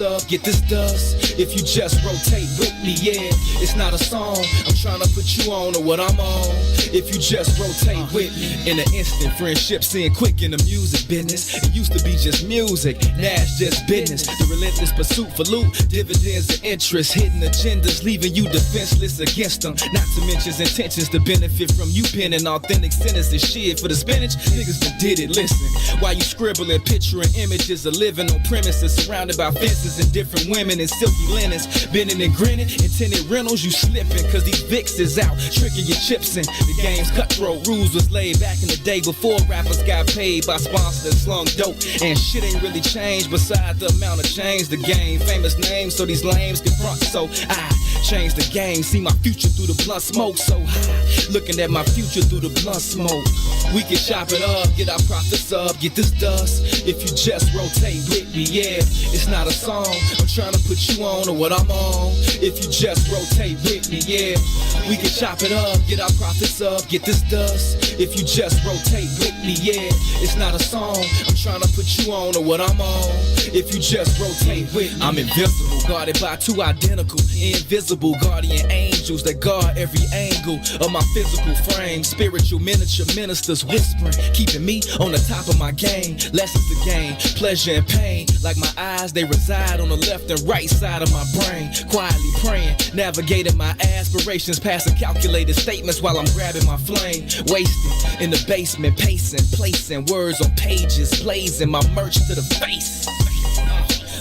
Get this dust if you just rotate with me, yeah. It's not a song, I'm trying to put you on to what I'm on. If you just rotate with me. In an instant, friendship seeing quick in the music business. It used to be just music, now it's just business. The relentless pursuit for loot, dividends and interest, hidden agendas, leaving you defenseless against them. Not to mention intentions to benefit from you penning authentic sentences. Shit for the spinach, niggas that did it. Listen, while you scribbling, picturing images of living on premises surrounded by fences and different women in silky linens, bending and grinning, intended rentals, you slipping, cause these Vicks is out, tricking your chips in. The game's cutthroat, rules was laid back in the day before rappers got paid by sponsors that slung dope, and shit ain't really changed beside the amount of change the game. Famous names so these lames can front, so I change the game, see my future through the blunt smoke so high, looking at my future through the blunt smoke. We can chop it up, get our profits up, get this dust if you just rotate with me, yeah. It's not a song, I'm trying to put you on to what I'm on. If you just rotate with me, yeah. We can chop it up, get our profits up, get this dust if you just rotate with me, yeah. It's not a song, I'm trying to put you on to what I'm on. If you just rotate with me. I'm invincible, guarded by two identical, invisible guardian angels that guard every angle of my physical frame. Spiritual miniature ministers whispering, keeping me on the top of my game. Lessons to gain, pleasure and pain. Like my eyes, they reside on the left and right side of my brain. Quietly praying, navigating my aspirations, passing calculated statements while I'm grabbing my flame. Wasted in the basement, pacing, placing words on pages, blazing my merch to the face.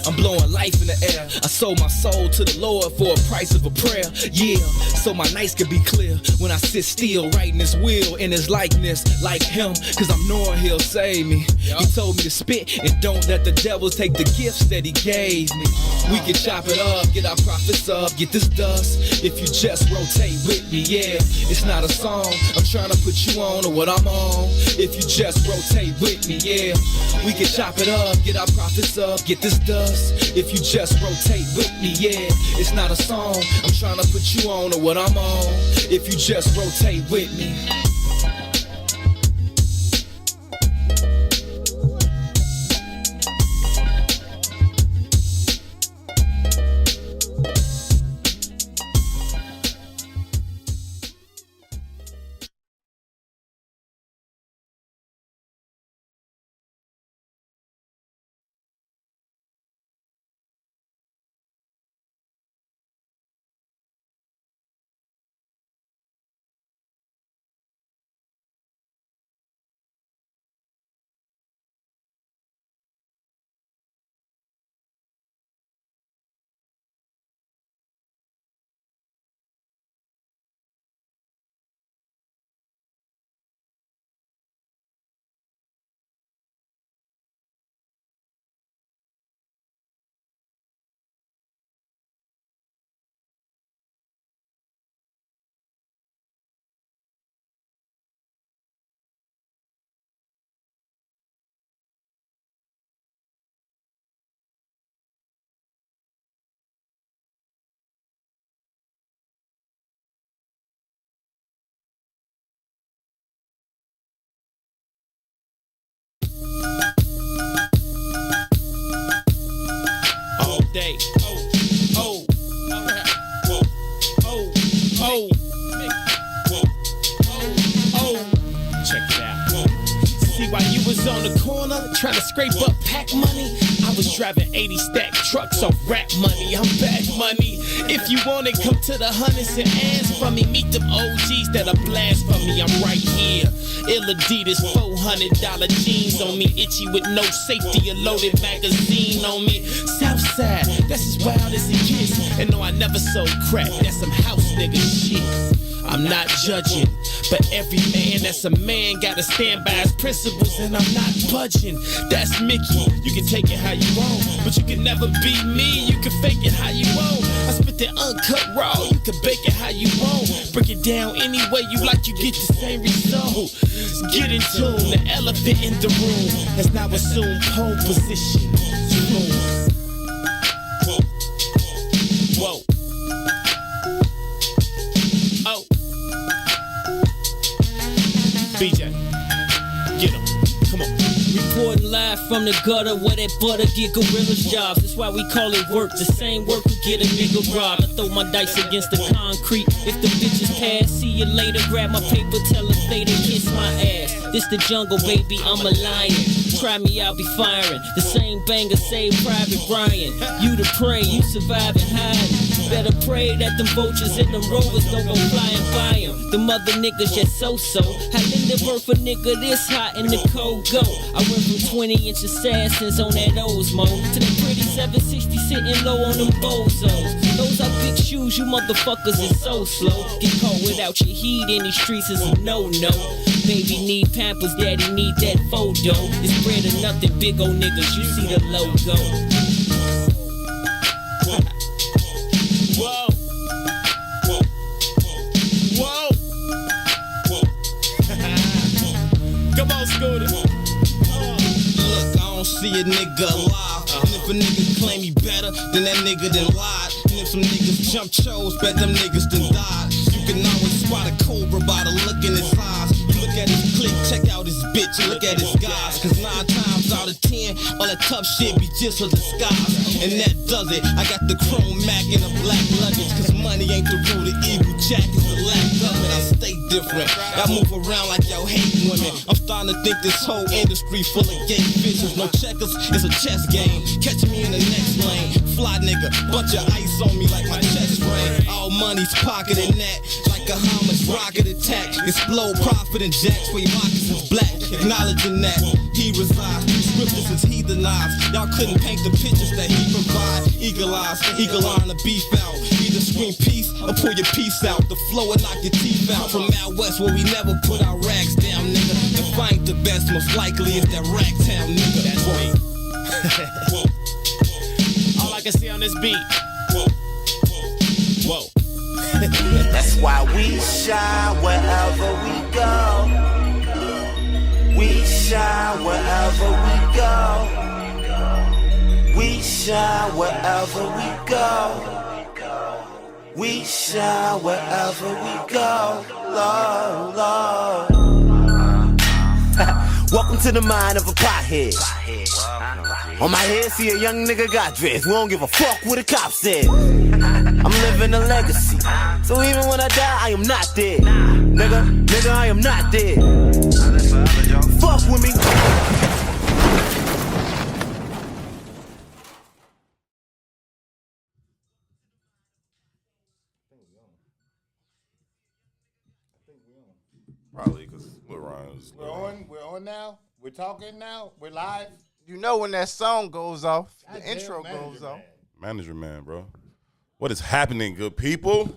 I'm blowing life in the air. I sold my soul to the Lord for a price of a prayer. Yeah, so my nights can be clear when I sit still, writing this will in his likeness, like him, cause I'm knowing he'll save me. He told me to spit and don't let the devil take the gifts that he gave me. We can chop it up, get our profits up, get this dust if you just rotate with me, yeah. It's not a song, I'm trying to put you on to what I'm on. If you just rotate with me, yeah. We can chop it up, get our profits up, get this dust if you just rotate with me, yeah. It's not a song, I'm trying to put you on to what I'm on. If you just rotate with me. Day. Check it out. See, while you was on the corner trying to scrape up pack money, I was driving 80 stack trucks off rap money. I'm back money. If you want it, come to the hundreds and ask for me. Meet them OGs that'll blast for me. I'm right here. Ill Adidas, $400 jeans on me. Itchy with no safety, a loaded magazine on me. Southside, that's as wild as it gets. And no, I never sold crack, that's some house nigga shit. I'm not judging, but every man that's a man gotta stand by his principles, and I'm not budging. That's Mickey, you can take it how you want, but you can never be me, you can fake it how you want. I spit that uncut raw, you can bake it how you want. Break it down any way you like, you get the same result. Get in tune, the elephant in the room has now assumed pole position. Whoa. Oh. BJ, get him. Come on. Reporting live from the gutter where that butter get gorillas jobs. That's why we call it work. The same work will get a nigga robbed. I throw my dice against the concrete. If the bitches pass, see you later. Grab my paper, tell her later, kiss my ass. This the jungle, baby, I'm a lion. Try me, I'll be firing. The same banger saved Private Brian. You the prey, you survive and hide. Better pray that them vultures and them rovers don't go flying by them. Them other niggas just so-so. How in the birth a nigga this hot in the cold go? I went from 20-inch assassins on that Osmo to the pretty 760 sitting low on them bozos. Those are big shoes, you motherfuckers is so slow. Get caught without your heat in these streets is a no-no. Baby need Pampers, daddy need that photo. It's bread or nothing, big old niggas, you see the logo. Whoa. Whoa. Come on, Scooter. Look, I don't see a nigga alive. And if a nigga claim he better, then that nigga done lied. And if some niggas jump chose, bet them niggas done died. You can always spot a cobra by the look in his eyes. You look at his clique, check out his bitch, and look at his guys. Cause 9 times out of 10, all that tough shit be just a disguise. And that does it. I got the chrome Mac in a black luggage. Cause money ain't the root of evil, Jack is the lack of it. I stay different. I move around like y'all hate women. I'm starting to think this whole industry full of gay bitches. No checkers, it's a chess game. Catch me in the next lane. Fly nigga, bunch of ice on me like my chest brain. All money's pocketing that. Like a homage rocket attack. Explode profit and jacks where your moccasins black. Acknowledging that he resides. These scriptures is heathenized. Y'all couldn't paint the pictures that he provide. Eagle eyes, eagle eye to beef out. Either scream peace or pull your piece out. The flow will knock your teeth out. From out west where we never put our rags down, nigga. If I ain't the best, most likely it's that rag town, nigga. That's me. All I can see on this beat. Whoa. That's why we shine wherever we go. We shine wherever we go. We shine wherever we go. We shine wherever we go. Lord, Lord. Welcome to the mind of a pothead. On my head, see a young nigga got dressed. We don't give a fuck what the cop said. I'm living a legacy. So even when I die, I am not dead. Nigga, I am not dead. Fuck with me. Probably because Ryan's. We're on now. We're talking now. We're live. You know when that song goes off, the Goddamn intro manager, goes off. man. Manager man, bro. What is happening, good people?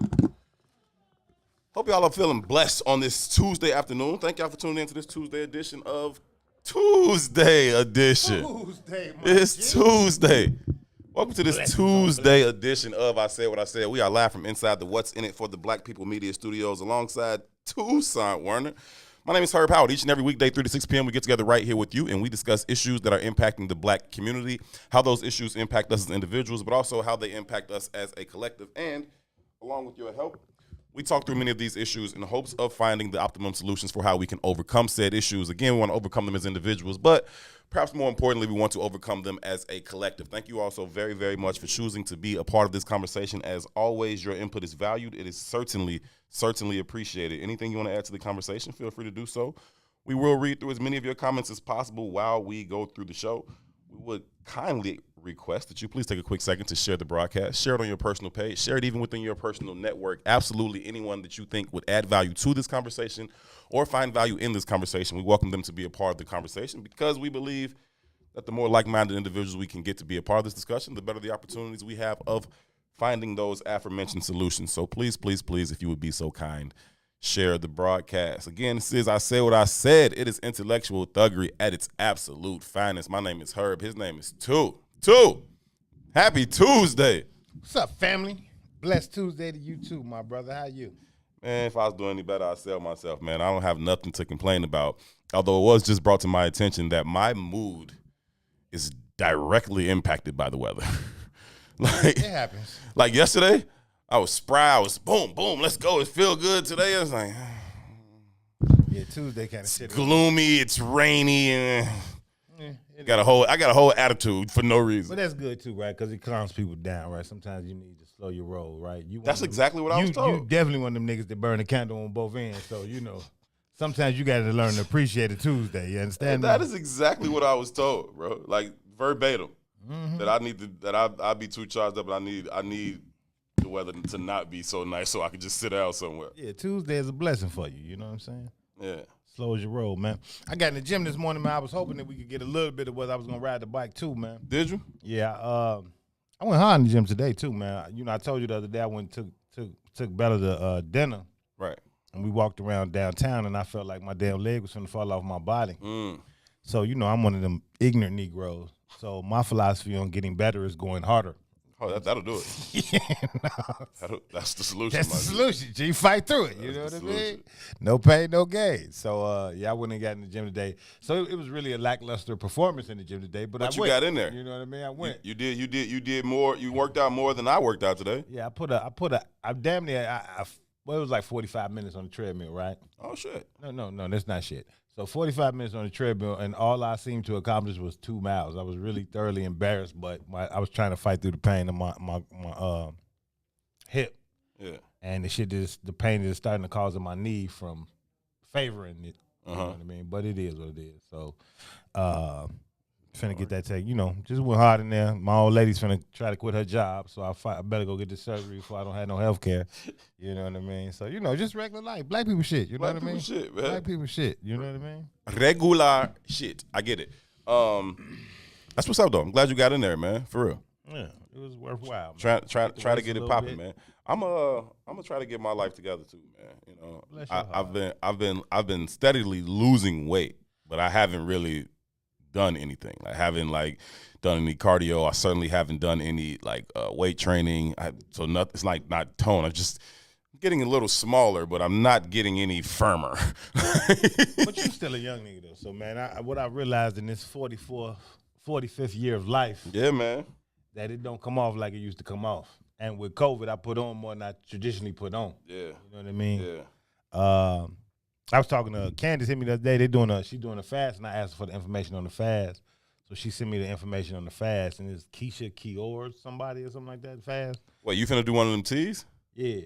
Hope y'all are feeling blessed on this Tuesday afternoon. Thank y'all for tuning in to this Tuesday edition of Tuesday Edition. It's Tuesday. Welcome to this Tuesday edition of I Said What I Said. We are live from inside the What's In It for the Black People Media Studios alongside Toussaint Werner. My name is Howard. Each and every weekday, 3 to 6 p.m., we get together right here with you, and we discuss issues that are impacting the black community, how those issues impact us as individuals, but also how they impact us as a collective. And along with your help, we talk through many of these issues in the hopes of finding the optimum solutions for how we can overcome said issues. Again, we want to overcome them as individuals, but perhaps more importantly, we want to overcome them as a collective. Thank you all so very, very much for choosing to be a part of this conversation. As always, your input is valued. It is certainly appreciated. Anything you want to add to the conversation, feel free to do so. We will read through as many of your comments as possible while we go through the show. We would kindly request that you please take a quick second to share the broadcast. Share it on your personal page. Share it even within your personal network. Absolutely anyone that you think would add value to this conversation or find value in this conversation, we welcome them to be a part of the conversation because we believe that the more like-minded individuals we can get to be a part of this discussion, the better the opportunities we have of finding those aforementioned solutions. So please, please, please, if you would be so kind, share the broadcast. Again, this is I Say What I Said. It is intellectual thuggery at its absolute finest. My name is Herb. His name is Two. Happy Tuesday. What's up, family? Blessed Tuesday to you too, my brother. How you? Man, if I was doing any better, I'd sell myself, man. I don't have nothing to complain about. Although it was just brought to my attention that my mood is directly impacted by the weather. It happens. Like yesterday, I was spry. I was boom, boom, let's go. It feel good today. I was like, Yeah, Tuesday kind of shit. gloomy, it's rainy. And I got a whole attitude for no reason. But that's good too, right? Because it calms people down, right? Sometimes you need to slow your roll, right? That's exactly what I was told. You definitely one of them niggas that burn the candle on both ends. So sometimes you got to learn to appreciate a Tuesday. You understand? That is exactly what I was told, bro. Like verbatim. That I'd be too charged up, and I need the weather to not be so nice, so I could just sit out somewhere. Yeah, Tuesday is a blessing for you. You know what I'm saying? Yeah. Slows your roll, man. I got in the gym this morning, man. I was hoping that we could get a little bit of weather. I was gonna ride the bike too, man. Did you? Yeah. I went hard in the gym today too, man. I told you the other day I went and took Bella to dinner. Right. And we walked around downtown, and I felt like my damn leg was gonna fall off my body. So I'm one of them ignorant Negroes. So my philosophy on getting better is going harder. Oh, that'll do it. Yeah, that's the solution. That's the solution. G, fight through it. You know what I mean? No pain, no gain. So I went and got in the gym today. So it was really a lackluster performance in the gym today. But you got in there. You know what I mean? I went. You did more. You worked out more than I worked out today. Yeah, I damn near. Well, it was like 45 minutes on the treadmill, right? Oh shit. No, that's not shit. So 45 minutes on the treadmill, and all I seemed to accomplish was 2 miles. I was really thoroughly embarrassed, but I was trying to fight through the pain of my hip. Yeah. And the pain is starting to cause my knee from favoring it. You know what I mean? But it is what it is. So, finna get that take. Just went hard in there. My old lady's finna try to quit her job, so I better go get this surgery before I don't have no health care. You know what I mean? So, just regular life. Black people shit. You know what I mean? Shit, man. Black people shit. You know what I mean? Regular shit. I get it. That's what's up, though. I'm glad you got in there, man. For real. Yeah, it was worthwhile. Man. Try to get it popping, man. I'm gonna try to get my life together too, man. I've been steadily losing weight, but I haven't really done anything. I haven't done any cardio. I certainly haven't done any weight training. It's not tone. I'm just getting a little smaller, but I'm not getting any firmer. But you're still a young nigga though. So man, what I realized in this 45th year of life, yeah, man, that it don't come off like it used to come off. And with COVID, I put on more than I traditionally put on. Yeah, you know what I mean. Yeah. I was talking to Candace, hit me the other day. She's doing a fast, and I asked her for the information on the fast. So she sent me the information on the fast, and it's Keisha Kior, somebody or something like that, fast. Wait, you finna do one of them teas? Yeah.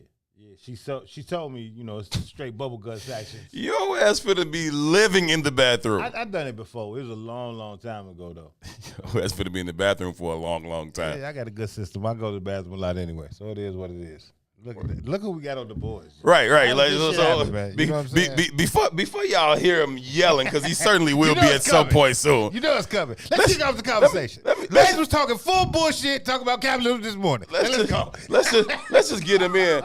She told me, it's straight bubble guts action. Your ass finna be living in the bathroom. I done it before. It was a long, long time ago, though. Your ass finna be in the bathroom for a long, long time. Yeah, I got a good system. I go to the bathroom a lot anyway, so it is what it is. Look who we got on the boards. Right. Before y'all hear him yelling, because he certainly will be at some point soon. You know it's coming. Let's kick off the conversation. Maze was talking full bullshit, talking about capitalism this morning. Let's go. Let's just get him in.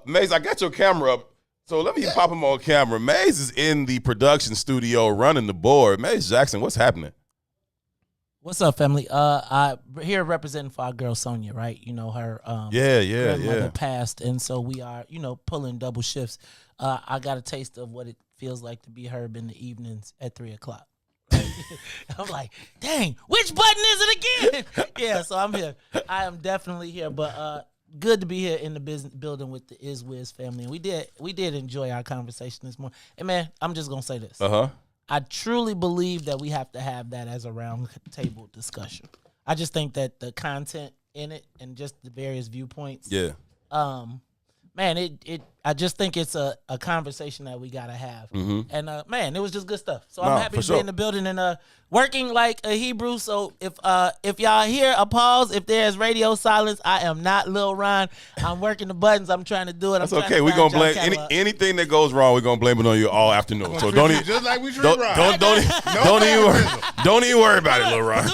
Maze, I got your camera up, so let me pop him on camera. Maze is in the production studio running the board. Maze Jackson, what's happening? What's up, family? I here representing for our girl Sonia, right? Her grandmother passed, and so we are, pulling double shifts. I got a taste of what it feels like to be Herb in the evenings at 3:00. I'm like, dang, which button is it again? Yeah, so I'm here. I am definitely here, but good to be here in the building with the IzWiz family. And we did enjoy our conversation this morning. And man, I'm just gonna say this. I truly believe that we have to have that as a round table discussion. I just think that the content in it and just the various viewpoints. Yeah. Man, I just think it's a conversation that we gotta have. Mm-hmm. And man, it was just good stuff. So I'm happy to be in the building and working like a Hebrew. So if y'all hear a pause, if there's radio silence, I am not Lil Ron. I'm working the buttons. I'm trying to do it. That's okay. We're gonna blame anything that goes wrong. We're gonna blame it on you all afternoon. So don't even just like we treat don't even worry about it, Lil Ron.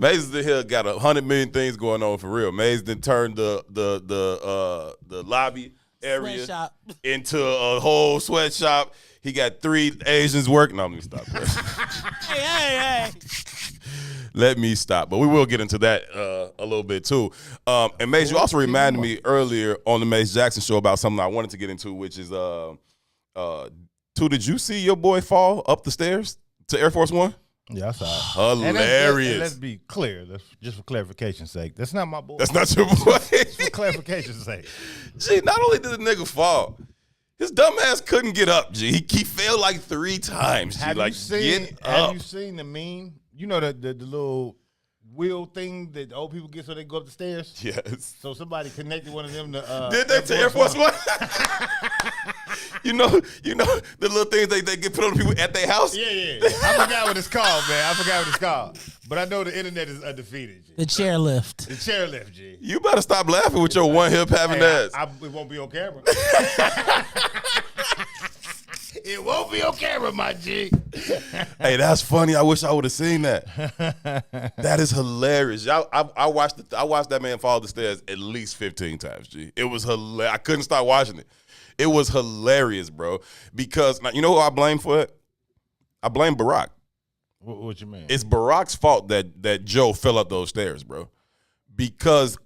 Maze here got 100 million things going on for real. Maze then turned the lobby area Sweatshop into a whole sweatshop. He got 3 Asians working. No, let me stop. hey. Let me stop. But we will get into that a little bit too. And Maze, you also reminded me earlier on the Maze Jackson show about something I wanted to get into, which is did you see your boy fall up the stairs to Air Force One? Yeah, I saw it. Hilarious. And let's be clear, just for clarification's sake. That's not my boy. That's not your boy. For clarification's sake. Gee, not only did the nigga fall, His dumb ass couldn't get up, G. He failed like 3 times, G. Have you seen the meme? You know the little wheel thing that the old people get so they go up the stairs? Yes. So somebody connected one of them to Did that to Air Force One? you know the little things they get put on people at their house? Yeah. I forgot what it's called, man. But I know the internet is undefeated, G. The chairlift. The chairlift, G. You better stop laughing with your one hip having ass. It won't be on camera. It won't be on camera, my G. Hey, that's funny. I wish I would have seen that. That is hilarious. I watched that man fall the stairs at least 15 times, G. It was hilarious. I couldn't stop watching it. It was hilarious, bro. Because now, you know who I blame for it? I blame Barack. What you mean? It's Barack's fault that Joe fell up those stairs, bro. Because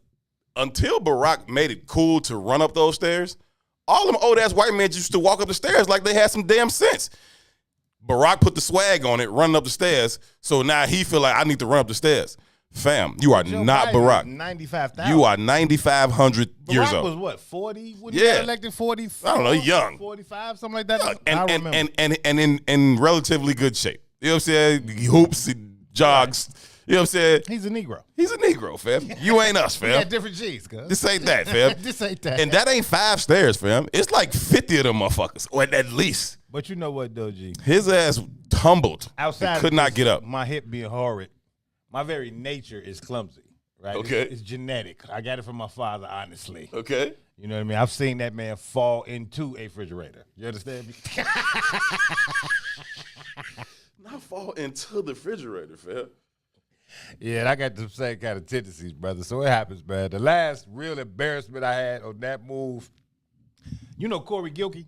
until Barack made it cool to run up those stairs, all them old-ass white men used to walk up the stairs like they had some damn sense. Barack put the swag on it, running up the stairs, so now he feel like I need to run up the stairs. Fam, you are not Barack. 95,000. You are 9,500 years Barack old. was what, 40? When he got elected, 40? I don't know, young. 45, something like that. And in relatively good shape. You know what I'm saying? He hoops, he jogs. You know what I'm saying? He's a Negro. He's a Negro, fam. You ain't us, fam. We got different G's, cuz. This ain't that, fam. This ain't that. And that ain't 5 stairs, fam. It's like 50 of them motherfuckers, or at least. But you know what, though, G? His ass tumbled. Outside, could not get up. My hip being horrid. My very nature is clumsy, right? Okay. It's genetic. I got it from my father, honestly. Okay. You know what I mean? I've seen that man fall into a refrigerator. You understand me? Not fall into the refrigerator, fam. Yeah, and I got the same kind of tendencies, brother. So it happens, man. The last real embarrassment I had on that move, you know Corey Gilkey,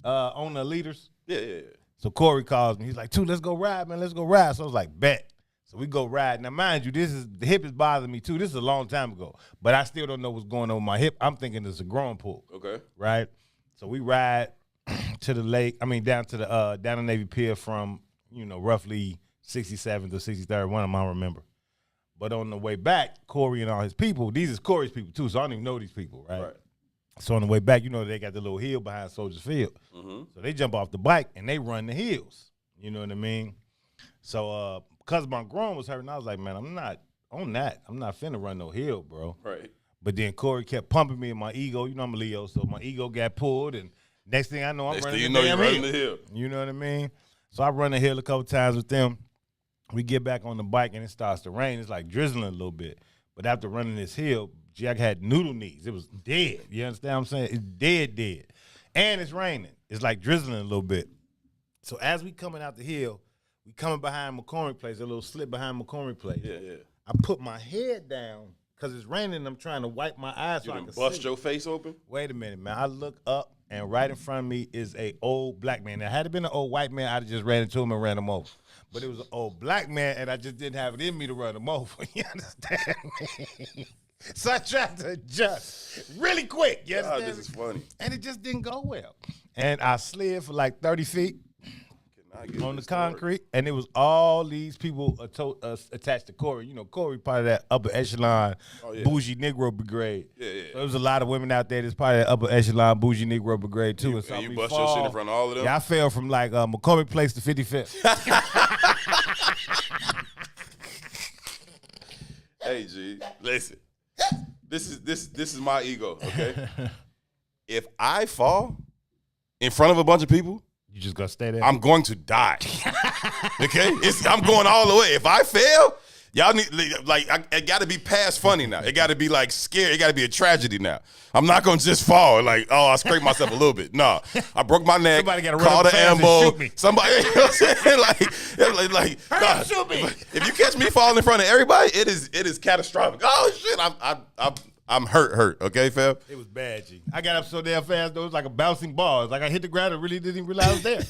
on the Leaders? Yeah. So Corey calls me. He's like, let's go ride, man. Let's go ride. So I was like, bet. So we go ride. Now, mind you, the hip is bothering me, too. This is a long time ago. But I still don't know what's going on with my hip. I'm thinking it's a growing pull. Okay. Right? So we ride to the lake. I mean, down to Navy Pier from, roughly 67th to 63rd. One of them I don't remember. But on the way back, Corey and all his people, these is Corey's people, too, so I don't even know these people, right? So on the way back, they got the little hill behind Soldier Field. Mm-hmm. So they jump off the bike, and they run the hills. You know what I mean? So because my groin was hurting, I was like, man, I'm not on that. I'm not finna run no hill, bro. Right. But then Corey kept pumping me in my ego. You know I'm a Leo, so my ego got pulled, and next thing I know, I'm running the hill. You know what I mean? So I run the hill a couple times with them. We get back on the bike, and it starts to rain. It's like drizzling a little bit. But after running this hill, I had noodle knees. It was dead. You understand what I'm saying? It's dead. And it's raining. It's like drizzling a little bit. So as we coming out the hill, we coming behind McCormick Place, a little slip behind McCormick Place. Yeah. I put my head down because it's raining. I'm trying to wipe my eyes so I can bust see. your face open? Wait a minute, man. I look up, and right in front of me is a old black man. Now, had it been an old white man, I'd have just ran into him and ran him over. But it was an old black man, and I just didn't have it in me to run him over. You understand me? So I tried to adjust really quick. You understand this is funny. And it just didn't go well. And I slid for like 30 feet on the concrete, and it was all these people attached to Corey. Corey part of that upper echelon bougie Negro brigade. Yeah. So there was a lot of women out there that's part of that upper echelon bougie Negro brigade too. And you bust your shit in front of all of them? Yeah, I fell from like McCormick Place to 55th. Hey, G, listen. This is my ego, okay? If I fall in front of a bunch of people, you just gonna stay there? I'm going to die. Okay? I'm going all the way. If I fail, y'all need, it got to be past funny now. It got to be like scary. It got to be a tragedy now. I'm not going to just fall like, I scraped myself a little bit. No, I broke my neck. Somebody got to call the ambo. Shoot me. Somebody, you know what I'm saying? Nah, shoot me. If you catch me falling in front of everybody, it is catastrophic. Oh shit, I'm hurt, okay, fam? It was bad, G. I got up so damn fast, though. It was like a bouncing ball. It's like I hit the ground and really didn't even realize I was there.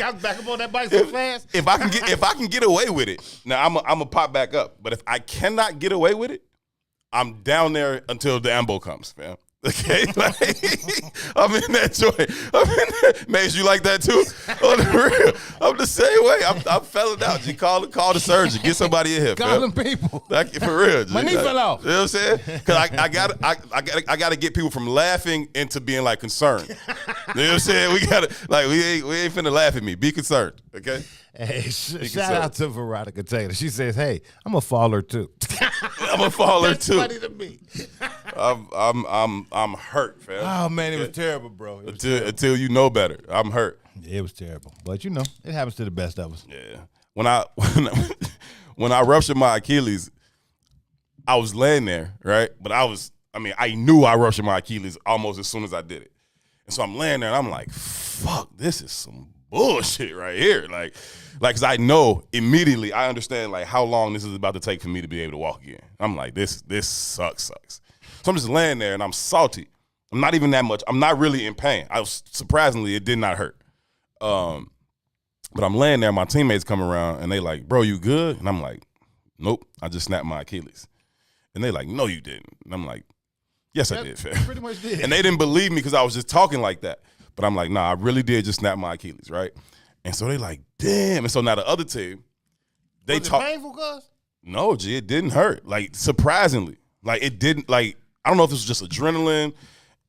I was back up on that bike so fast. If I can get away with it, now I'm a pop back up. But if I cannot get away with it, I'm down there until the ambo comes, fam. Okay, like, I'm in that joint. Maze, you like that too? On the real, I'm the same way. I'm felling out. Just call the surgeon. Get somebody in here. Call them people. Like, for real. My knee fell off. You know what I'm saying? Because I got to get people from laughing into being like concerned. You know what I'm saying? We ain't finna laugh at me. Be concerned. Okay. Hey, shout out to Veronica Taylor. She says, "Hey, I'm a faller too." I'm a faller That's too. funny to me. I'm hurt, fam. Oh man, it was terrible, bro. Until you know better, I'm hurt. It was terrible, but you know, it happens to the best of us. Yeah. When I ruptured my Achilles, I was laying there, right? But I knew I ruptured my Achilles almost as soon as I did it. And so I'm laying there and I'm like, fuck, this is some bullshit right here. Like, cause I know immediately, I understand like how long this is about to take for me to be able to walk again. I'm like, this sucks. So I'm just laying there and I'm salty. I'm not even that much. I'm not really in pain. Surprisingly, it did not hurt. But I'm laying there, my teammates come around and they like, bro, you good? And I'm like, nope, I just snapped my Achilles. And they like, no, you didn't. And I'm like, yes, I did, fam. Pretty much did. And they didn't believe me because I was just talking like that. But I'm like, nah, I really did just snap my Achilles, right? And so they like, damn. And so now the other team, they Was it talk. painful, cuz? No, G, it didn't hurt. Like, surprisingly. Like, it didn't, like, I don't know if this was just adrenaline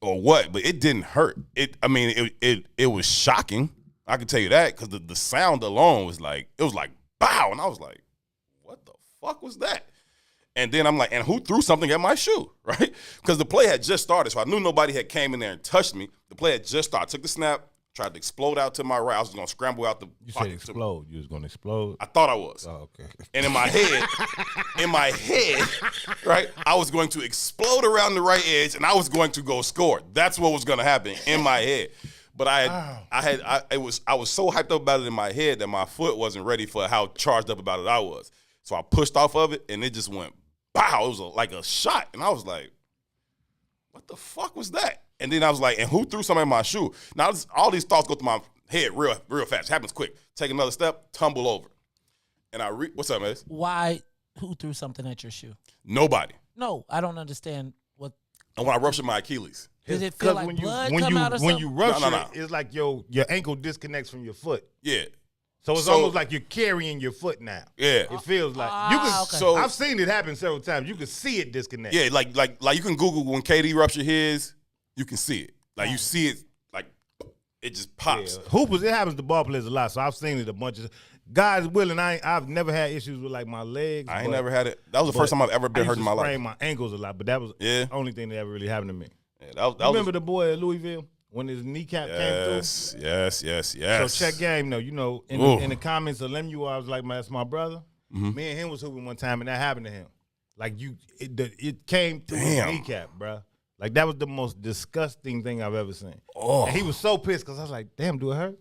or what, but it didn't hurt. It was shocking. I can tell you that because the sound alone was like, it was like, bow. And I was like, what the fuck was that? And then I'm like, and who threw something at my shoe, right? Because the play had just started, so I knew nobody had came in there and touched me. The play had just started. I took the snap, tried to explode out to my right. I was going to scramble out the You said explode. You was going to explode? I thought I was. Oh, okay. And in my head, right, I was going to explode around the right edge, and I was going to go score. That's what was going to happen in my head. But I was so hyped up about it in my head that my foot wasn't ready for how charged up about it I was. So I pushed off of it, and it just went, pow. It was like a shot. And I was like, what the fuck was that? And then I was like, and who threw something in my shoe? Now, all these thoughts go through my head real fast. It happens quick. Take another step, tumble over. And what's up, man? Why? Who threw something at your shoe? Nobody. No, I don't understand what. And when I ruptured my Achilles. Did it feel like blood come out or something? When you rupture, No. it's like your ankle disconnects from your foot. Yeah. So it's almost like you're carrying your foot now. Yeah. It feels like you can. Okay. So I've seen it happen several times. You can see it disconnect. yeah, like you can Google when KD ruptured his, you can see it. Like you see it, like it just pops. Yeah. Hoopers, it happens to ball players a lot. So I've seen it a bunch of. God's willing, I've never had issues with like my legs. I ain't never had it. That was the first time I've ever been hurt in my life. I used to sprain my ankles a lot, but that was the only thing that ever really happened to me. Yeah, that Remember the boy at Louisville when his kneecap came through? Yes. So check game though. You know, in the comments of Lemuel, I was like, that's my brother. Mm-hmm. Me and him was hooping one time, and that happened to him. Like it came through his kneecap, bro. Like that was the most disgusting thing I've ever seen. Oh. And he was so pissed because I was like, damn, do it hurt?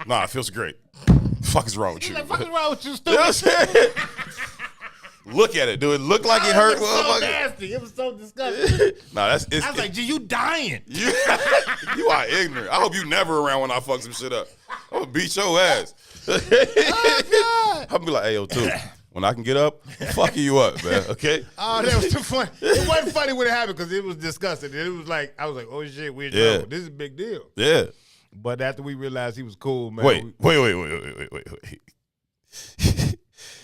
Nah, it feels great. Fuck is wrong with you? He's like, fuck is wrong with you, You know what I'm stupid? saying? Look at it. Do it look like it hurt? It was so nasty. It was so disgusting. Nah, I was like, gee, you dying. You are ignorant. I hope you never around when I fuck some shit up. I'm gonna beat your ass. Oh, God. I'll be like, hey, yo, too. When I can get up, fucking you up, man. Okay? Oh, that was too funny. It wasn't funny when it happened because it was disgusting. It was like, I was like, oh, shit, we're in trouble. This is a big deal. Yeah. But after we realized he was cool, man. Wait.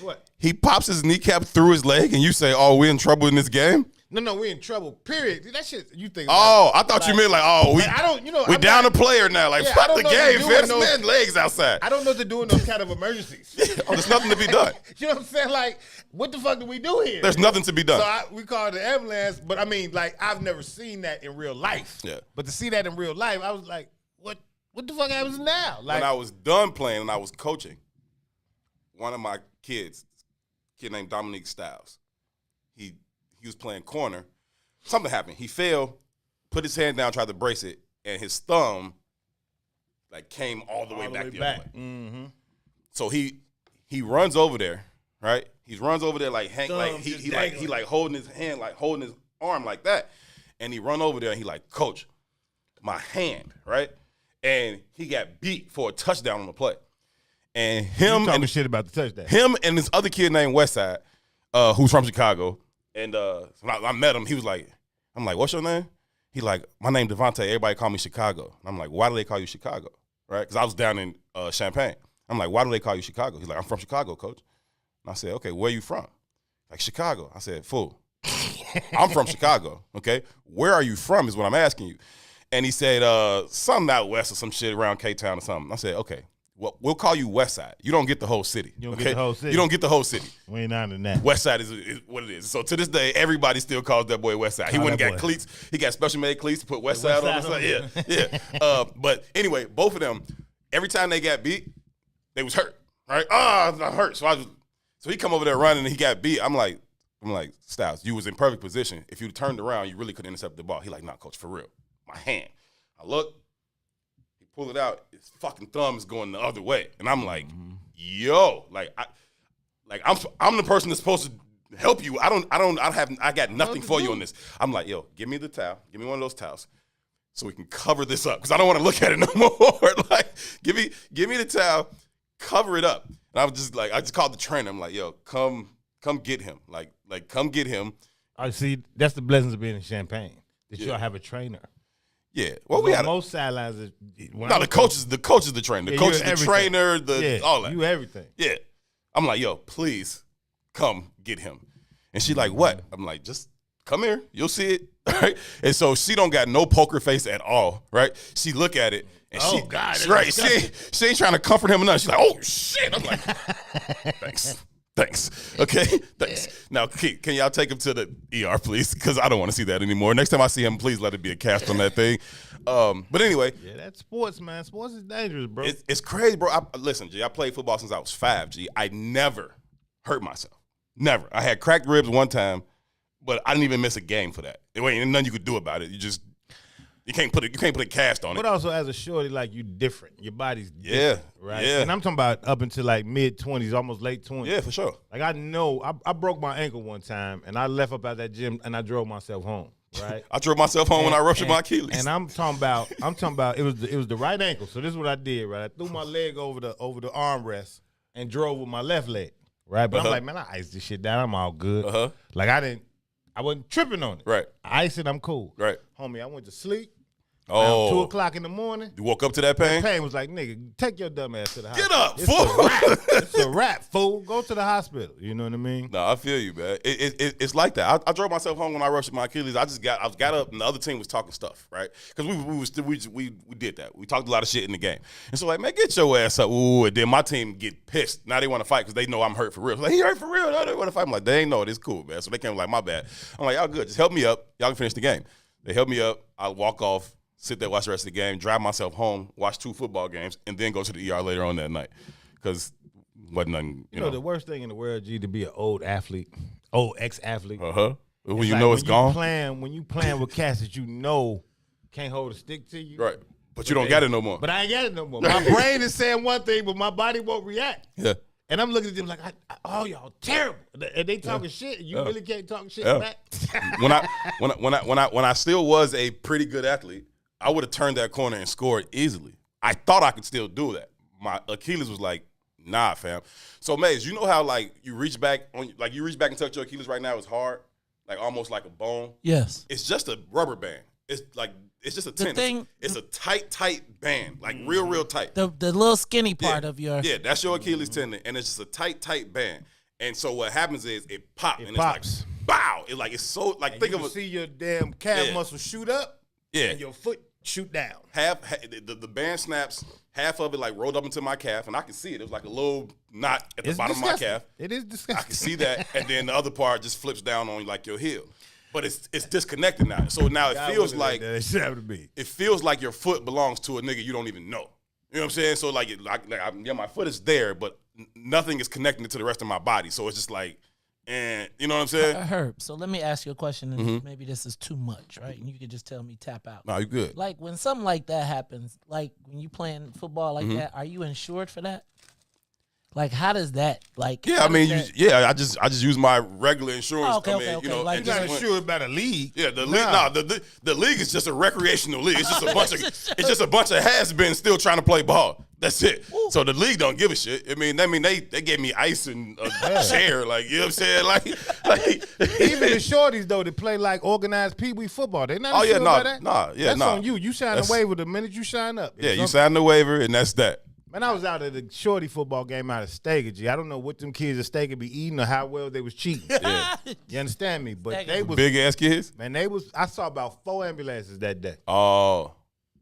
What? He pops his kneecap through his leg, and you say, "Oh, we're in trouble in this game." No, we're in trouble. Period. That shit. You think? Oh, I thought you meant like, oh, I don't. You know, we I'm down not, a player now. Like, Yeah, I fuck don't the know game, what to do fam. in Man, legs outside. I don't know what to do in those kind of emergencies. Oh, there's nothing to be done. You know what I'm saying? Like, what the fuck do we do here? There's nothing to be done. So we called the ambulance, but I mean, like, I've never seen that in real life. Yeah. But to see that in real life, I was like, what the fuck happens now? Like, When I was done playing and I was coaching, one of my kids, a kid named Dominique Styles, he was playing corner. Something happened. He fell, put his hand down, tried to brace it, and his thumb like came all the way back the other way. Mm-hmm. So he runs over there, right? He runs over there like Hank, like he like holding his hand, like holding his arm like that, and he run over there and he like, coach, my hand, right? And he got beat for a touchdown on the play. And him and shit about the touchdown. Him and this other kid named Westside, who's from Chicago, and so I met him. He was like, I'm like, what's your name? He like, my name Devontae. Everybody call me Chicago. And I'm like, why do they call you Chicago? Right? Because I was down in Champaign. I'm like, why do they call you Chicago? He's like, I'm from Chicago, coach. And I said, okay, where you from? Like, Chicago. I said, fool. I'm from Chicago, okay? Where are you from is what I'm asking you. And he said, something out west or some shit around K-Town or something. I said, okay, well, we'll call you West Side. You don't get the whole city. You don't get the whole city. You don't get the whole city. We ain't on that. West Side is what it is. So to this day, everybody still calls that boy West Side. He went and got cleats. He got special made cleats to put West Side on. Yeah. But anyway, both of them, every time they got beat, they was hurt. Right? I'm hurt. So he come over there running and he got beat. I'm like, Styles, you was in perfect position. If you turned around, you really could intercept the ball. He like, nah, coach, for real. My hand. I look, he pulled it out. His fucking thumb is going the other way, and I'm like, yo, I'm the person that's supposed to help you. I got nothing for you on this. I'm like, yo, give me the towel. Give me one of those towels so we can cover this up because I don't want to look at it no more. Like, give me the towel, cover it up. And I was just like, I just called the trainer. I'm like, yo, come get him. Like come get him. I see. That's the blessings of being in Champaign. That y'all have a trainer. Yeah. Well, we had most sidelines. The coach is the trainer. The coach is the trainer. All that. You everything. Yeah. I'm like, yo, please come get him. And she like, what? I'm like, just come here. You'll see it. Right. And so she don't got no poker face at all. Right. She look at it and right. She ain't trying to comfort him or nothing. She's like, oh shit. I'm like, Thanks. Okay. Thanks. Now, can y'all take him to the ER, please? Because I don't want to see that anymore. Next time I see him, please let it be a cast on that thing. But anyway. Yeah, that's sports, man. Sports is dangerous, bro. It's crazy, bro. Listen, G, I played football since I was 5, G. I never hurt myself. Never. I had cracked ribs one time, but I didn't even miss a game for that. There ain't nothing you could do about it. You can't put a cast on it. But also as a shorty, like, you different. Your body's different, right? Yeah. And I'm talking about up until like mid-20s, almost late 20s. Yeah, for sure. Like, I know I broke my ankle one time, and I left up at that gym, and I drove myself home, right? I drove myself home when I ruptured my Achilles. And I'm talking about it was the right ankle. So this is what I did, right? I threw my leg over the armrest and drove with my left leg, right? But I'm like, man, I iced this shit down. I'm all good. Like, I wasn't tripping on it. Right. I iced it, I'm cool. Right. Homie, I went to sleep. Oh. 2 o'clock in the morning. You woke up to that pain? The pain was like, nigga, take your dumb ass to the hospital. Get up, it's fool. It's a wrap, fool. Go to the hospital. You know what I mean? No, I feel you, man. It's like that. I drove myself home when I ruptured my Achilles. I got up and the other team was talking stuff, right? Because we did that. We talked a lot of shit in the game. And so like, man, get your ass up. Ooh, and then my team get pissed. Now they want to fight because they know I'm hurt for real. Like, he hurt for real. No, they want to fight. I'm like, they ain't know it. It's cool, man. So they came like, my bad. I'm like, y'all good. Just help me up. Y'all can finish the game. They help me up. I walk off. Sit there, watch the rest of the game, drive myself home, watch 2 football games, and then go to the ER later on that night. Because wasn't nothing, you know. The worst thing in the world, G, to be an old ex-athlete. When you know it's gone. When you playing with cats that you know can't hold a stick to you. Right. But you don't got it no more. But I ain't got it no more. My brain is saying one thing, but my body won't react. Yeah. And I'm looking at them like, oh, y'all terrible. And they talking shit. And you really can't talk shit back. When I still was a pretty good athlete, I would have turned that corner and scored easily. I thought I could still do that. My Achilles was like, nah, fam. So, Maze, you know how, like, you reach back and touch your Achilles right now, it's hard, like almost like a bone? Yes. It's just a rubber band. It's just a tendon. It's a tight band, like real tight. The little skinny part of your. Yeah, that's your Achilles tendon, and it's just a tight band. And so what happens is it pops. It and pops. It's like, bow. It's so, like, and think you of it. See your damn calf muscle shoot up. Yeah. And your foot shoot down. The band snaps, half of it like rolled up into my calf, and I can see it. It was like a little knot at the bottom of my calf. It is disgusting. I can see that, and then the other part just flips down on like your heel. But it's disconnected now. So now it feels like it feels like your foot belongs to a nigga you don't even know. You know what I'm saying? So like my foot is there, but nothing is connecting it to the rest of my body. So it's just like, and you know what I'm saying? Herb, so let me ask you a question, and maybe this is too much, right? And you can just tell me tap out. No, you good. Like when something like that happens, like when you playing football like that, are you insured for that? Like, how does that, like... Yeah, I mean, I just use my regular insurance. Okay. You know, like, you're not insured by the league. Yeah, the league, the league is just a recreational league. It's just a bunch of has-beens still trying to play ball. That's it. Ooh. So the league don't give a shit. I mean, they gave me ice and a chair, like, you know what I'm saying? Like even the shorties though that play like organized pee-wee football, they not sure about that. That's on you. You sign a waiver the minute you sign up. Yeah, you sign the waiver and that's that. Man, I was out at the shorty football game out of Steger, G. I don't know what them kids at Steger be eating or how well they was cheating. Yeah. You understand me? But they was big ass kids. Man, I saw about 4 ambulances that day. Oh.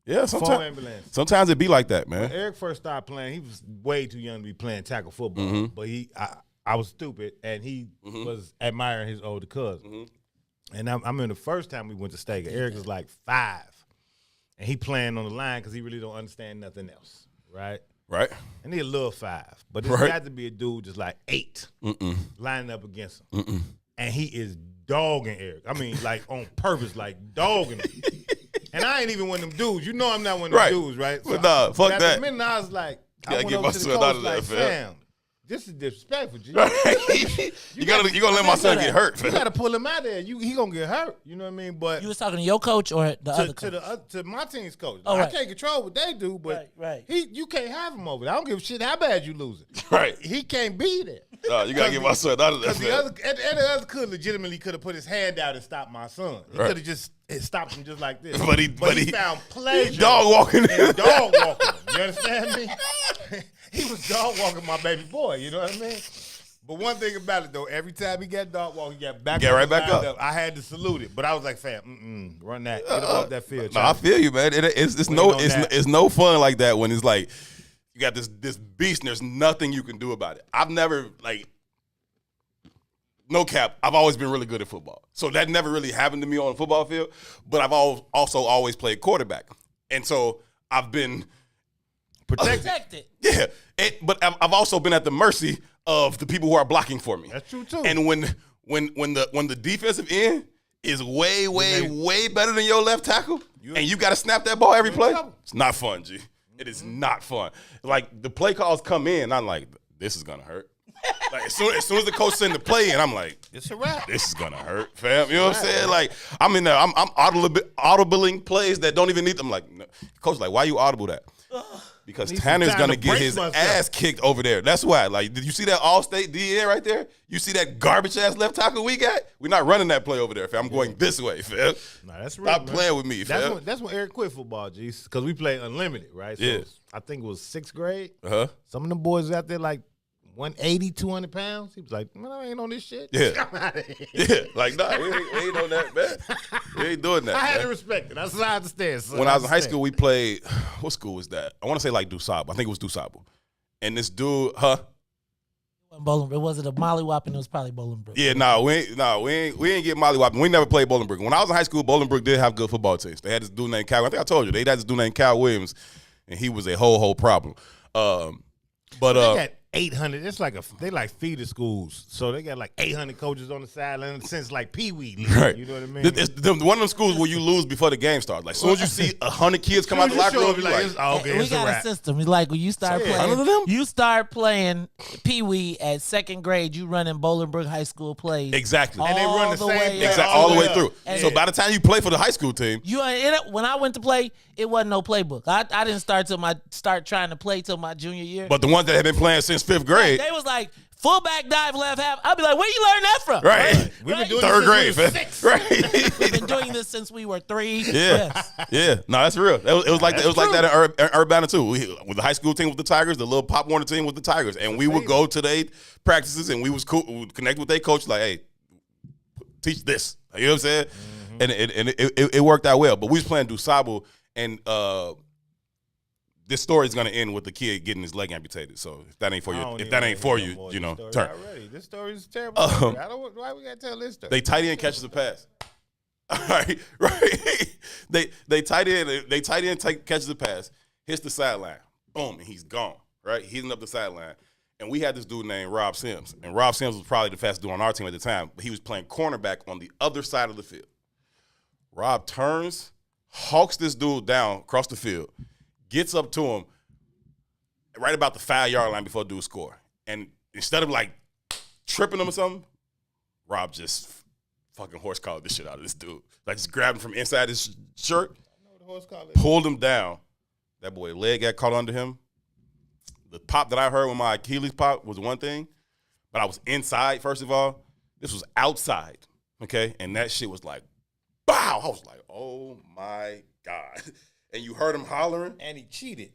Yeah, sometimes it be like that, man. When Eric first started playing, he was way too young to be playing tackle football. But I was stupid, and he was admiring his older cousin. And I remember the first time we went to Steger, Eric was like 5, and he playing on the line because he really don't understand nothing else, right? Right. And he a little 5, but this got to be a dude just like 8 lining up against him. And he is dogging Eric. I mean, like on purpose, like dogging him. And I ain't even one of them dudes. You know I'm not one of them dudes, right? So, but nah, fuck that. At the minute I was like, I went over to the coach like, fam, this is disrespectful, G. you gonna let my son get hurt, fam. You gotta pull him out there. He gonna get hurt. You know what I mean? But you was talking to your coach or the other coach? To my team's coach. Oh, I can't control what they do, but you can't have him over there. I don't give a shit how bad you losing. Right. He can't be there. You gotta get my son out of there. Because the other could legitimately could have put his hand out and stopped my son. He could have just stopped him just like this. But he found pleasure. Dog walking. Dog walking. You understand me? He was dog walking my baby boy. You know what I mean? But one thing about it though, every time he got dog walk, he got back. Get right back up. I had to salute it, but I was like, "Fam, run that, get off that field." No, I feel you, man. It's no fun like that when it's like you got this beast and there's nothing you can do about it. I've never no cap. I've always been really good at football, so that never really happened to me on the football field. But I've also always played quarterback, and so I've been protected. Yeah, but I've also been at the mercy of the people who are blocking for me. That's true too. And when the defensive end is way better than your left tackle, and you got to snap that ball every play, it's not fun, G. It is not fun. Like the play calls come in, I'm like, this is gonna hurt. Like as soon as the coach send the play in, I'm like, it's a wrap. This is gonna hurt, fam. You know what I'm saying? Like I'm in there, I'm audibling plays that don't even need them. Like, no. Coach, like, why you audible that? Because Tanner's gonna get his ass kicked over there. That's why. Like, did you see that All-State DN right there? You see that garbage ass left tackle we got? We're not running that play over there, fam. I'm going this way, fam. Nah, that's real. Stop playing with me, fam. That's when Eric quit football, G. Because we played unlimited, right? So yeah. I think it was 6th grade. Some of them boys out there like 180, 200 pounds. He was like, man, I ain't on this shit. Yeah. Yeah. Like, nah, we ain't on that, man. We ain't doing that. I had to respect it. That's what I understand. When I was in high school, we played, what school was that? I want to say like DuSable. I think it was DuSable. And this dude, Bolingbrook. Was it a mollywhopping? It was probably Bolingbrook. Yeah, we ain't get mollywhopping. We never played Bolingbrook. When I was in high school, Bolingbrook did have good football teams. They had this dude named Cal. I think I told you. They had this dude named Cal Williams, and he was a whole problem. But they got 800. It's like they like feeder schools, so they got like 800 coaches on the sideline since like Pee Wee. Right. You know what I mean? It's one of them schools where you lose before the game starts. Like, as soon as you see 100 kids come out the locker room, you're like, okay, we got a system. It's like when you start playing Pee Wee at 2nd grade, you running Bolingbrook High School plays. Exactly. And they run the same all the way through. So by the time you play for the high school team, when I went to play, it wasn't no playbook. I didn't start trying to play till my junior year. But the ones that had been playing since 5th grade, they was like fullback dive left half. I'd be like, where you learn that from? Right. We've been doing 3rd grade, this right? We've been doing this since we were 3. Yeah, Yes. Yeah. No, that's real. It was like that in Urbana too. With the high school team with the Tigers, the little Pop Warner team with the Tigers, and we would go to their practices and we was cool. We would connect with their coach, like, hey, teach this. You know what I'm saying? Mm-hmm. And it worked out well. But we was playing DuSable, and this story is gonna end with the kid getting his leg amputated. So if that ain't for you, you know, turn. This story is terrible. Why we gotta tell this story? They tight end catches a pass. All right. They tight end catches a pass, hits the sideline, boom, and he's gone. Right, hitting up the sideline. And we had this dude named Rob Sims, and Rob Sims was probably the fastest dude on our team at the time. But he was playing cornerback on the other side of the field. Rob turns, hawks this dude down across the field, gets up to him right about the 5-yard line before the dude score. And instead of like tripping him or something, Rob just fucking horse collared the shit out of this dude. Like just grabbed him from inside his shirt, pulled him down. That boy leg got caught under him. the pop that I heard when my Achilles pop was one thing, but I was inside, first of all. This was outside, okay? And that shit was like, bow. I was like, oh, my God. And you heard him hollering. And he cheated.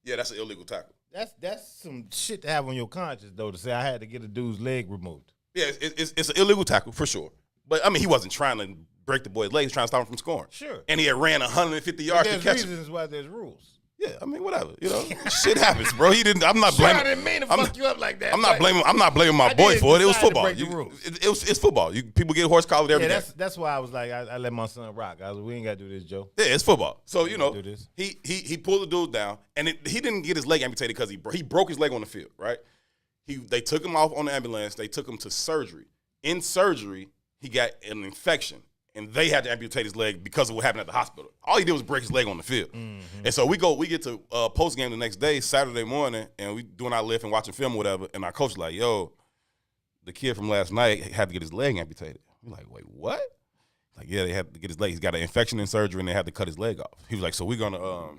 Yeah, that's an illegal tackle. That's some shit to have on your conscience, though, to say I had to get a dude's leg removed. Yeah, it's an illegal tackle for sure. But, I mean, he wasn't trying to break the boy's leg. He was trying to stop him from scoring. Sure. And he had ran 150 yards to catch him. There's reasons why there's rules. Yeah, I mean, whatever. You know, shit happens, bro. He didn't. I'm not blaming. I didn't mean to fuck you up like that. I'm not blaming my boy for it. It was football. It's football. People get horse collared every day. That's why I was like, I let my son rock. I was like, we ain't got to do this, Joe. Yeah, it's football. So you know, he pulled the dude down, and he didn't get his leg amputated because he broke his leg on the field. Right? They took him off on the ambulance. They took him to surgery. In surgery, he got an infection. And they had to amputate his leg because of what happened at the hospital. All he did was break his leg on the field. Mm-hmm. And so we get to post game the next day, Saturday morning, and we doing our lift and watching film or whatever. And our coach like, yo, the kid from last night had to get his leg amputated. We're like, wait, what? Like, yeah, they had to get his leg. He's got an infection in surgery, and they had to cut his leg off. He was like, so we're gonna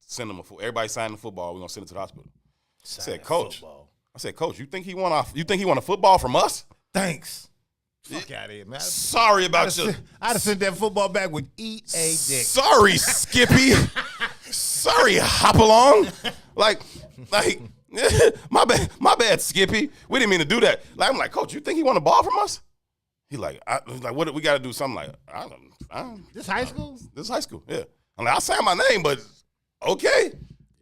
send him everybody signing the football. We're gonna send it to the hospital. I said, Coach, you think he want a football from us? Thanks. Fuck out of here, man. Sorry about you. I'd have sent that football back with eat a dick. Sorry, Skippy. Sorry, hop along. Like, my bad, Skippy. We didn't mean to do that. Like, I'm like, Coach, you think he want a ball from us? He like, what? We got to do something like, This high school? This is high school, yeah. I'm like, I'll sign my name, but okay.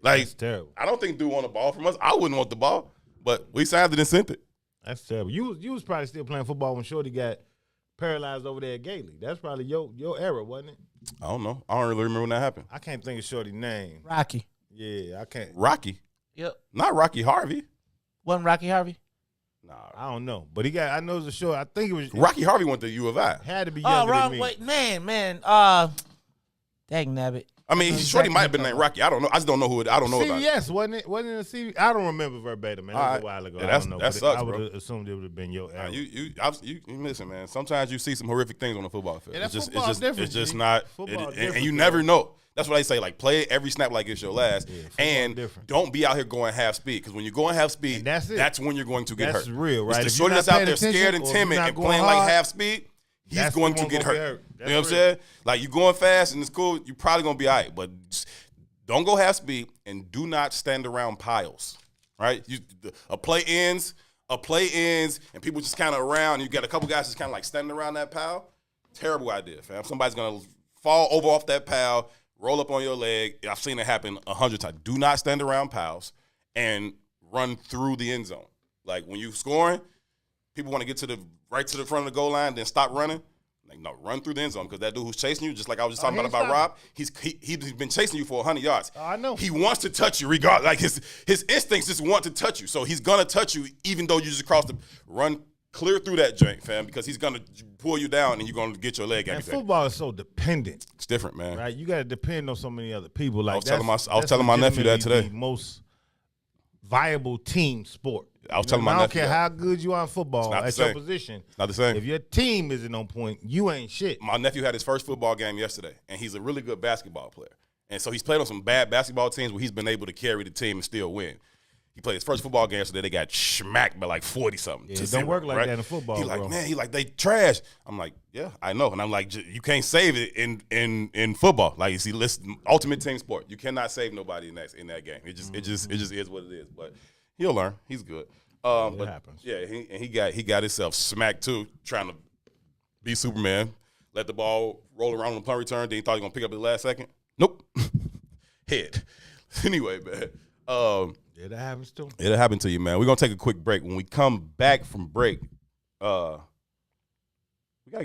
Like, that's terrible. I don't think dude want a ball from us. I wouldn't want the ball, but we signed it and sent it. That's terrible. You was probably still playing football when Shorty got paralyzed over there at Gately. That's probably your era, wasn't it? I don't know. I don't really remember when that happened. I can't think of Shorty's name. Rocky. Yeah, I can't. Rocky? Yep. Not Rocky Harvey. Wasn't Rocky Harvey? Nah. I don't know. But he got, I know it was a short. I think it was. Rocky Harvey went to U of I. Had to be younger than me. Wait, man. Dang nabbit. I mean, Shorty might have been named Rocky. I don't know. I just don't know who it. I don't know about it. CBS, wasn't it? Wasn't it a CBS? I don't remember verbatim, man. That was a while ago. Yeah, I don't know. That sucks, I would bro. have assumed it would have been your era. You listen, man. Sometimes you see some horrific things on the football field. Yeah, it's different, just not. And you never know. That's what I say. Like, play every snap like it's your last, and don't be out here going half speed. Because when you're going half speed, that's when you're going to get hurt. That's real, right? It's the shorty that's out there scared and timid and playing like half speed. He's going to get hurt. You know what I'm saying? Like, you going fast and it's cool. You're probably gonna be all right, but don't go half speed and do not stand around piles. Right? A play ends, and people just kind of around. You got a couple guys just kind of like standing around that pile. Terrible idea, fam. Somebody's gonna fall over off that pile, roll up on your leg. I've seen it happen 100 times. Do not stand around piles and run through the end zone. Like, when you're scoring, people want to get to the front of the goal line, then stop running. Like, no, run through the end zone, because that dude who's chasing you, just like I was just talking about Rob, he's been chasing you for 100 yards. I know. He wants to touch you regardless. Like, his instincts just want to touch you. So he's going to touch you even though you just run clear through that joint, fam, because he's going to pull you down and you're going to get your leg amputated. And football is so dependent. It's different, man. Right? You got to depend on so many other people. Like, I was telling my nephew that today. The most viable team sport. I was telling my nephew I don't care how good you are in football at your position. It's not the same. If your team isn't on point, you ain't shit. My nephew had his first football game yesterday, and he's a really good basketball player. And so he's played on some bad basketball teams where he's been able to carry the team and still win. He played his first football game yesterday. They got smacked by like 40-something. Yeah, it don't work like that in football, He's like, man, they trash. I'm like, yeah, I know. And I'm like, you can't save it in football. Like, you see, listen, ultimate team sport. You cannot save nobody in that game. It just is what it is. But he'll learn. He's good. But happens. Yeah, he got himself smacked too, trying to be Superman. Let the ball roll around on the punt return. Then he thought he was gonna pick up at the last second. Nope. Head. Anyway, man. Yeah, that happens too. It'll happen to you, man. We're gonna take a quick break. When we come back from break, we gotta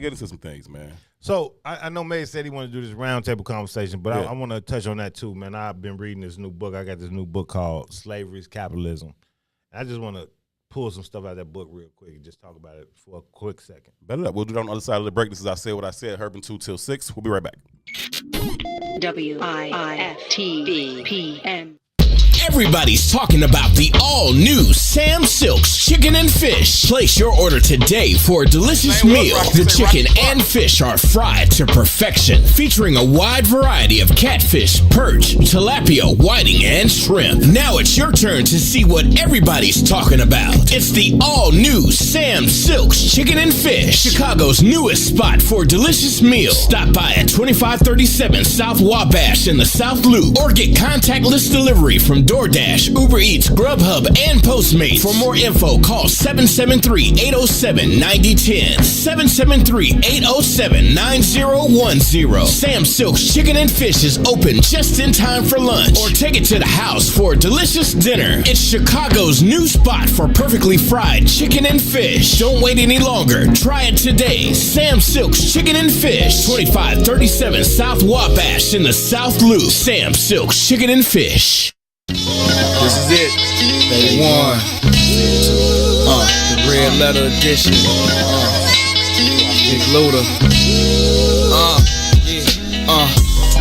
get into some things, man. So I know May said he wanted to do this roundtable conversation, but I want to touch on that too, man. I've been reading this new book. I got this new book called Slavery's Capitalism. I just want to pull some stuff out of that book real quick and just talk about it for a quick second. Better that. We'll do that on the other side of the break. This is I Said What I Said, Herb and 2 till 6. We'll be right back. WIFTV PM. Everybody's talking about the all-new Sam Silk's Chicken and Fish. Place your order today for a delicious meal. The chicken and fish are fried to perfection, featuring a wide variety of catfish, perch, tilapia, whiting, and shrimp. Now it's your turn to see what everybody's talking about. It's the all-new Sam Silk's Chicken and Fish, Chicago's newest spot for a delicious meal. Stop by at 2537 South Wabash in the South Loop, or get contactless delivery from DoorDash, Uber Eats, Grubhub, and Postmates. For more info, call 773-807-9010, 773-807-9010. Sam Silk's Chicken and Fish is open just in time for lunch, or take it to the house for a delicious dinner. It's Chicago's new spot for perfectly fried chicken and fish. Don't wait any longer. Try it today. Sam Silk's Chicken and Fish, 2537 South Wabash in the South Loop. Sam Silk's Chicken and Fish. This is it. Day one. The red letter edition. Big Luda.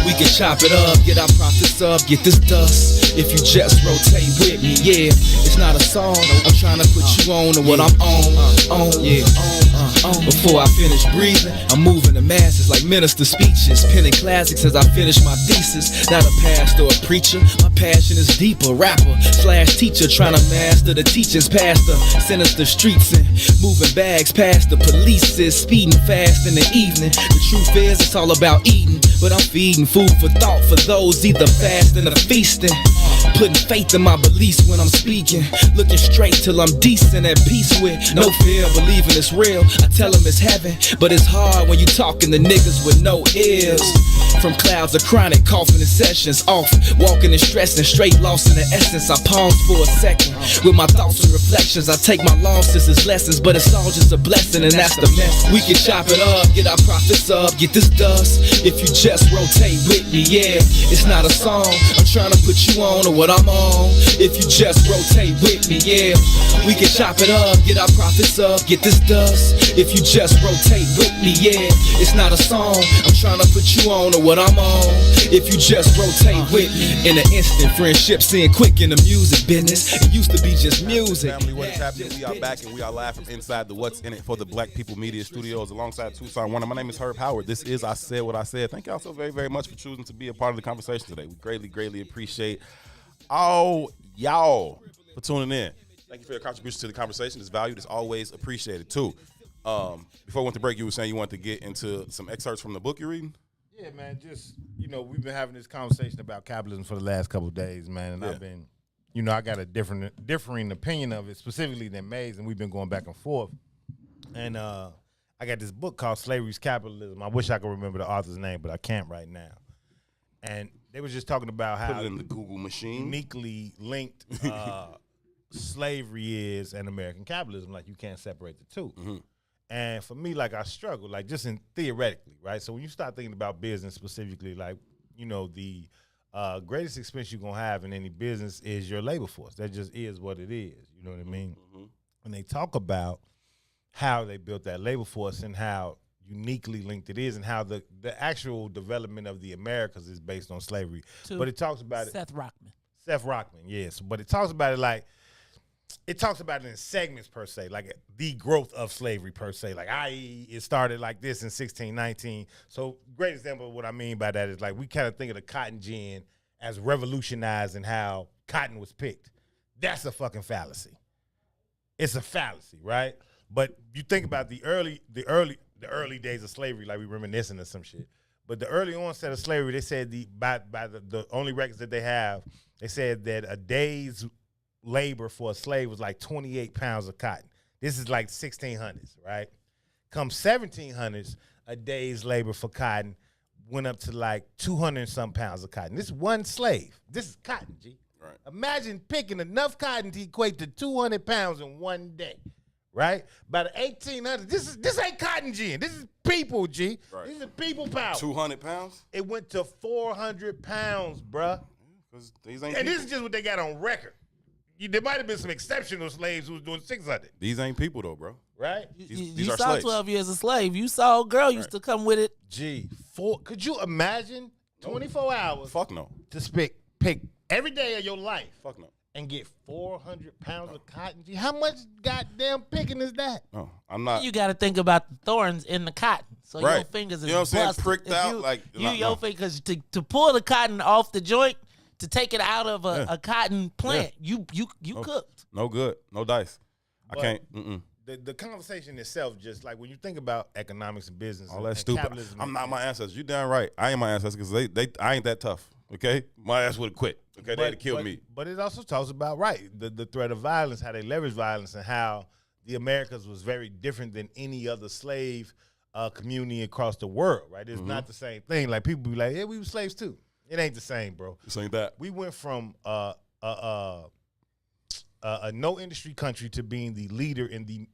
We can chop it up, get our profits up, get this dust. If you just rotate with me, yeah. It's not a song, I'm trying to put you on to what I'm on. Before I finish breathing, I'm moving the masses like minister speeches, penning classics as I finish my thesis. Not a pastor or a preacher, my passion is deeper. Rapper / teacher, trying to master the teachings past the sinister streets and moving bags past the police is speeding fast in the evening. The truth is, it's all about eating, but I'm feeding food for thought for those either fasting or feasting. Putting faith in my beliefs when I'm speaking, looking straight till I'm decent, at peace with no fear, believing it's real. I tell them it's heaven, but it's hard when you talking to niggas with no ears. From clouds of chronic coughing and sessions, off walking and stressing, straight lost in the essence. I pause for a second with my thoughts and reflections. I take my losses as lessons, but it's all just a blessing, and that's the mess. We can chop it up, get our profits up, get this dust. If you just rotate with me, yeah. It's not a song, I'm trying to put you on to what I'm on. If you just rotate with me, yeah. We can chop it up, get our profits up, get this dust. If you just rotate with me, yeah. It's not a song, I'm trying to put you on to what I'm on. If you just rotate with me. In an instant, friendships in quick in the music business. It used to be just music. Family, what is happening? We are back and we are live from inside the What's in It for the Black People Media Studios alongside Toussaint Werner. My name is Howard. This is I Said What I Said. Thank y'all so very, very much for choosing to be a part of the conversation today. We greatly, greatly appreciate all y'all for tuning in. Thank you for your contribution to the conversation. It's valued. It's always appreciated too. Before we went to break, you were saying you wanted to get into some excerpts from the book you're reading? Yeah, man, just, we've been having this conversation about capitalism for the last couple of days, man, and I've been, I got a differing opinion of it, specifically than Mays, and we've been going back and forth. And I got this book called Slavery's Capitalism. I wish I could remember the author's name, but I can't right now. And they were just talking about how put it in the Google machine, uniquely linked slavery is and American capitalism. Like, you can't separate the two. Mm-hmm. And for me, like, I struggle, like, just in theoretically, right? So when you start thinking about business specifically, like, the greatest expense you're going to have in any business is your labor force. That just is what it is. You know what I mean? Mm-hmm. When they talk about how they built that labor force and how uniquely linked it is and how the actual development of the Americas is based on slavery. But it talks about Seth Rockman, yes. But it talks about it like, it talks about it in segments per se, like the growth of slavery per se, like i.e. it started like this in 1619. So great example of what I mean by that is, like, we kind of think of the cotton gin as revolutionizing how cotton was picked. That's a fucking fallacy. It's a fallacy, right? But you think about the early days of slavery, like we reminiscing of some shit. But the early onset of slavery, they said by the only records that they have, they said that a day's labor for a slave was like 28 pounds of cotton. This is like 1600s, right? Come 1700s, a day's labor for cotton went up to like 200 and some pounds of cotton. This is one slave. This is cotton, G. Right. Imagine picking enough cotton to equate to 200 pounds in one day, right? By the 1800s, this ain't cotton gin. This is people, G. Right. This is people power. 200 pounds? It went to 400 pounds, bruh. These ain't and this is just what they got on record. There might have been some exceptional slaves who was doing 600. These ain't people though, bro. Right? These are saw slaves. 12 years a slave. You saw a girl used to come with it. Gee, could you imagine 24 hours? Fuck no. To pick every day of your life. Fuck no. And get 400 pounds of cotton. How much goddamn picking is that? No, I'm not. You got to think about the thorns in the cotton. So your fingers is you know what I'm saying? busted. Pricked If out. your fingers, to pull the cotton off the joint, to take it out of a cotton plant, you cooked. No good. No dice. I can't. The conversation itself, just like when you think about economics and business, all that stupid. I'm not my ancestors. You damn right. I ain't my ancestors because I ain't that tough. Okay, my ass would have quit. Okay, they'd have killed me. But it also talks about the threat of violence, how they leverage violence, and how the Americas was very different than any other slave community across the world. Right, it's not the same thing. Like people be like, yeah, we were slaves too. It ain't the same, bro. This ain't that. We went from a no industry country to being the leader in the.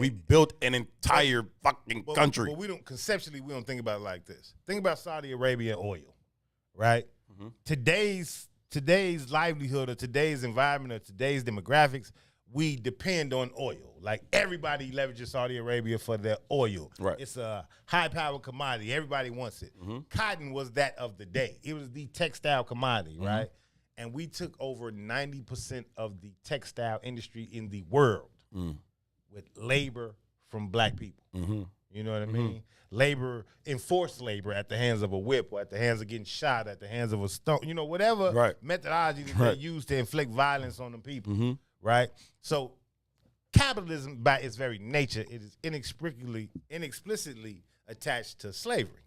We built an entire fucking country. But we don't think about it like this. Think about Saudi Arabia and oil, right? Today's livelihood or today's environment or today's demographics, we depend on oil. Like everybody leverages Saudi Arabia for their oil. Right. It's a high-powered commodity. Everybody wants it. Cotton was that of the day. It was the textile commodity, right? And we took over 90% of the textile industry in the world with labor from black people. You know what I mean? Labor, enforced labor at the hands of a whip or at the hands of getting shot, at the hands of a stone, you know, whatever methodology that they use to inflict violence on the people, right? So capitalism, by its very nature, it is inexplicitly attached to slavery,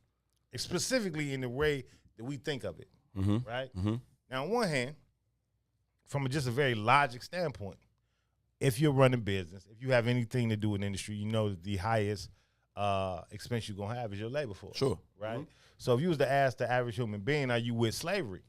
specifically in the way that we think of it, right? Now, on one hand, from just a very logic standpoint, if you're running business, if you have anything to do with industry, you know that the highest expense you're going to have is your labor force. Sure. Right? So if you was to ask the average human being, are you with slavery?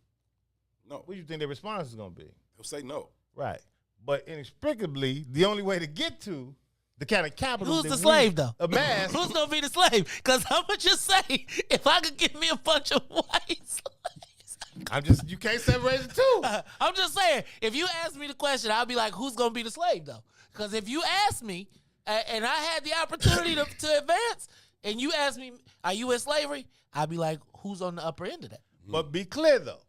No. What do you think their response is going to be? He'll say no. Right. But inexplicably, the only way to get to the kind of capital who's the slave, though? Amass. Who's going to be the slave? Because I'm going to just say, if I could get me a bunch of white slaves. You can't separate the two. I'm just saying, if you ask me the question, I'll be like, who's going to be the slave, though? Because if you ask me, and I had the opportunity to advance, and you ask me, are you in slavery? I'll be like, who's on the upper end of that? But be clear, though.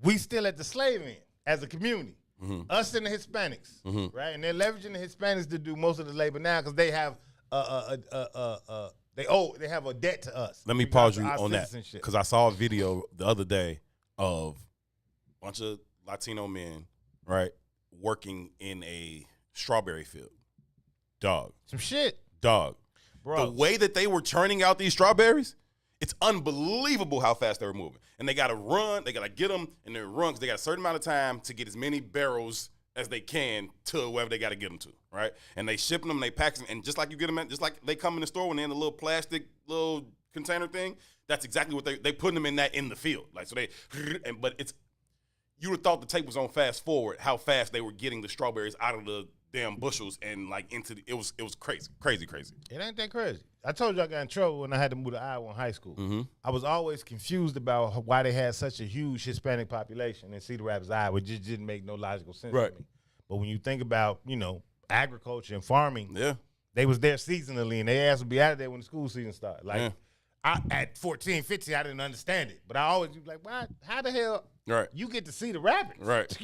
We still at the slave end as a community. Us and the Hispanics, right? And they're leveraging the Hispanics to do most of the labor now because they have they have a debt to us. Let me pause you on that because I saw a video the other day of a bunch of Latino men, right, working in a strawberry field. Dog. Some shit. Dog. Bro. The way that they were churning out these strawberries, it's unbelievable how fast they were moving. And they got to run. They got to get them and then run because they got a certain amount of time to get as many barrels as they can to wherever they got to get them to, right? And they shipping them, they pack them, and just like you get them, just like they come in the store when they're in a little plastic little container thing, that's exactly what they putting them in the field. Like, so but it's, you would have thought the tape was on fast forward, how fast they were getting the strawberries out of the damn bushels and like into it was crazy. It ain't that crazy. I told you I got in trouble when I had to move to Iowa in high school. I was always confused about why they had such a huge Hispanic population in Cedar Rapids, Iowa. It just didn't make no logical sense to me. But when you think about, agriculture and farming, they was there seasonally and they ass would be out of there when the school season started. Like at 14, 15, I didn't understand it. But I always be like, why? How the hell you get to Cedar Rapids?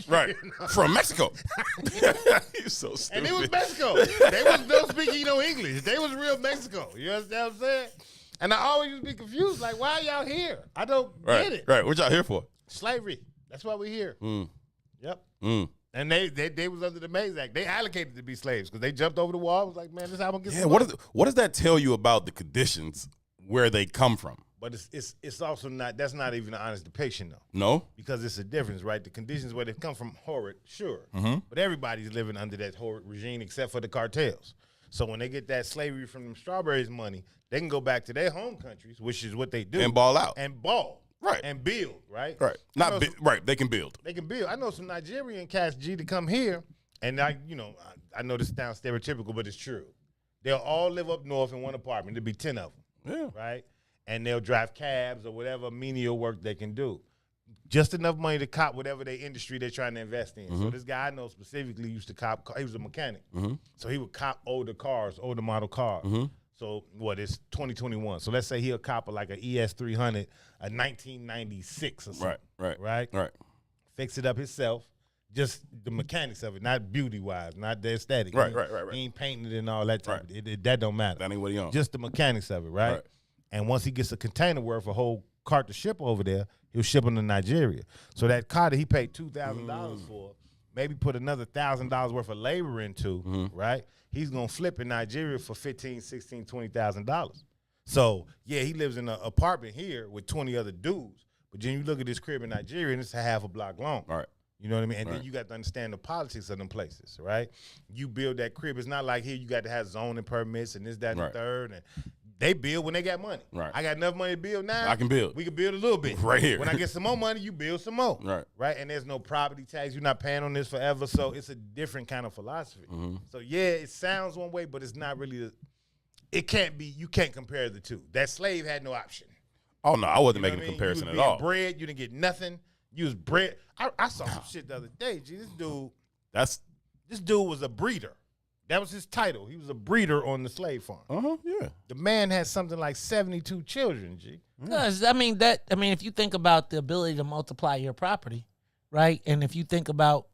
Right. From Mexico. You're so stupid. And it was Mexico. They wasn't speaking no English. They was real Mexico. You understand what I'm saying? And I always used to be confused, like, why y'all here? I don't get it. Right. What y'all here for? Slavery. That's why we're here. Yep. And they was under the Mays Act. They allocated to be slaves because they jumped over the wall. It was like, man, this is how I'm gonna get some money. What does that tell you about the conditions where they come from? But it's also not, that's not even an honest depiction, though. No? Because it's a difference, right? The conditions where they come from, horrid, sure. But everybody's living under that horrid regime except for the cartels. So when they get that slavery from them strawberries money, they can go back to their home countries, which is what they do. And ball out. And ball. Right. And build, right? Right. They can build. They can build. I know some Nigerian cats, to come here, and I know this sounds stereotypical, but it's true. They'll all live up north in one apartment. There'll be 10 of them. Yeah. Right? And they'll drive cabs or whatever menial work they can do. Just enough money to cop whatever their industry they're trying to invest in. So this guy I know specifically used to cop, he was a mechanic. So he would cop older cars, older model cars. So it's 2021. So let's say he'll cop like an ES300, a 1996 or something. Right. fix it up himself. Just the mechanics of it, not beauty-wise, not the aesthetic. Right. He ain't painting it and all that type of it. That don't matter. That ain't what he on. Just the mechanics of it, right? And once he gets a container worth a whole cart to ship over there, he'll ship them to Nigeria. So that car that he paid $2,000 for, maybe put another $1,000 worth of labor into, right? He's going to flip in Nigeria for $15,000, $16,000, $20,000. So, yeah, he lives in an apartment here with 20 other dudes. But then you look at this crib in Nigeria, and it's a half a block long. Right. You know what I mean? And then you got to understand the politics of them places, right? You build that crib. It's not like here you got to have zoning permits and this, that, and the third. And they build when they got money. Right. I got enough money to build now. I can build. We can build a little bit. Right here. When I get some more money, you build some more. Right. Right? And there's no property tax. You're not paying on this forever. So it's a different kind of philosophy. So, yeah, it sounds one way, but it's not really it can't be. You can't compare the two. That slave had no option. Oh, no, I wasn't You know making what a I mean? comparison You at was all. being bred. You didn't get nothing. You was bred. I saw some shit the other day. Gee, this dude was a breeder. That was his title. He was a breeder on the slave farm. Yeah. The man had something like 72 children, G. Because if you think about the ability to multiply your property, right? And if you think about,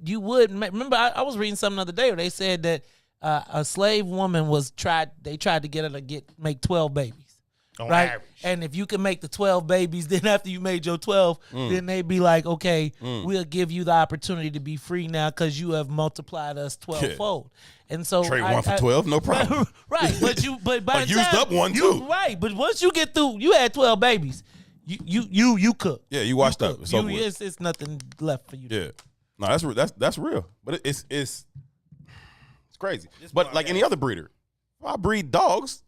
you would remember. I was reading something the other day where they said that a slave woman tried to get her to make 12 babies. On right, average. and if you can make the 12 babies, then after you made your 12, then they be like, okay, we'll give you the opportunity to be free now because you have multiplied us 12-fold. And so Trade one for 12, no problem. Right, but by the used time up one too. Right, but once you get through, you had 12 babies, you cook. Yeah, you washed up. It's nothing left for you. Yeah, no, that's real, but it's crazy. But like any other breeder, if I breed dogs.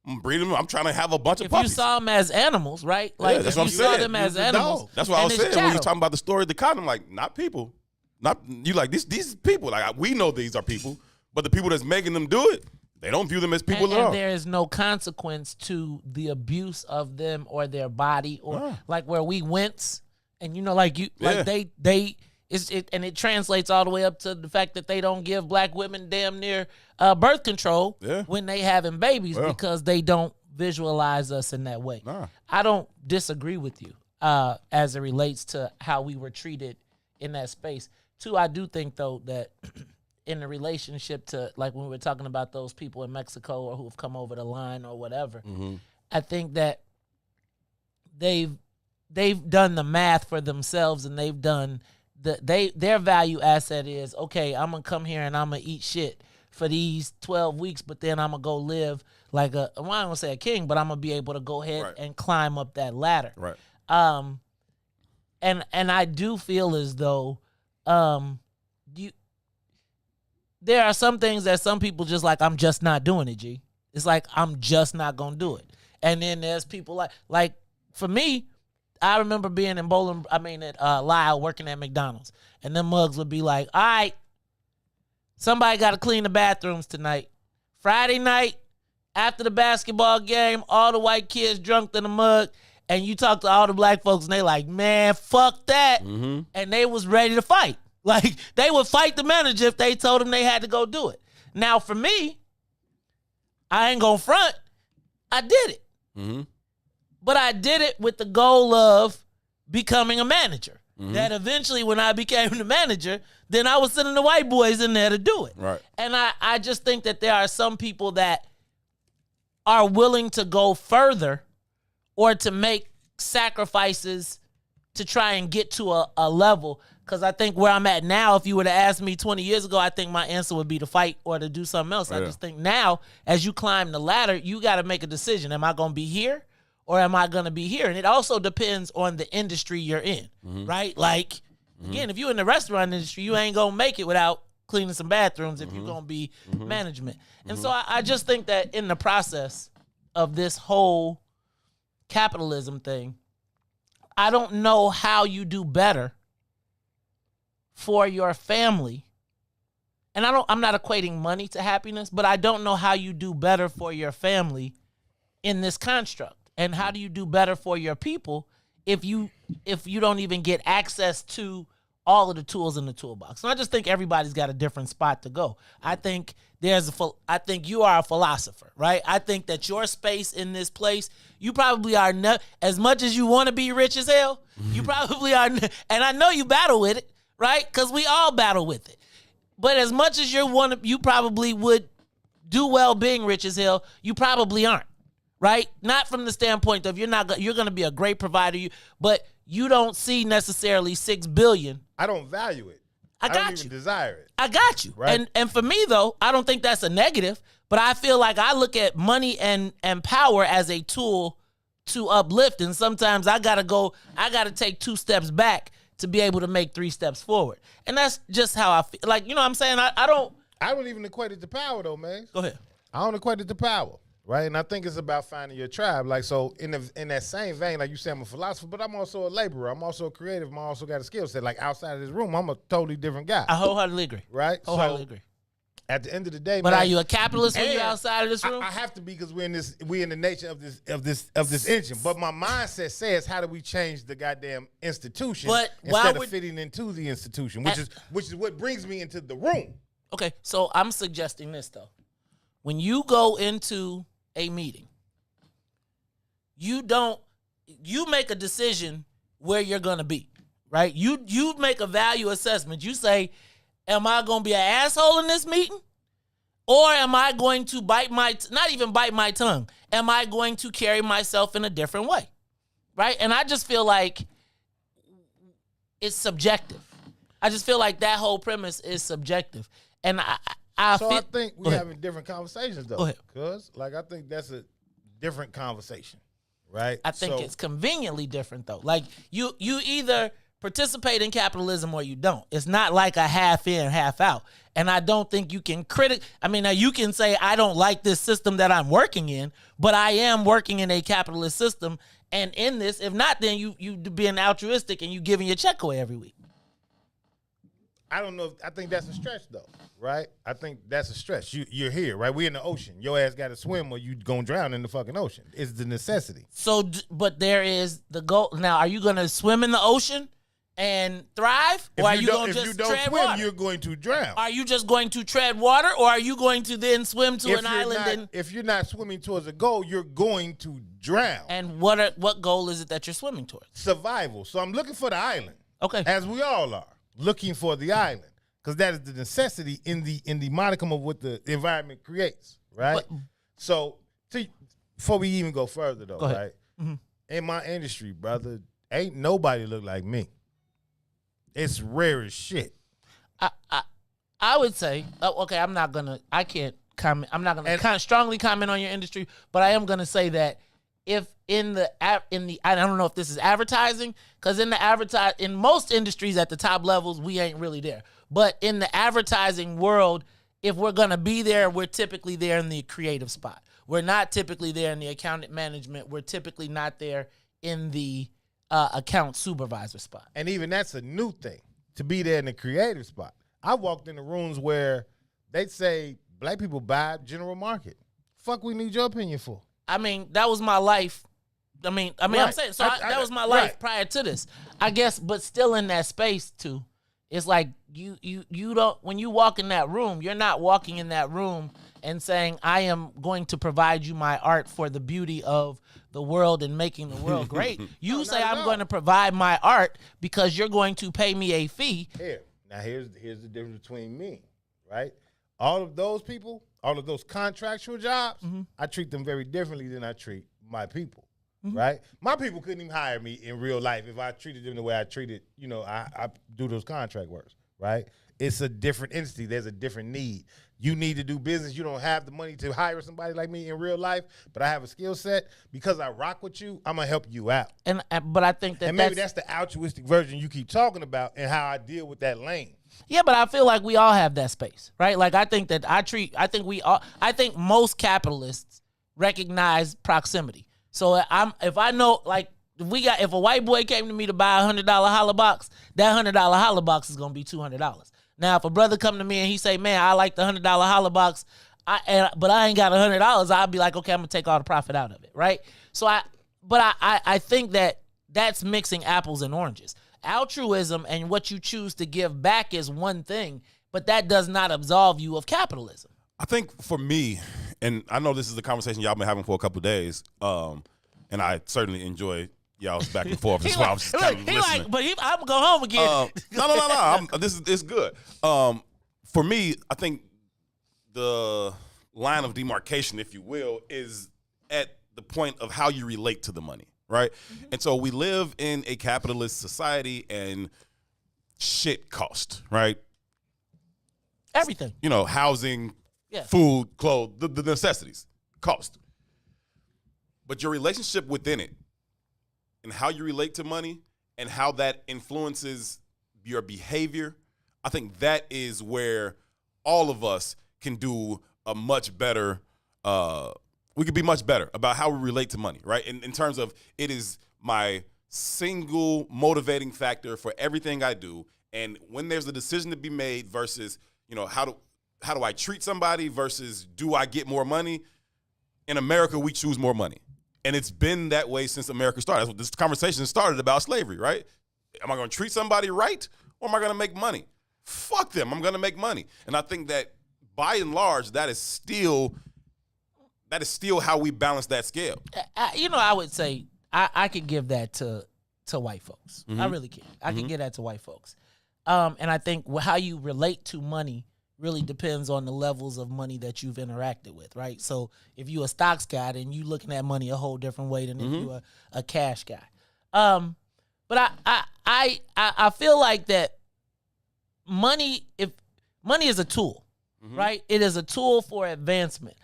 I'm breeding them. I'm trying to have a bunch of puppies. If you saw them as animals, right? Like that's if what I'm you saw saying. them as animals. That's what I was saying when you chattel. were talking about the story of the cotton. I'm like, not people. Not you like these people. Like we know these are people, but the people that's making them do it, they don't view them as people at all. And there is no consequence to the abuse of them or their body or like where we wince and it translates all the way up to the fact that they don't give black women damn near birth control when they having babies because they don't visualize us in that way. I don't disagree with you as it relates to how we were treated in that space. Two, I do think though that in the relationship to like when we were talking about those people in Mexico or who have come over the line or whatever, I think that they've done the math for themselves and they've done their value asset is, okay, I'm going to come here and I'm going to eat shit for these 12 weeks, but then I'm going to go live like I don't want to say a king, but I'm going to be able to go ahead and climb up that ladder. Right. And I do feel as though there are some things that some people just like, I'm just not doing it, G. It's like, I'm just not going to do it. And then there's people like for me, I remember being in Lyle working at McDonald's. And them mugs would be like, all right, somebody got to clean the bathrooms tonight. Friday night, after the basketball game, all the white kids drunk in the mug. And you talk to all the black folks and they like, man, fuck that. And they was ready to fight. Like, they would fight the manager if they told them they had to go do it. Now, for me, I ain't gonna front. I did it. But I did it with the goal of becoming a manager. That eventually when I became the manager, then I was sending the white boys in there to do it. Right. And I just think that there are some people that are willing to go further or to make sacrifices to try and get to a level. Because I think where I'm at now, if you were to ask me 20 years ago, I think my answer would be to fight or to do something else. I just think now, as you climb the ladder, you got to make a decision. Am I going to be here? Or am I going to be here? And it also depends on the industry you're in, right? Like, again, if you're in the restaurant industry, you ain't going to make it without cleaning some bathrooms if you're going to be management. And so I just think that in the process of this whole capitalism thing, I don't know how you do better for your family. And I'm not equating money to happiness, but I don't know how you do better for your family in this construct. And how do you do better for your people if you don't even get access to all of the tools in the toolbox. And I just think everybody's got a different spot to go. I think I think you are a philosopher, right? I think that your space in this place, you probably are as much as you want to be rich as hell, you probably are, and I know you battle with it, right? Because we all battle with it. But as much as you probably would do well being rich as hell, you probably aren't, right? Not from the standpoint of you're going to be a great provider, but you don't see necessarily $6 billion. I don't value it. I don't even desire it. I got you. Right? And for me though, I don't think that's a negative, but I feel like I look at money and power as a tool to uplift, and sometimes I gotta take 2 steps back to be able to make 3 steps forward. And that's just how I feel. Like, you know what I'm saying? I don't even equate it to power though, man. Go ahead. I don't equate it to power. Right, and I think it's about finding your tribe. Like, so in that same vein, like you say, I'm a philosopher, but I'm also a laborer. I'm also a creative. I also got a skill set. Like outside of this room, I'm a totally different guy. I wholeheartedly agree. Right, wholeheartedly agree. At the end of the day, but man, are you a capitalist when you're outside of this room? I have to be, because we're in the nature of this engine. But my mindset says, how do we change the goddamn institution instead of fitting into the institution, which is what brings me into the room. Okay, so I'm suggesting this though: when you go into a meeting, you make a decision where you're going to be, right? You make a value assessment. You say, am I going to be an asshole in this meeting? Or am I going to not even bite my tongue? Am I going to carry myself in a different way, right? And I just feel like it's subjective. I just feel like that whole premise is subjective. And I think we're having different conversations, though. Because, I think that's a different conversation, right? I think it's conveniently different, though. Like, you either participate in capitalism or you don't. It's not like a half in, half out. And I don't think you can now you can say, I don't like this system that I'm working in, but I am working in a capitalist system. And in this, if not, then you being altruistic and you giving your check away every week. I don't know. I think that's a stretch, though, right? I think that's a stretch. You're here, right? We're in the ocean. Your ass got to swim or you going to drown in the fucking ocean. It's the necessity. So, but there is the goal. Now, are you going to swim in the ocean and thrive? Or are you going to just tread water? If you don't swim, you're going to drown. Are you just going to tread water, or are you going to then swim to an island? If you're not swimming towards a goal, you're going to drown. And what goal is it that you're swimming towards? Survival. So I'm looking for the island. Okay. As we all are. Looking for the island, because that is the necessity in the modicum of what the environment creates, right? So, before we even go further, though, right? Mm-hmm. In my industry, brother, ain't nobody look like me. It's rare as shit. I would say, okay, I can't comment. I'm not gonna strongly comment on your industry, but I am gonna say that if in the I don't know if this is advertising, because in most industries at the top levels, we ain't really there. But in the advertising world, if we're gonna be there, we're typically there in the creative spot. We're not typically there in the account management. We're typically not there in the account supervisor spot. And even that's a new thing, to be there in the creative spot. I walked in the rooms where they'd say black people buy general market. Fuck, we need your opinion for. I mean, that was my life. Right. I'm saying, so that was my life prior to this, I guess, but still in that space too. It's like you don't, when you walk in that room, you're not walking in that room and saying, I am going to provide you my art for the beauty of the world and making the world great. You say, I'm going to provide my art because you're going to pay me a fee. Here's the difference between me, right? All of those people, all of those contractual jobs, mm-hmm. I treat them very differently than I treat my people, mm-hmm. right? My people couldn't even hire me in real life if I treated them the way I treated, I do those contract works, right? It's a different entity. There's a different need. You need to do business. You don't have the money to hire somebody like me in real life, but I have a skill set. Because I rock with you, I'm going to help you out. But I think that maybe that's the altruistic version you keep talking about and how I deal with that lane. Yeah, but I feel like we all have that space, right? Like, I think most capitalists recognize proximity. So if I know, like, if a white boy came to me to buy a $100 holla box, that $100 holla box is going to be $200. Now, if a brother come to me and he say, man, I like the $100 holla box, but I ain't got $100, I'll be like, okay, I'm going to take all the profit out of it, right? So I think that that's mixing apples and oranges. altruism and what you choose to give back is one thing, but that does not absolve you of capitalism. I think for me, and I know this is the conversation y'all been having for a couple of days, and I certainly enjoy y'all's back and forth. That's why I was just kind of listening. I'm gonna go home again. No. It's good. For me, I think the line of demarcation, if you will, is at the point of how you relate to the money, right? Mm-hmm. And so we live in a capitalist society, and shit costs, right? Everything. Housing, food, clothes, the necessities cost. But your relationship within it and how you relate to money and how that influences your behavior, I think that is where all of us can do a much better, we could be much better about how we relate to money, right? In terms of it is my single motivating factor for everything I do. And when there's a decision to be made versus, how do I treat somebody versus do I get more money? In America, we choose more money. And it's been that way since America started. This conversation started about slavery, right? Am I going to treat somebody right or am I going to make money? Fuck them. I'm going to make money. And I think that by and large, that is still how we balance that scale. I would say I could give that to white folks. Mm-hmm. I really can. I can give that to white folks. And I think how you relate to money really depends on the levels of money that you've interacted with, right? So if you're a stocks guy, then you looking at money a whole different way than if you're a cash guy. But I feel like that money is a tool, right? It is a tool for advancement.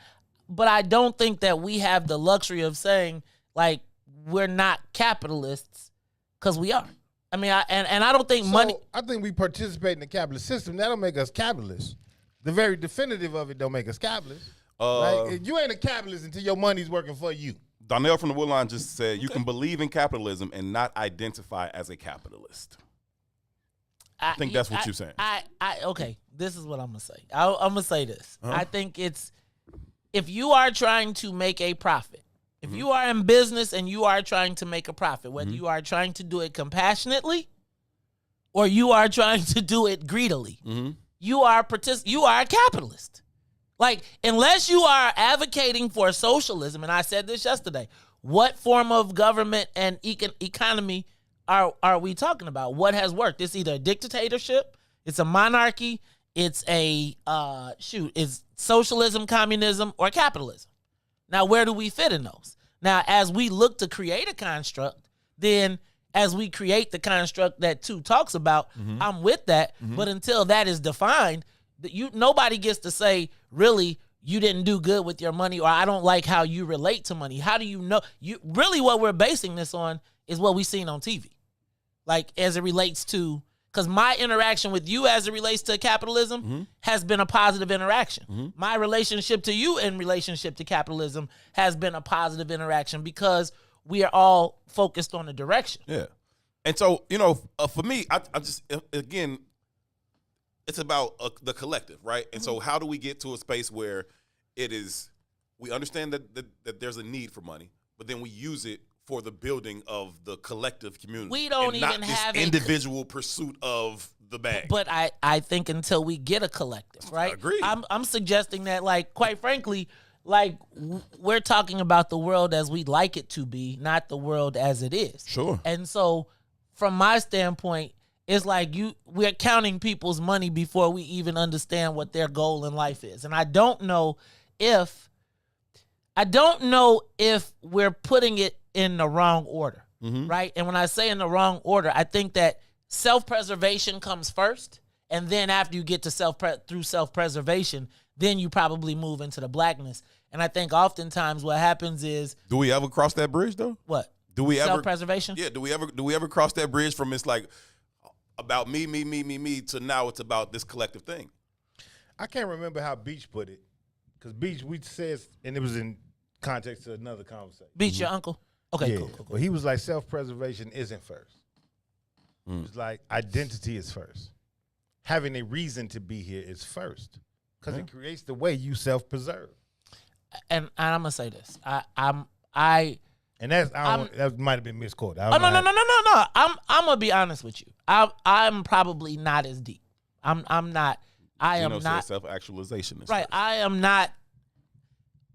But I don't think that we have the luxury of saying, like, we're not capitalists, because we are. I mean, I don't think money. I think we participate in the capitalist system. That'll make us capitalists. The very definitive of it don't make us capitalists. Right? You ain't a capitalist until your money's working for you. Donnell from the Woodline just said you can believe in capitalism and not identify as a capitalist. I think that's what you're saying. Okay, this is what I'm going to say. I'm going to say this. I think it's, if you are trying to make a profit, if you are in business and you are trying to make a profit, whether you are trying to do it compassionately or you are trying to do it greedily, you are a capitalist. Like, unless you are advocating for socialism, and I said this yesterday, what form of government and economy are we talking about? What has worked? It's either a dictatorship, it's a monarchy, it's a it's socialism, communism, or capitalism. Now, where do we fit in those? Now, as we look to create a construct, then as we create the construct that Two talks about, I'm with that. But until that is defined, nobody gets to say, really, you didn't do good with your money, or I don't like how you relate to money. How do you know? Really what we're basing this on is what we've seen on TV. Like, as it relates to, because my interaction with you as it relates to capitalism has been a positive interaction. My relationship to you in relationship to capitalism has been a positive interaction because we are all focused on the direction. Yeah. And so, for me, I just, again, it's about the collective, right? And so how do we get to a space where we understand that there's a need for money, but then we use it for the building of the collective community. We don't and even not have this individual pursuit of the bag. But I think until we get a collective, right? I agree. I'm suggesting that, like, quite frankly, like, we're talking about the world as we'd like it to be, not the world as it is. Sure. And so, from my standpoint, it's like we're counting people's money before we even understand what their goal in life is. And I don't know if we're putting it in the wrong order, right? And when I say in the wrong order, I think that self-preservation comes first, and then after you get to through self-preservation, then you probably move into the blackness. And I think oftentimes what happens is, do we ever cross that bridge though? What? Do we ever self-preservation? Yeah. Do we ever cross that bridge from it's like about me to now it's about this collective thing? I can't remember how Beach put it, because Beach, we says, and it was in context to another conversation. Beach, your uncle? Okay, yeah. cool. But he was like, self-preservation isn't first. It's like identity is first. Having a reason to be here is first, because it creates the way you self-preserve. And I'm gonna say this. I And that might have been misquoted. No. I'm gonna be honest with you. I'm probably not as deep. I'm not. I am not self-actualization. Right. I am not.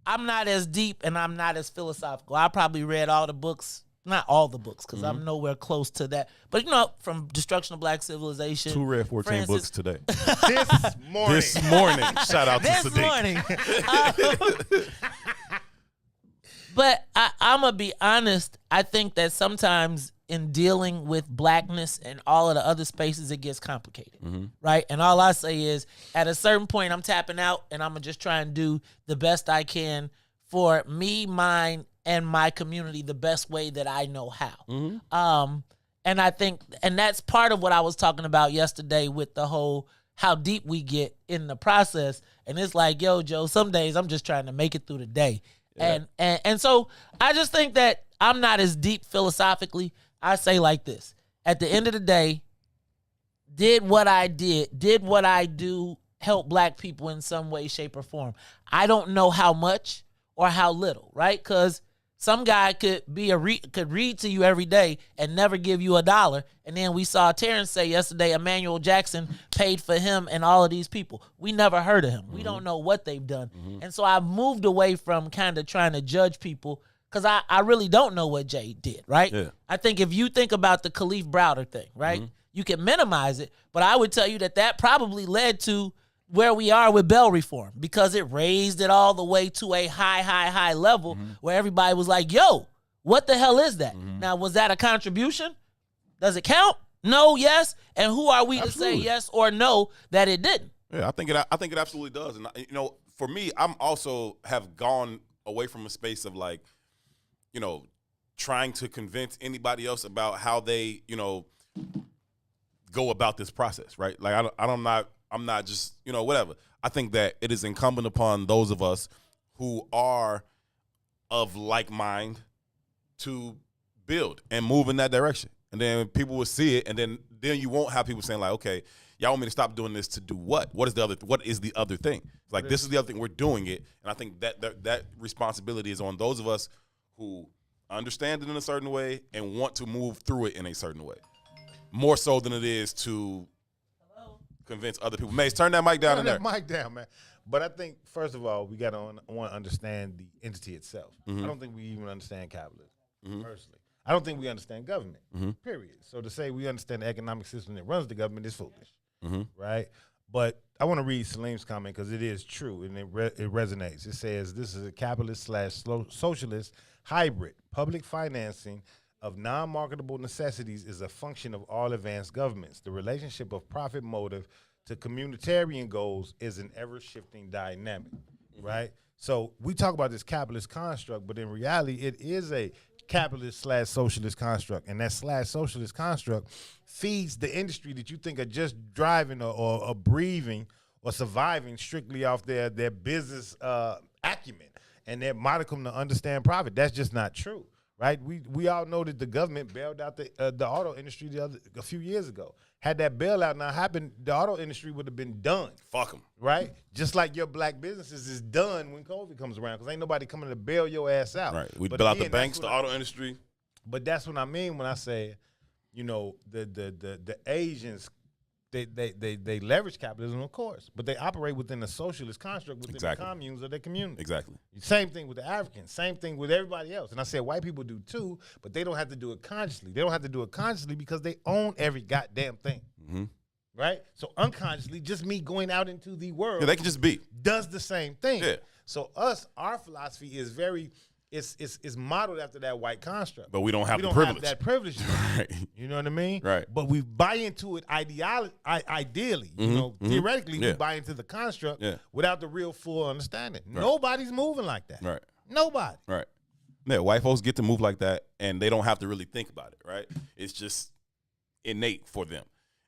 I'm not as deep and I'm not as philosophical. I probably read all the books, not all the books, because I'm nowhere close to that. But from Destruction of Black Civilization. 2 read 14 books today. This morning. Shout out to Sadiq. This morning. But I'm going to be honest. I think that sometimes in dealing with blackness and all of the other spaces, it gets complicated, right? And all I say is, at a certain point, I'm tapping out, and I'm going to just try and do the best I can for me, mine, and my community the best way that I know how. And I think, and that's part of what I was talking about yesterday with the whole how deep we get in the process. And it's like, yo, Joe, some days I'm just trying to make it through the day. Yeah. And so I just think that I'm not as deep philosophically. I say like this: at the end of the day, did what I do help black people in some way, shape, or form? I don't know how much or how little, right? Because some guy could read to you every day and never give you $1. And then we saw Terrence say yesterday Emmanuel Jackson paid for him and all of these people. We never heard of him. We don't know what they've done. And so I've moved away from kind of trying to judge people because I really don't know what Jay did, right? Yeah. I think if you think about the Khalif Browder thing, right, you can minimize it, but I would tell you that probably led to where we are with bail reform, because it raised it all the way to a high level where everybody was like, yo, what the hell is that? Now, was that a contribution? Does it count? No, yes. And who are we to say yes or no that it didn't? Yeah, I think it absolutely does. And for me, I'm also have gone away from a space of like, trying to convince anybody else about how they, go about this process, right? Like I'm not just, whatever. I think that it is incumbent upon those of us who are of like mind to build and move in that direction. And then people will see it, and then you won't have people saying like, okay, y'all want me to stop doing this to do what? What is the other thing? It's like, this is the other thing, we're doing it. And I think that responsibility is on those of us who understand it in a certain way and want to move through it in a certain way. More so than it is to convince other people. Mace, turn that mic down. Turn that mic down, man. But I think, first of all, we got to want to understand the entity itself. I don't think we even understand capitalism, personally. I don't think we understand government, period. So to say we understand the economic system that runs the government is foolish, right? But I want to read Salim's comment because it is true and it resonates. It says, this is a capitalist/socialist hybrid. Public financing of non-marketable necessities is a function of all advanced governments. The relationship of profit motive to communitarian goals is an ever-shifting dynamic, right? So we talk about this capitalist construct, but in reality, it is a capitalist/socialist construct, and that /socialist construct feeds the industry that you think are just driving or breathing or surviving strictly off their business acumen and their modicum to understand profit. That's just not true. Right, we all know that the government bailed out the auto industry a few years ago. Had that bailout not happened, the auto industry would have been done. Fuck them. Right, just like your black businesses is done when COVID comes around, because ain't nobody coming to bail your ass out. Right, we bail out the banks, the auto industry. But that's what I mean when I say, the Asians. They leverage capitalism, of course, but they operate within a socialist construct within the communes of their community. Exactly. Same thing with the Africans. Same thing with everybody else. And I said white people do too, but they don't have to do it consciously. They don't have to do it consciously because they own every goddamn thing. Right? So unconsciously, just me going out into the world, they can just be, does the same thing. Yeah. So our philosophy is very. It's modeled after that white construct. But we don't have the privilege. Have that privilege. Right. You know what I mean? Right. But we buy into it ideally, theoretically, we buy into the construct without the real full understanding. Right. Nobody's moving like that. Right. Nobody. Right. Yeah, white folks get to move like that, and they don't have to really think about it, right? It's just innate for them.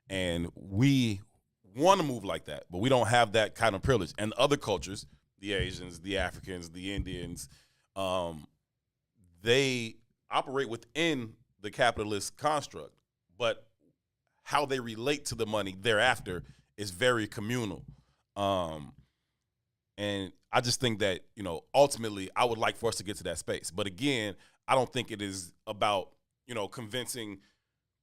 And we want to move like that, but we don't have that kind of privilege. And other cultures, the Asians, the Africans, the Indians, they operate within the capitalist construct, but how they relate to the money thereafter is very communal. And I just think that, ultimately I would like for us to get to that space. But again, I don't think it is about, convincing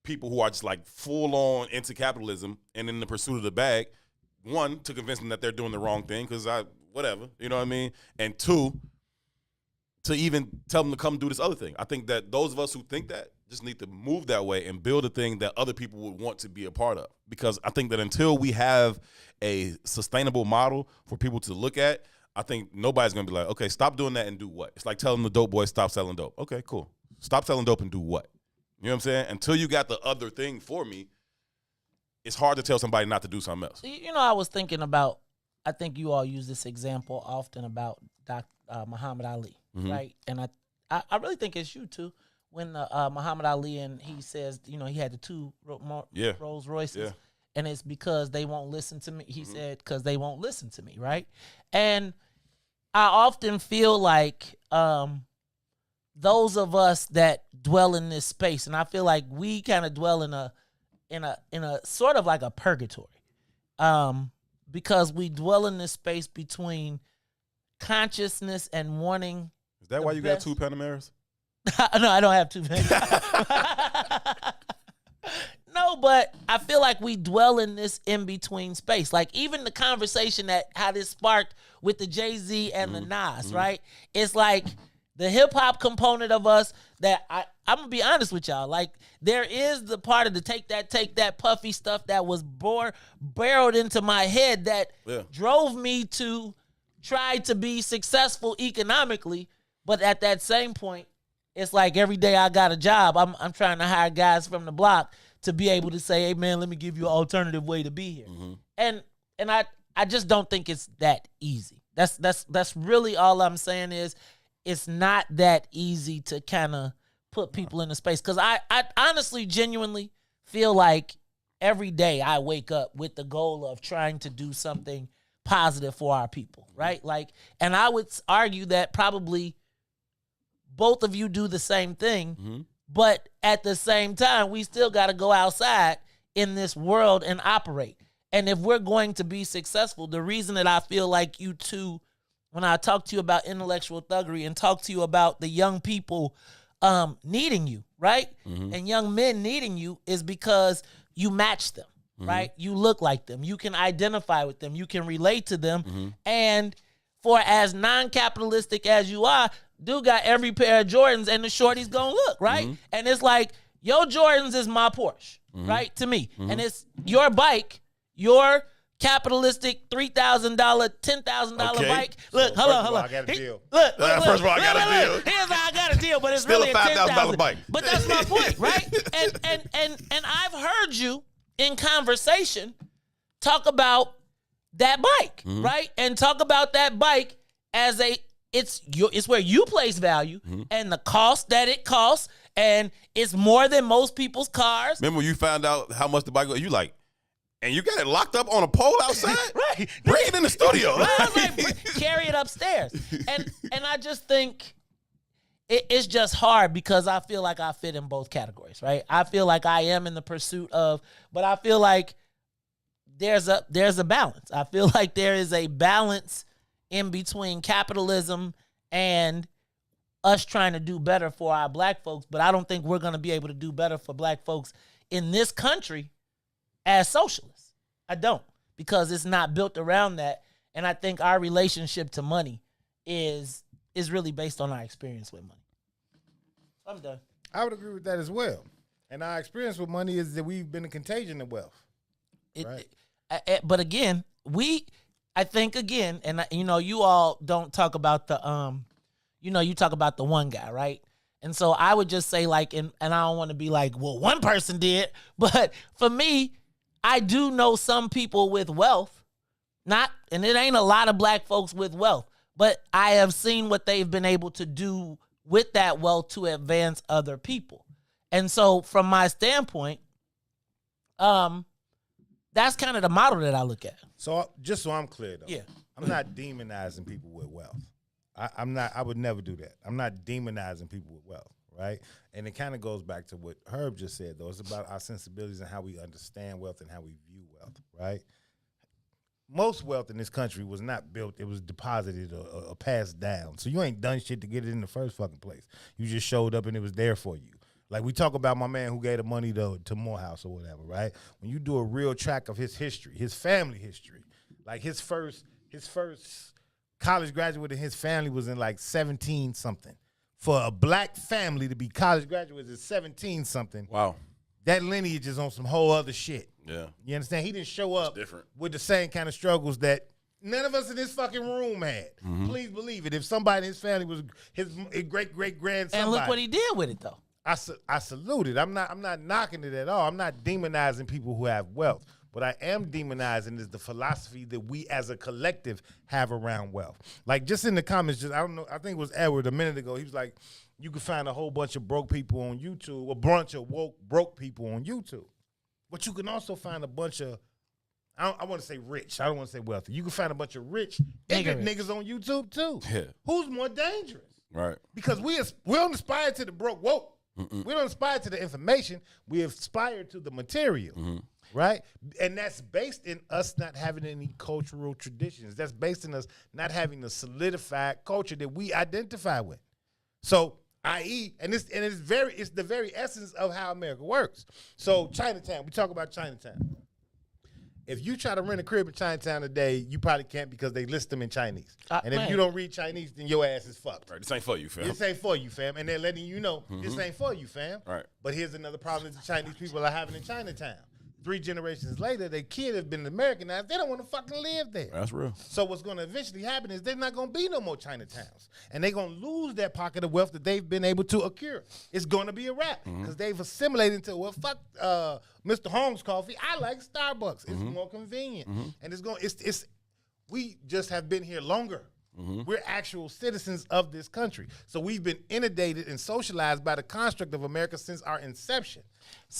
people who are just like full on into capitalism and in the pursuit of the bag. One, to convince them that they're doing the wrong thing because whatever, you know what I mean? And two, to even tell them to come do this other thing. I think that those of us who think that just need to move that way and build a thing that other people would want to be a part of. Because I think that until we have a sustainable model for people to look at, I think nobody's going to be like, okay, stop doing that and do what? It's like telling the dope boys stop selling dope. Okay, cool. Stop selling dope and do what? You know what I'm saying? Until you got the other thing for me, it's hard to tell somebody not to do something else. I was thinking about, I think you all use this example often about Muhammad Ali, right? And I really think it's you too. When Muhammad Ali and he says, he had the two Rolls Royces, and it's because they won't listen to me. He said, because they won't listen to me, right? And I often feel like those of us that dwell in this space, and I feel like we kind of dwell in a sort of like a purgatory, because we dwell in this space between consciousness and wanting. Is that why you got two Panameras? No, I don't have two. No, but I feel like we dwell in this in-between space. Like even the conversation how this sparked with the Jay-Z and the Nas, right? It's like the hip-hop component of us that I'm going to be honest with y'all. Like there is the part of the take that puffy stuff that was barreled into my head that drove me to try to be successful economically. But at that same point, it's like every day I got a job, I'm trying to hire guys from the block to be able to say, hey, man, let me give you an alternative way to be here. And I just don't think it's that easy. That's really all I'm saying is it's not that easy to kind of put people in a space. Because I honestly, genuinely feel like every day I wake up with the goal of trying to do something positive for our people, right? Like, and I would argue that probably both of you do the same thing, but at the same time, we still got to go outside in this world and operate. And if we're going to be successful, the reason that I feel like you two, when I talk to you about intellectual thuggery and talk to you about the young people needing you, right? And young men needing you is because you match them, right? You look like them. You can identify with them. You can relate to them. And for as non-capitalistic as you are, dude got every pair of Jordans and the shorty's gonna look, right? And it's like, your Jordans is my Porsche, right? To me. And it's your bike, your capitalistic $3,000, $10,000 bike. Look, hold on. I got a deal. Look, first of all, I got a deal. Here's how I got a deal, but it's Still really a $5,000 bike. But that's my point, right? And I've heard you in conversation talk about that bike, right? And talk about that bike as it's where you place value and the cost that it costs, and it's more than most people's cars. Remember when you found out how much the bike was? You like, and you got it locked up on a pole outside? Right. Bring it in the studio. Right? I was like, carry it upstairs. And I just think it's just hard because I feel like I fit in both categories, right? I feel like I am in the pursuit of, but I feel like there's a balance. I feel like there is a balance in between capitalism and us trying to do better for our black folks, but I don't think we're going to be able to do better for black folks in this country as socialists. I don't, because it's not built around that, and I think our relationship to money is really based on our experience with money. I'm done. I would agree with that as well. And our experience with money is that we've been a contagion of wealth. Right. But again, I think again, and you all don't talk about the you talk about the one guy, right? And so I would just say like, and I don't want to be like, well, one person did, but for me, I do know some people with wealth, and it ain't a lot of black folks with wealth, but I have seen what they've been able to do with that wealth to advance other people. And so from my standpoint, that's kind of the model that I look at. So just so I'm clear though, yeah, I'm not demonizing people with wealth. I'm not. I would never do that. I'm not demonizing people with wealth, right? And it kind of goes back to what Herb just said, though. It's about our sensibilities and how we understand wealth and how we view wealth, right? most wealth in this country was not built. It was deposited or passed down. So you ain't done shit to get it in the first fucking place. You just showed up and it was there for you. Like we talk about my man who gave the money to Morehouse or whatever, right? When you do a real track of his history, his family history, like his first college graduate in his family was in like 17 something. For a black family to be college graduates at 17 something. Wow. That lineage is on some whole other shit. Yeah. You understand? He didn't show up different. with the same kind of struggles that none of us in this fucking room had. Please believe it. If somebody in his family was his great-great-grandson. And look what he did with it, though. I salute it. I'm not knocking it at all. I'm not demonizing people who have wealth. What I am demonizing is the philosophy that we as a collective have around wealth. Like just in the comments, I don't know, I think it was Edward a minute ago. He was like, you can find a whole bunch of broke people on YouTube, a bunch of woke broke people on YouTube. But you can also find a bunch of, I want to say rich. I don't want to say wealthy. You can find a bunch of rich ignorant niggas on YouTube too. Yeah. Who's more dangerous? Right. Because we don't aspire to the broke woke. We don't aspire to the information. We aspire to the material, right? And that's based in us not having any cultural traditions. That's based in us not having a solidified culture that we identify with. So, i.e., it's the very essence of how America works. So, Chinatown, we talk about Chinatown. If you try to rent a crib in Chinatown today, you probably can't because they list them in Chinese. And if you don't read Chinese, then your ass is fucked. Right, this ain't for you, fam. This ain't for you, fam. And they're letting you know this ain't for you, fam. Right. But here's another problem that the Chinese people are having in Chinatown. 3 generations later, their kids have been Americanized. They don't want to fucking live there. That's real. So what's going to eventually happen is there's not going to be no more Chinatowns. And they're going to lose that pocket of wealth that they've been able to accrue. It's going to be a wrap because they've assimilated into, well, fuck Mr. Holmes coffee. I like Starbucks. It's more convenient. And we just have been here longer. We're actual citizens of this country. So we've been inundated and socialized by the construct of America since our inception.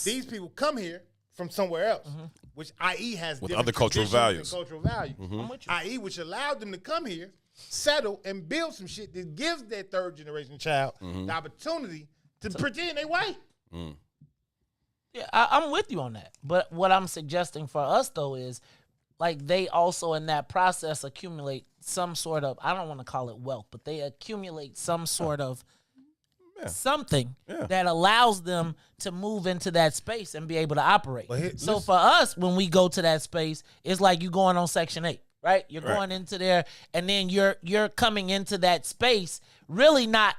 These people come here from somewhere else, which i.e. has with different other cultural values. I.e. which allowed them to come here, settle, and build some shit that gives their third generation child the opportunity to pretend they white. Yeah, I'm with you on that. But what I'm suggesting for us, though, is like they also in that process accumulate some sort of, I don't want to call it wealth, but they accumulate some sort of something that allows them to move into that space and be able to operate. So for us, when we go to that space, it's like you going on Section 8, right? You're going into there, and then you're coming into that space really not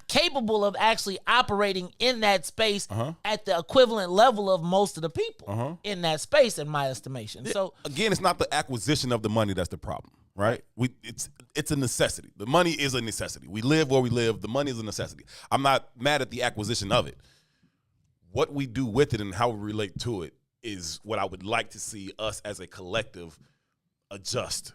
capable of actually operating in that space at the equivalent level of most of the people in that space, in my estimation. So again, it's not the acquisition of the money that's the problem. Right? It's a necessity. The money is a necessity. We live where we live. The money is a necessity. I'm not mad at the acquisition of it. What we do with it and how we relate to it is what I would like to see us as a collective adjust.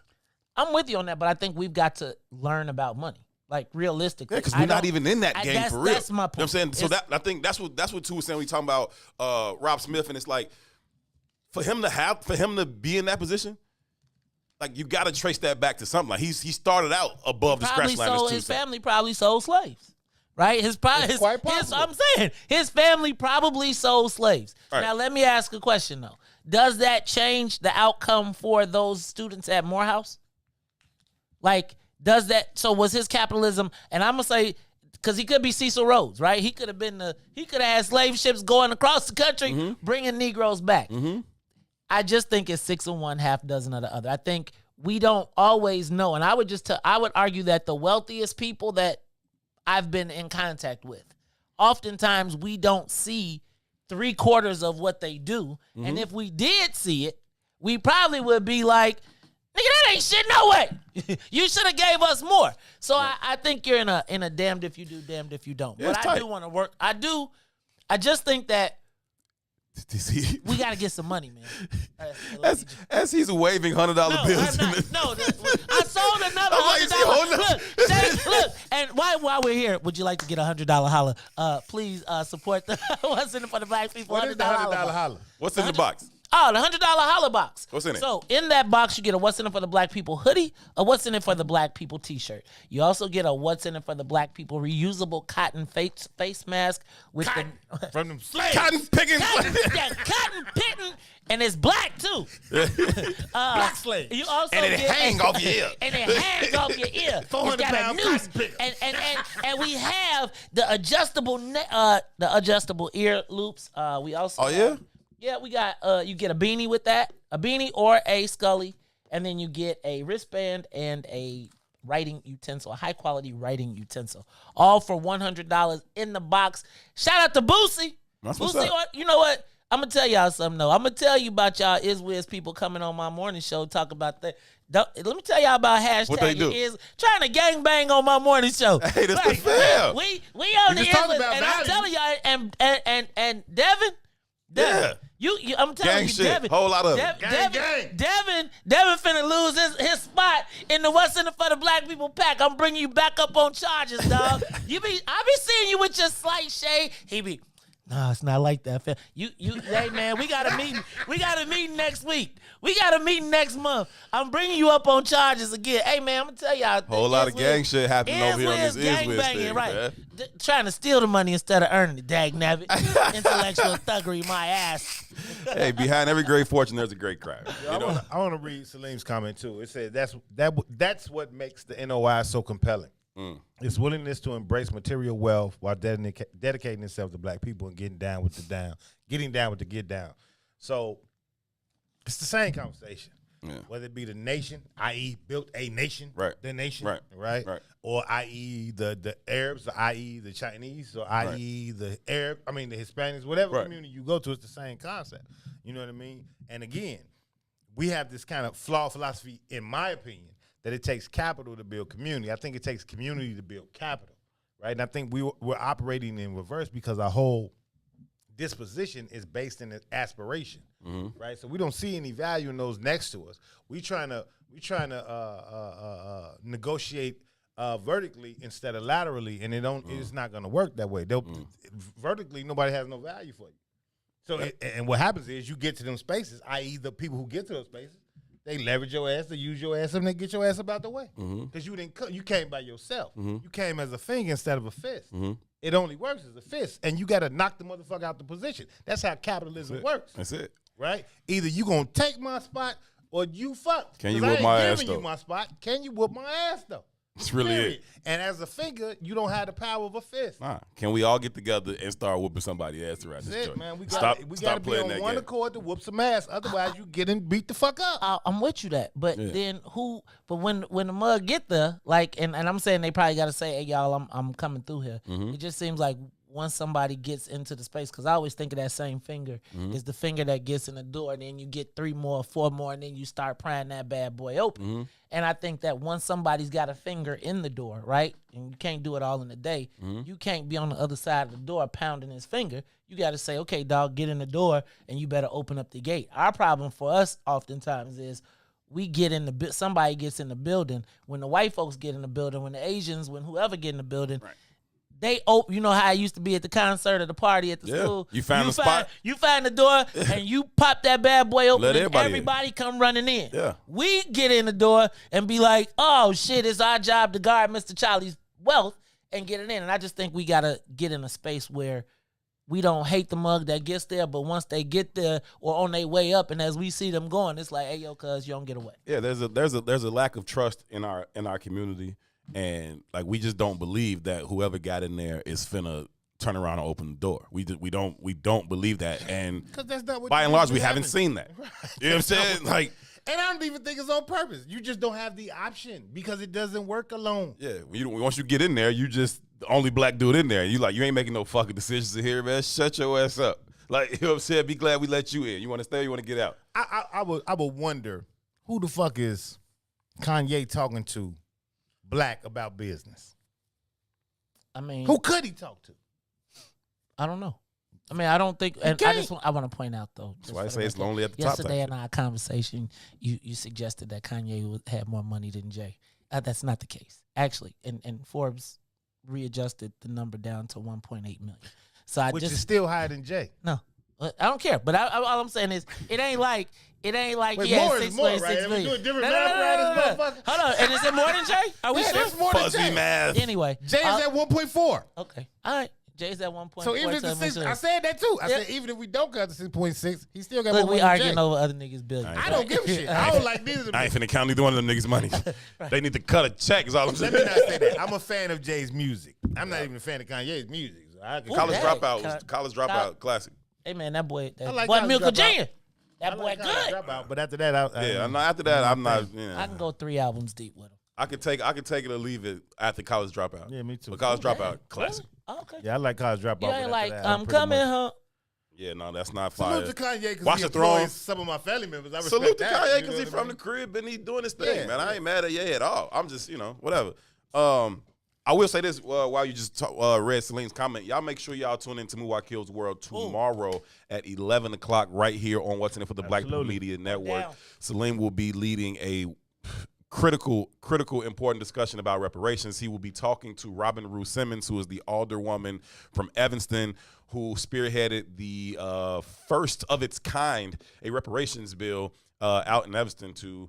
I'm with you on that, but I think we've got to learn about money. Like realistically. Yeah, because we're not even in that game for real. That's my point. You know what I'm saying? So I think that's what Tu was saying when we talking about Rob Smith, and it's like for him to be in that position, like you got to trace that back to something. Like he started out above the scratch line. His family probably sold slaves, right? I'm saying his family probably sold slaves. Right. Now let me ask a question though: does that change the outcome for those students at Morehouse? Like, does that? So was his capitalism? And I'm gonna say, because he could be Cecil Rhodes, right? He could have had slave ships going across the country, bringing Negroes back. I just think it's 6 of one, half dozen of the other. I think we don't always know. And I would argue that the wealthiest people that I've been in contact with, oftentimes we don't see 3/4 of what they do. And if we did see it, we probably would be like, nigga, that ain't shit, no way. You should have gave us more. So I think you're in a damned if you do, damned if you don't. Yeah, but I do want to work. I just think that we got to get some money, man. As he's waving $100 bills. I sold another $100. Look, and while we're here, would you like to get a $100 holla? Please support the What's in it for the black people. What is the $100 holla? What's in the box? Oh, the $100 holla box. What's in it? So in that box, you get a What's in it for the Black People hoodie, a What's in it for the Black People t-shirt. You also get a What's in it for the Black People reusable cotton face mask with From them slaves. Cotton picking. cotton picking, and it's black too. Black slaves. You also And it get hang off your ear. And it hangs off your ear. 400-pound cotton picker. And we have the adjustable ear loops. We also Oh, yeah? Yeah, we got you get a beanie with that, a beanie or a Scully, and then you get a wristband and a writing utensil, a high quality writing utensil, all for $100 in the box. Shout out to Boosie. That's what's Boosie, up. you know what? I'm gonna tell y'all something though. I'm gonna tell you about y'all Izwiz people coming on my morning show talk about that. Let me tell y'all about hashtag What they do? Is trying to gangbang on my morning show. Hey, that's the fair. We on We the just talking Izwiz, about and I'm value. telling y'all, and Devin. Yeah. You, I'm telling Gang you, shit. Devin. Whole lot of it. Devin finna lose his spot in the What's in it for the Black People pack. I'm bringing you back up on charges, dog. I be seeing you with your slight shade. He be, nah, it's not like that, fam. Hey man, we got a meeting. We got a meeting next week. We got a meeting next month. I'm bringing you up on charges again. Hey man, I'm gonna tell y'all. Whole lot of gang shit happening over here on this Izwiz thing, right? man. Trying to steal the money instead of earning it. Dag nabbit. Intellectual thuggery, my ass. Hey, behind every great fortune, there's a great crime. You know? I want to read Salim's comment too. It said that's what makes the NOI so compelling. Its willingness to embrace material wealth while dedicating itself to Black people and getting down with the get down. So it's the same conversation. Yeah. Whether it be the nation, i.e., built a nation, Right. the nation, Right. or i.e. the Arabs, or i.e. the Chinese, or i.e. the Hispanics, whatever community you go to, it's the same concept. You know what I mean? And again, we have this kind of flawed philosophy, in my opinion, that it takes capital to build community. I think it takes community to build capital, right? And I think we're operating in reverse because our whole disposition is based in aspiration, right? So we don't see any value in those next to us. We trying to negotiate vertically instead of laterally, and it's not going to work that way. Vertically, nobody has no value for you. So and what happens is you get to them spaces, i.e. the people who get to those spaces, they leverage your ass, they use your ass, and they get your ass up out the way. Because you came by yourself. You came as a finger instead of a fist. It only works as a fist, and you got to knock the motherfucker out the position. That's how capitalism works. That's it. Right? Either you going to take my spot or you fuck. Can you 'Cause whoop I my ain't ass, giving though? you my spot. Can you whoop my ass, though? It's really Period. it. And as a finger, you don't have the power of a fist. Nah. Can we all get together and start whooping somebody's ass around That's this it, joint? man. We Stop got to be playing on that one game. accord to whoop some ass. Otherwise, you getting beat the fuck up. I'm with you that, but Yeah. then who? But when the mug get there, like, and I'm saying they probably got to say, "Hey, y'all, I'm coming through here." It just seems like once somebody gets into the space, because I always think of that same finger is the finger that gets in the door, and then you get 3 more, 4 more, and then you start prying that bad boy open. And I think that once somebody's got a finger in the door, right, and you can't do it all in a day, you can't be on the other side of the door pounding his finger. You got to say, okay, dog, get in the door, and you better open up the gate. Our problem for us oftentimes is we get in the somebody gets in the building. When the white folks get in the building, when the Asians, when whoever get in the building, they open. You know how it used to be at the concert or the party at the school. You find the spot. You find the door and you pop that bad boy open. Let And everybody come running in. Yeah. We get in the door and be like, "Oh shit, it's our job to guard Mr. Charlie's wealth and get it in." And I just think we gotta get in a space where we don't hate the mug that gets there, but once they get there or on their way up, and as we see them going, it's like, "Hey yo, cuz you don't get away." Yeah, there's a lack of trust in our community, and like we just don't believe that whoever got in there is finna turn around and open the door. We don't believe that, and That's not what by and large we usually haven't happens. seen that. You know what I'm saying? Like, And I don't even think it's on purpose. You just don't have the option because it doesn't work alone. yeah, once you get in there, you just the only black dude in there. And you ain't making no fucking decisions in here, man. Shut your ass up. Like, you know what I'm saying? Be glad we let you in. You want to stay or you want to get out? I would wonder who the fuck is Kanye talking to black about business? I mean, Who could he talk to? I don't know. I mean, I don't think. And I want to point out though. That's why I say it's lonely at the top. Yesterday in our conversation, you suggested that Kanye had more money than Jay. That's not the case, actually. And Forbes readjusted the number down to 1.8 million. So Which is still higher than Jay. no. I don't care. But all I'm saying is, it ain't like Wait, he had more is 6.6 more, right? million. We doing different No, math around this motherfucker. Hold on, and is it more than Jay? Are we Yeah, sure? that's more than Fuzzy Jay. math. Anyway, Jay is at 1.4. okay, all right. Jay's at 1.4. So even if the 6, I said that too. I said even if we don't cut the 6.6, he still got Look, more we money than arguing Jay. over other niggas' billions. I don't give a shit. I don't like neither of them. I ain't finna count neither one of them niggas' money. They need to cut a check. Is all I'm Let saying. me not say that. I'm a fan of Jay's music. I'm not even a fan of Kanye's music. So I can College Dang. Dropout was College Dropout classic. Hey man, that boy, I like boy College Milk Dropout. Virginia. That I boy like College good. Dropout, but after that, After that, I'm not. Yeah. I can go 3 albums deep with him. I could take it or leave it after College Dropout. Yeah, me too. But College Dropout, classic. Oh, okay. Yeah, I like College Dropout. You but ain't after like, that, I'm pretty coming much- home. Yeah, no, that's not fire. Salute to Kanye because Watch he the throne. employs some of my family members. I respect Salute to that, Kanye you know because he what I from mean? the crib and he doing his thing, Yeah, man. I yeah. ain't mad at Ye at all. I'm just, whatever. I will say this while you just read Celine's comment. Y'all make sure y'all tune in to Muwa Kills World tomorrow at 11 o'clock right here on What's in It for the Black People Media Network. Down. Celine will be leading a critical, important discussion about reparations. He will be talking to Robin Rue Simmons, who is the alderwoman from Evanston, who spearheaded the first of its kind, a reparations bill out in Evanston to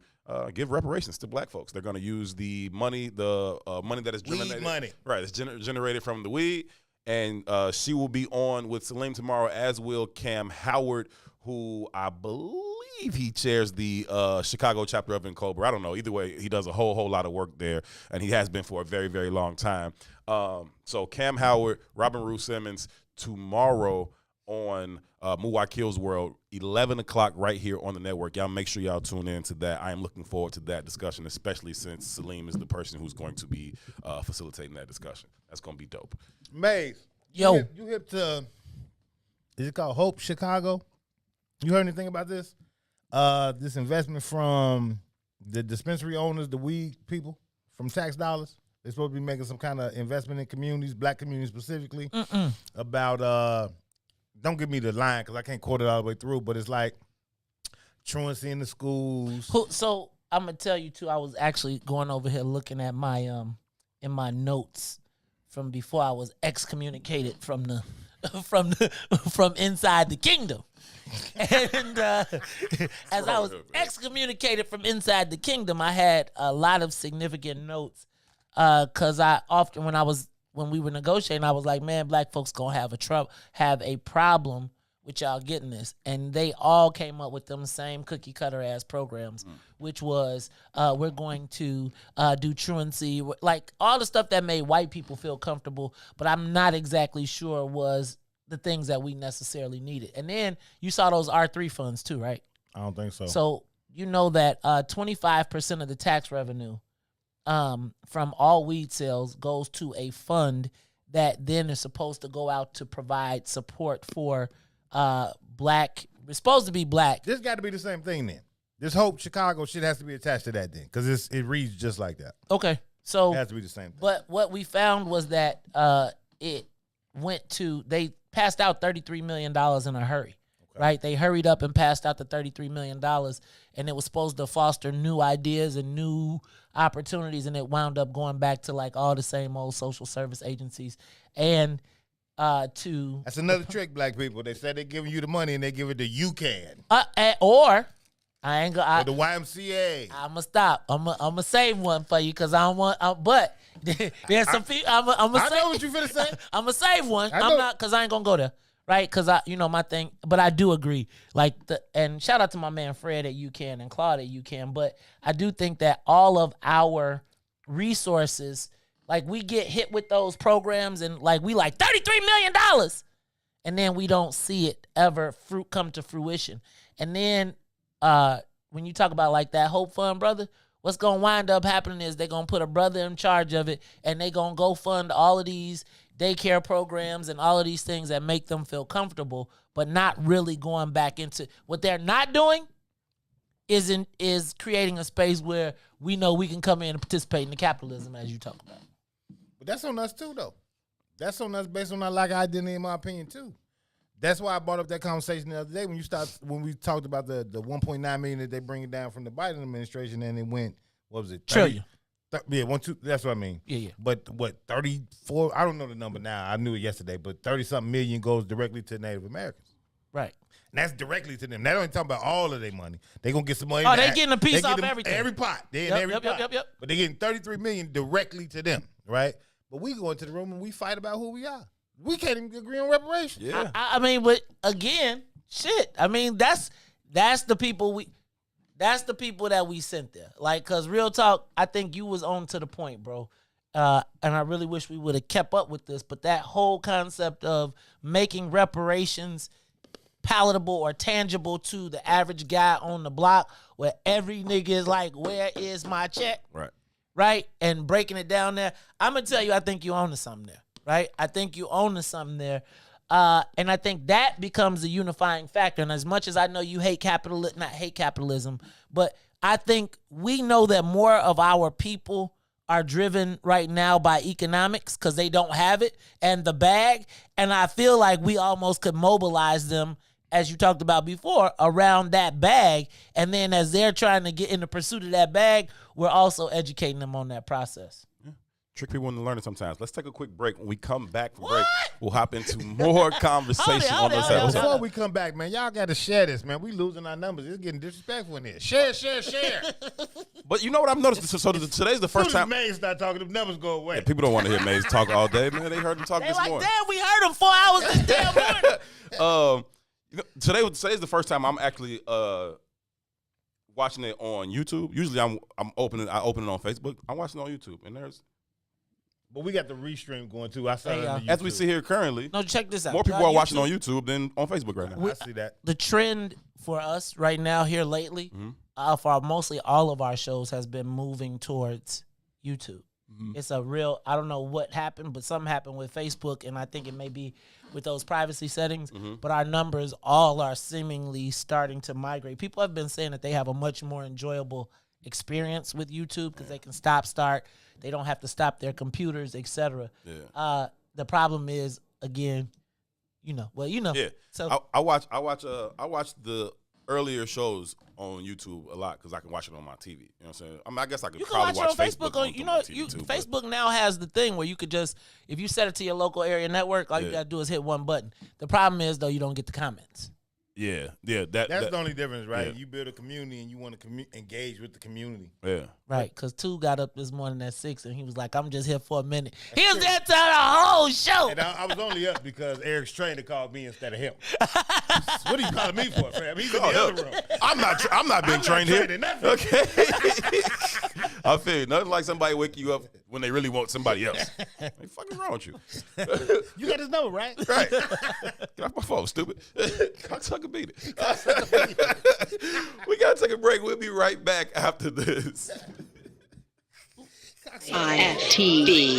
give reparations to black folks. They're going to use the money, money that is generated. Weed money. Right, it's generated from the weed. And she will be on with Salim tomorrow, as will Cam Howard, who I believe he chairs the Chicago chapter of Cobra. I don't know. Either way, he does a whole lot of work there, and he has been for a very, very long time. So Cam Howard, Robin Rue Simmons, tomorrow on Muwa Kills World, 11 o'clock right here on the network. Y'all make sure y'all tune in to that. I am looking forward to that discussion, especially since Salim is the person who's going to be facilitating that discussion. That's going to be dope. Maze. Yo. You hip to, is it called Hope Chicago? You heard anything about this? This investment from the dispensary owners, the weed people, from tax dollars. They're supposed to be making some kind of investment in communities, black communities specifically, about, don't give me the line because I can't quote it all the way through, but it's like truancy in the schools. So I'm gonna tell you too. I was actually going over here looking at my in my notes from before I was excommunicated from the from inside the kingdom. And as I was excommunicated from inside the kingdom, I had a lot of significant notes because I often when we were negotiating, I was like, man, black folks gonna have a problem with y'all getting this. And they all came up with them same cookie cutter ass programs, which was we're going to do truancy, like all the stuff that made white people feel comfortable, but I'm not exactly sure was the things that we necessarily needed. And then you saw those R3 funds too, right? I don't think so. So you know that 25% of the tax revenue from all weed sales goes to a fund that then is supposed to go out to provide support for it's supposed to be black. This got to be the same thing then. This Hope Chicago shit has to be attached to that then because it reads just like that. Okay, so It has to be the same thing. but what we found was that they passed out $33 million in a hurry. Right, they hurried up and passed out the $33 million, and it was supposed to foster new ideas and new opportunities, and it wound up going back to like all the same old social service agencies. And That's another trick, black people. They said they're giving you the money and they give it to UCAN or I ain't gonna. or the YMCA. I'ma stop. I'ma save one for you because I don't want. But there's some people. I'ma I save. know what you finna say. I'ma save one. I I'm know. not because I ain't gonna go there. Right, because my thing, but I do agree. And shout out to my man Fred at UCAN and Claude at UCAN. But I do think that all of our resources, like we get hit with those programs, and like we like $33 million, and then we don't see it ever come to fruition. And then when you talk about like that Hope Fund, brother, what's gonna wind up happening is they're gonna put a brother in charge of it, and they gonna go fund all of these daycare programs and all of these things that make them feel comfortable, but not really going back into what they're not doing is creating a space where we know we can come in and participate in the capitalism as you talk about. But that's on us too, though. That's on us based on our lack of identity, in my opinion, too. That's why I brought up that conversation the other day when we talked about the 1.9 million that they bring it down from the Biden administration, and it went, what was it? 30, Trillion. Yeah, 2. That's what I mean. Yeah. But what, 34? I don't know the number now. I knew it yesterday, but 30-something million goes directly to Native Americans. Right. And that's directly to them. They don't even talk about all of their money. They gonna get some money. Oh, they getting a piece off everything. Every pot. They in every pot. Yep. But they getting $33 million directly to them, right? But we go into the room and we fight about who we are. We can't even agree on reparations. Yeah. I mean, but again, shit. I mean, that's the people that we sent there. Like, cause real talk, I think you was on to the point, bro. And I really wish we would have kept up with this. But that whole concept of making reparations palatable or tangible to the average guy on the block, where every nigga is like, where is my check? Right? And breaking it down there. I'm going to tell you, I think you own to something there, right? I think you own to something there. And I think that becomes a unifying factor. And as much as I know you hate capitalism, but I think we know that more of our people are driven right now by economics because they don't have it and the bag. And I feel like we almost could mobilize them, as you talked about before, around that bag. And then as they're trying to get in the pursuit of that bag, we're also educating them on that process. Yeah. Trick people into learning sometimes. Let's take a quick break. When we come back from break, we'll hop into more conversation on this episode. Before we come back, man, y'all got to share this, man. We losing our numbers. It's getting disrespectful in here. Share. But you know what I've noticed? So today's the first time. Maze start talking, the numbers go away. Yeah, people don't want to hear Maze talk all day, man. They heard him talk They this like, morning. damn, we heard him 4 hours this damn morning. Today's the first time I'm actually watching it on YouTube. Usually I open it on Facebook. I'm watching it on YouTube, and but we got the restream going too. I saw it on YouTube. As we see here currently. No, check this out. More people are watching on YouTube than on Facebook right now. I see that. The trend for us right now here lately, for mostly all of our shows, has been moving towards YouTube. It's a real, I don't know what happened, but something happened with Facebook, and I think it may be with those privacy settings, but our numbers all are seemingly starting to migrate. People have been saying that they have a much more enjoyable experience with YouTube because they can start. They don't have to stop their computers, etc. Yeah. The problem is, again, Yeah. So I watch the earlier shows on YouTube a lot because I can watch it on my TV. You know what I'm saying? I guess I could probably watch Facebook on my TV too, Facebook now has the thing where you could just, if you set it to your local area network, all you got to do is hit one button. The problem is, though, you don't get the comments. Yeah. That's the only difference, right? Yeah. You build a community and you want to engage with the community. Yeah. Right, because 2 got up this morning at 6 and he was like, I'm just here for a minute. He was there to the whole show. And I was only up because Eric's trainer called me instead of him. What are you calling me for, fam? He's in the other room. I'm not being trained here. Okay. I feel you. Nothing like somebody waking you up when they really want somebody else. What fucking wrong with you? You got his number, right? Right. Get off my phone, stupid. Cocksucker beat it. We gotta take a break. We'll be right back after this. IFTVPM.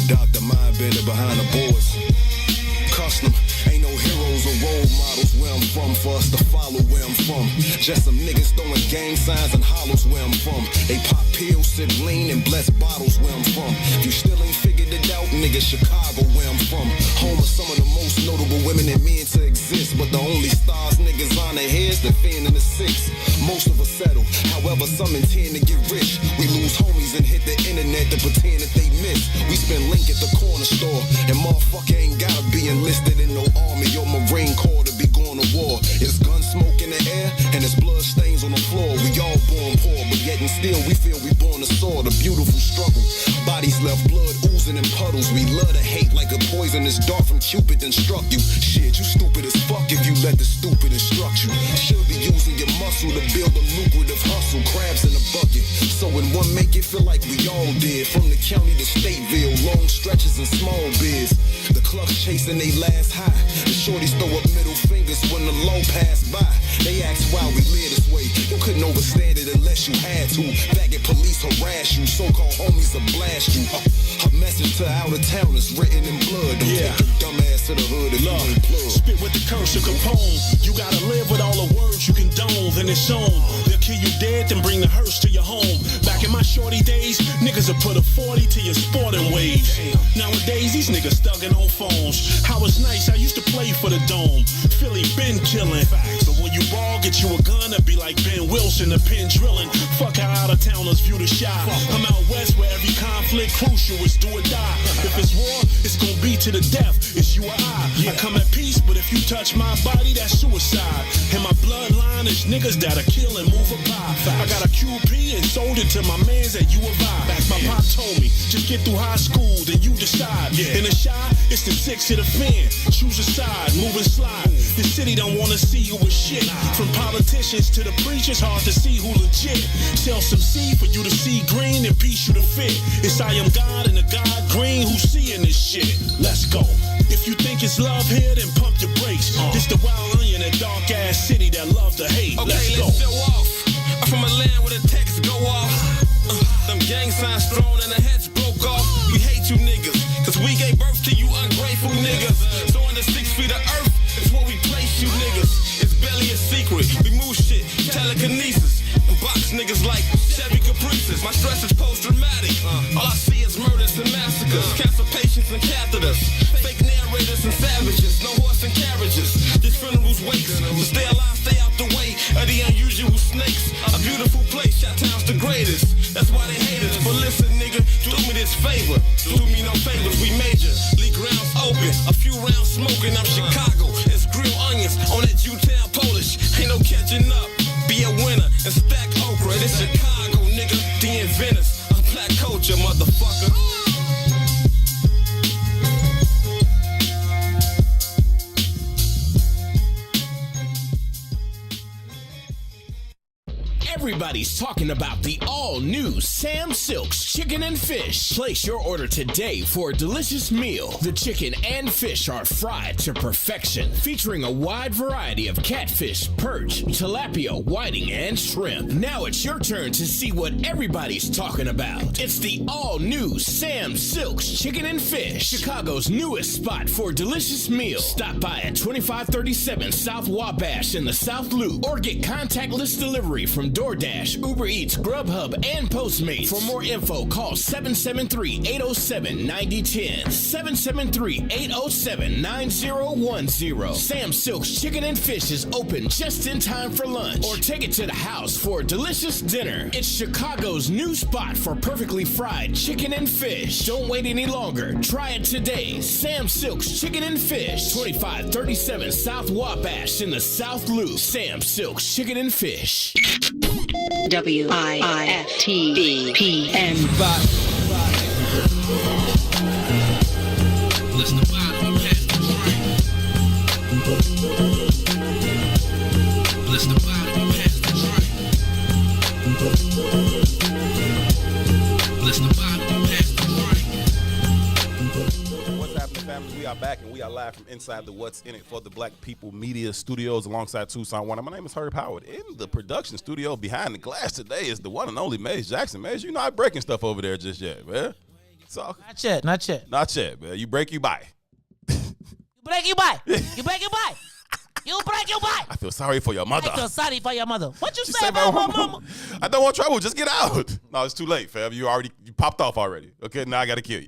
Dr. Mindbender behind the boards. Custom, ain't no heroes or role models where I'm from for us to follow where I'm from. Just some niggas throwing gang signs and hollows where I'm from. They pop pills, sip lean, and bless bottles where I'm from. You still ain't figured it out, nigga, Chicago where I'm from. Home of some of the most notable women and men to exist. But the only stars niggas on their heads, the fan in the 6. Most of us settle, however some intend to get rich. We lose homies and hit the internet to pretend that they miss. We spend link at the corner store, and motherfucker ain't gotta be enlisted in no army or Marine Corps to be going to war. It's gun smoke in the air, and it's blood stains on the floor. We all born poor, but yet and still we feel we born to soar. The beautiful struggle, bodies left blood oozing in puddles. We love to hate like a poisonous dart from Cupid then struck you. Shit, you stupid as fuck if you let the stupid instruct you. Should be using your muscle to build a lucrative hustle. Crabs in a bucket, so when one make it feel like we all did. From the county to Stateville, long stretches and small bids. The clucks chasing they last high. The shorties throw up middle fingers when the low pass by. They ask why we live this way. You couldn't overstand it unless you had to. Faggot police harass you, so-called homies will blast you. A message to out of towners written in blood. Don't take your dumb ass to the hood if you ain't plug. Spit with the curse of Capone. You gotta live with all the words you condone, then it's on. They'll kill you dead, then bring the hearse to your home. Back in my shorty days, niggas will put a 40 to your sporting waves. Nowadays, these niggas thugging on phones. How it's nice, I used to play for the Dome. Philly been killing. But when you ball, get you a gun, it'd be like Ben Wilson, the pin drilling. Fuck how out of towners view the shot. I'm out west where every conflict crucial is do or die. If it's war, it's gonna be to the death. It's you or I. I come at peace, but if you touch my body, that's suicide. And my bloodline is niggas that'll kill and move a pie. I got a QP and sold it to my mans at U of I. My pop told me, just get through high school, then you decide. In the shy, it's the six to the fan. Choose a side, move and slide. The city don't wanna see you with shit. From politicians to the preachers, hard to see who legit. Sell some seed for you to see green and piece you to fit. It's I am God and the God green who's seeing this shit. Let's go. If you think it's love here, then pump your brakes. This the wild onion, that dark ass city that love to hate. Okay, let's go. Show off. I'm from a land where the texts go off. Them gang signs thrown and the heads broke off. We hate you niggas, cause we gave birth to you ungrateful niggas. So in the 6 feet of earth, it's where we place you niggas. It's barely a secret, we move shit, telekinesis. And box niggas like Chevy Caprices. My stress is post-traumatic. All I see is murders and massacres. Cancer patients and catheters. Fake narrators and savages. No horse and carriages. Just funerals, wakes. So stay alive, stay out the way of the unusual snakes. A beautiful place, Chi-Town's the greatest. That's why they hate us. But listen, nigga, do me this favor. Do me no favors, we major. League grounds open, a few rounds smoking. I'm Chicago, it's grilled onions on that U-Town Polish. Ain't no catching up. Be a winner and stack okra. This Chicago, nigga. The inventors of black culture, motherfucker. Everybody's talking about the all-new Sam Silk's Chicken and Fish. Place your order today for a delicious meal. The chicken and fish are fried to perfection, featuring a wide variety of catfish, perch, tilapia, whiting, and shrimp. Now it's your turn to see what everybody's talking about. It's the all-new Sam Silk's Chicken and Fish, Chicago's newest spot for delicious meals. Stop by at 2537 South Wabash in the South Loop, or get contactless delivery from DoorDash, Uber Eats, Grubhub, and Postmates. For more info, call 773-807-9010. 773-807-9010. Sam Silk's Chicken and Fish is open just in time for lunch, or take it to the house for a delicious dinner. It's Chicago's new spot for perfectly fried chicken and fish. Don't wait any longer. Try it today. Sam Silk's Chicken and Fish, 2537 South Wabash in the South Loop. Sam Silk's Chicken and Fish. WIFTBPM. Listen to bottom, pass the drink. Listen to bottom, pass the drink. Listen to bottom, pass the drink. What's happening, family? We are back and we are live from inside the What's In It for the Black People Media Studios alongside Toussaint Werner. My name is Howard. In the production studio behind the glass today is the one and only Maze Jackson. Maze, you're not breaking stuff over there just yet, man. So, Not yet, man. You break, you buy. You break, you buy. You break, you buy. You break, you buy. I feel sorry for your mother. I feel sorry for your mother. What you say about my mama? I don't want trouble. Just get out. No, it's too late, fam. You popped off already. Okay, now I got to kill you.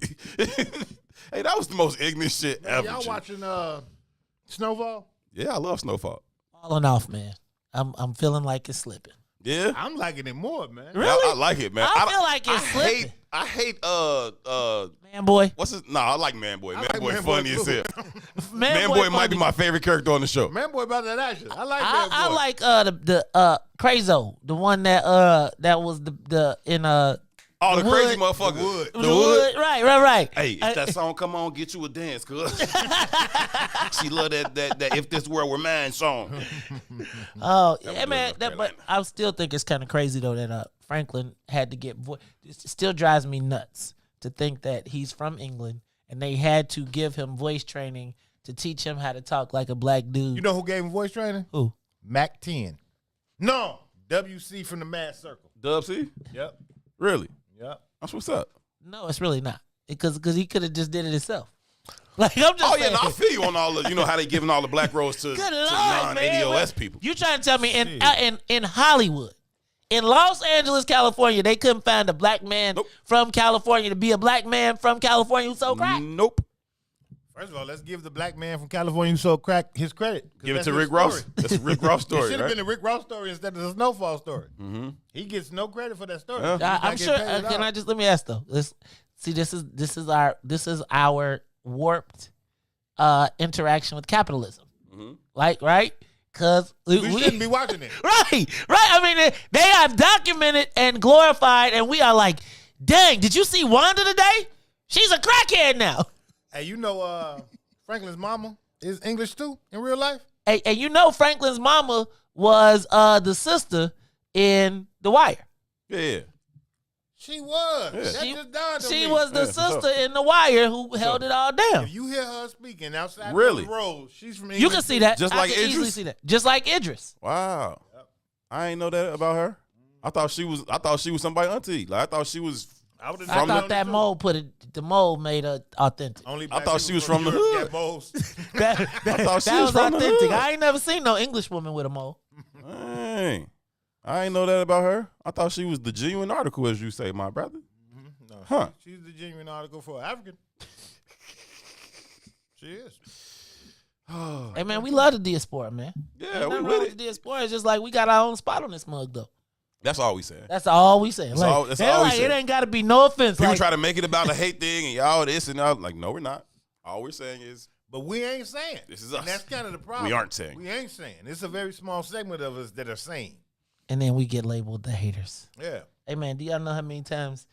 Hey, that was the most ignorant shit ever. Y'all watching Snowfall? Yeah, I love Snowfall. Falling off, man. I'm feeling like it's slipping. Yeah, I'm liking it more, man. Really? I like it, man. I feel like it's slipping. I hate Man Boy. What's his? No, I like Man Boy. Man like Boy Man funny Boy as hell. Man Boy might be my favorite character on the show. Man Boy about that action. I like Man Boy. I like the Crazo, the one that was the in Oh, the crazy Wood. motherfucker. The Wood. Right. Hey, if that song come on, get you a dance, cuz. She love that If This World Were Mine song. Oh, yeah, man. But I still think it's kind of crazy, though, that Franklin had to get voice. It still drives me nuts to think that he's from England and they had to give him voice training to teach him how to talk like a black dude. You know who gave him voice training? Who? Mac 10. No, WC from the Mad Circle. Dub C? Yep. Really? Yep. That's what's up. No, it's really not. Because he could have just did it himself. Like, I'm just saying. No, I feel you on all the, you know how they giving all the black roles to non-ADOS people. You trying to tell me in Hollywood, in Los Angeles, California, they couldn't find a black man from California to be a black man from California who sold crack? Nope. First of all, let's give the black man from California who sold crack his credit. Give it to Rick Ross. That's a Rick Ross story, It should have right? been a Rick Ross story instead of the Snowfall story. Mm-hmm. He gets no credit for that story. Yeah. I'm sure. Let me ask though. This is our warped interaction with capitalism. Mm-hmm. Like, right? Because we shouldn't be watching it. Right. I mean, they are documented and glorified, and we are like, dang, did you see Wanda today? She's a crackhead now. Hey, you know Franklin's mama is English too in real life? Hey, and you know Franklin's mama was the sister in The Wire. Yeah. She was. Yeah. That just dawned on She me. was the sister in The Wire who held it all down. If you hear her speaking outside Really? the road, she's from English. You can see that. Just I like can easily Idris? see that. Just like Idris. Wow. Yep. I ain't know that about her. I thought she was somebody auntie. Like I thought she was. I thought that mold the mold made her authentic. I thought she was from the hood. That thought she was was from the authentic. hood. I ain't never seen no English woman with a mole. Dang. I ain't know that about her. I thought she was the genuine article, as you say, my brother. No, Huh. She's the genuine article for African. She is. Hey man, we love the diaspora, man. Yeah, we Nothing with wrong it. the diaspora. It's just like we got our own spot on this mug though. That's all we saying. That's all we saying. That's Like, all- that's they're all we like, saying. it ain't got to be no offense. People Like, try to make it about a hate thing and y'all this and that. Like, no, we're not. All we're saying is But we ain't saying. this is us. And that's kind of the problem. We aren't saying. We ain't saying. It's a very small segment of us that are saying. and then we get labeled the haters. Yeah. Hey man, do y'all know how many times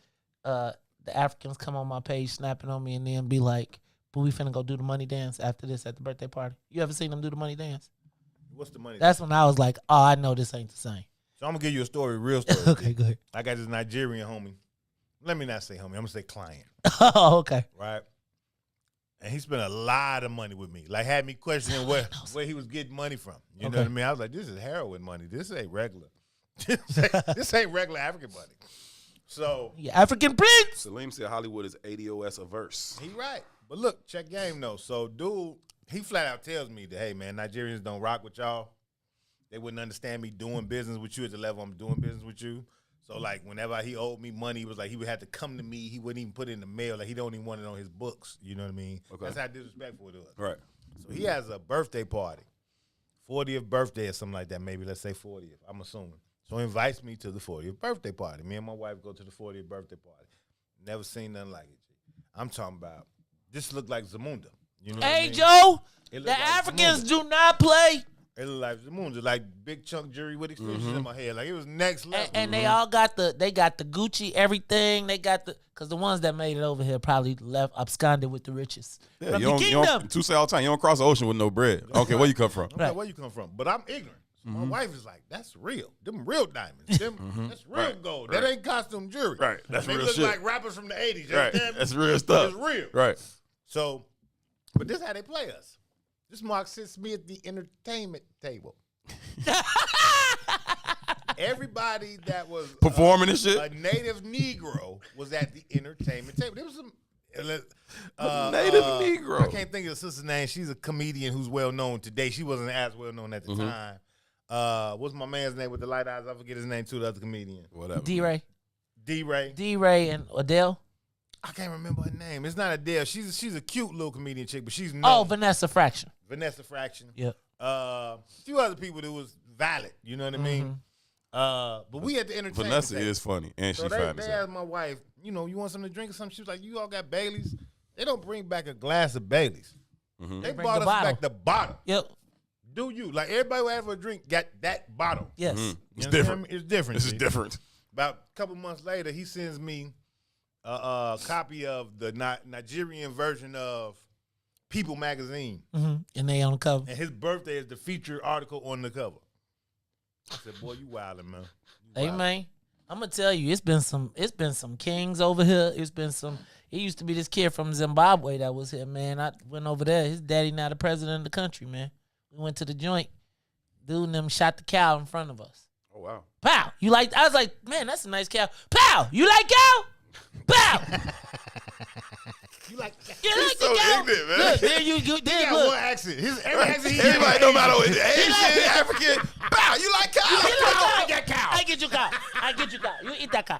the Africans come on my page snapping on me and then be like, "But we finna go do the money dance after this at the birthday party." You ever seen them do the money dance? What's the money? That's when I was like, "Oh, I know this ain't the same." So I'm gonna give you a story, real story. Okay, go ahead. I got this Nigerian homie. Let me not say homie. I'm gonna say client. Oh, okay. Right. And he spent a lot of money with me. Like had me questioning where he was getting money from. You know what I mean? I was like, this is heroin money. This ain't regular. This ain't regular African money. So Yeah, African prince. Salim said Hollywood is ADOS averse. he right. But look, check game though. So dude, he flat out tells me that, hey man, Nigerians don't rock with y'all. They wouldn't understand me doing business with you at the level I'm doing business with you. So like whenever he owed me money, it was like he would have to come to me. He wouldn't even put it in the mail. Like he don't even want it on his books. You know what I mean? Okay. That's how disrespectful it was. Right. So he has a birthday party, 40th birthday or something like that. Maybe let's say 40th. I'm assuming. So he invites me to the 40th birthday party. Me and my wife go to the 40th birthday party. Never seen nothing like it. I'm talking about this looked like Zamunda. You know what I Hey mean? Joe, It looked the like Africans Zamunda. do not play. It looked like Zamunda, like big chunk jury with extensions in my head. Like it was next level. And they all got the Gucci everything. They got because the ones that made it over here probably left absconded with the riches Yeah, from you the don't, kingdom. Toussaint all the time. You don't cross the ocean with no bread. I don't care where you come from. I don't know where you come from, but I'm ignorant. So my wife is like, "That's real. Them real diamonds. That's real Right. gold. Right. That ain't costume jewelry. Right. That's they real look shit. like rappers from the '80s. You Right. understand me? That's real stuff. It's real. Right. So, but this is how they play us. This Mark sits me at the entertainment table. Everybody that was Performing and shit? a native Negro was at the entertainment table. There was some native Negro. I can't think of the sister's name. She's a comedian who's well known today. She wasn't as well known at the time. What's my man's name with the light eyes? I forget his name too. The other comedian. Whatever. D-Ray and Adele. I can't remember her name. It's not Adele. She's a cute little comedian chick, but she's known. Oh, Vanessa Fraction. Vanessa Fraction. Yep. A few other people that was valid. You know what I mean? But we at the entertainment Vanessa table. is funny, and So she fine as they hell. asked my wife, you want something to drink or something? She was like, you all got Baileys? They don't bring back a glass of Baileys. They bring brought the us bottle. back the bottle. Yep. Do you? Like everybody who ever drink got that bottle. Yes. You It's understand different. me? It's different. This is G. different. About a couple months later, he sends me a copy of the Nigerian version of People magazine. And they on the cover. And his birthday is the featured article on the cover. I said, boy, you wildin', man. Hey man, I'm gonna tell you, it's been some kings over here. It used to be this kid from Zimbabwe that was here, man. I went over there. His daddy now the president of the country, man. We went to the joint. dude and them shot the cow in front of us. Oh wow. Pow! You like? I was like, man, that's a nice cow. Pow! You like cow? Pow! You like the so cow? ignorant, man. Look, there you go. he There, got look. one accent. Every accent he Everybody, got no is matter what, Asian. Asian, African. Bow, you like cow? I get cow. I get you cow. I get you cow. You eat that cow.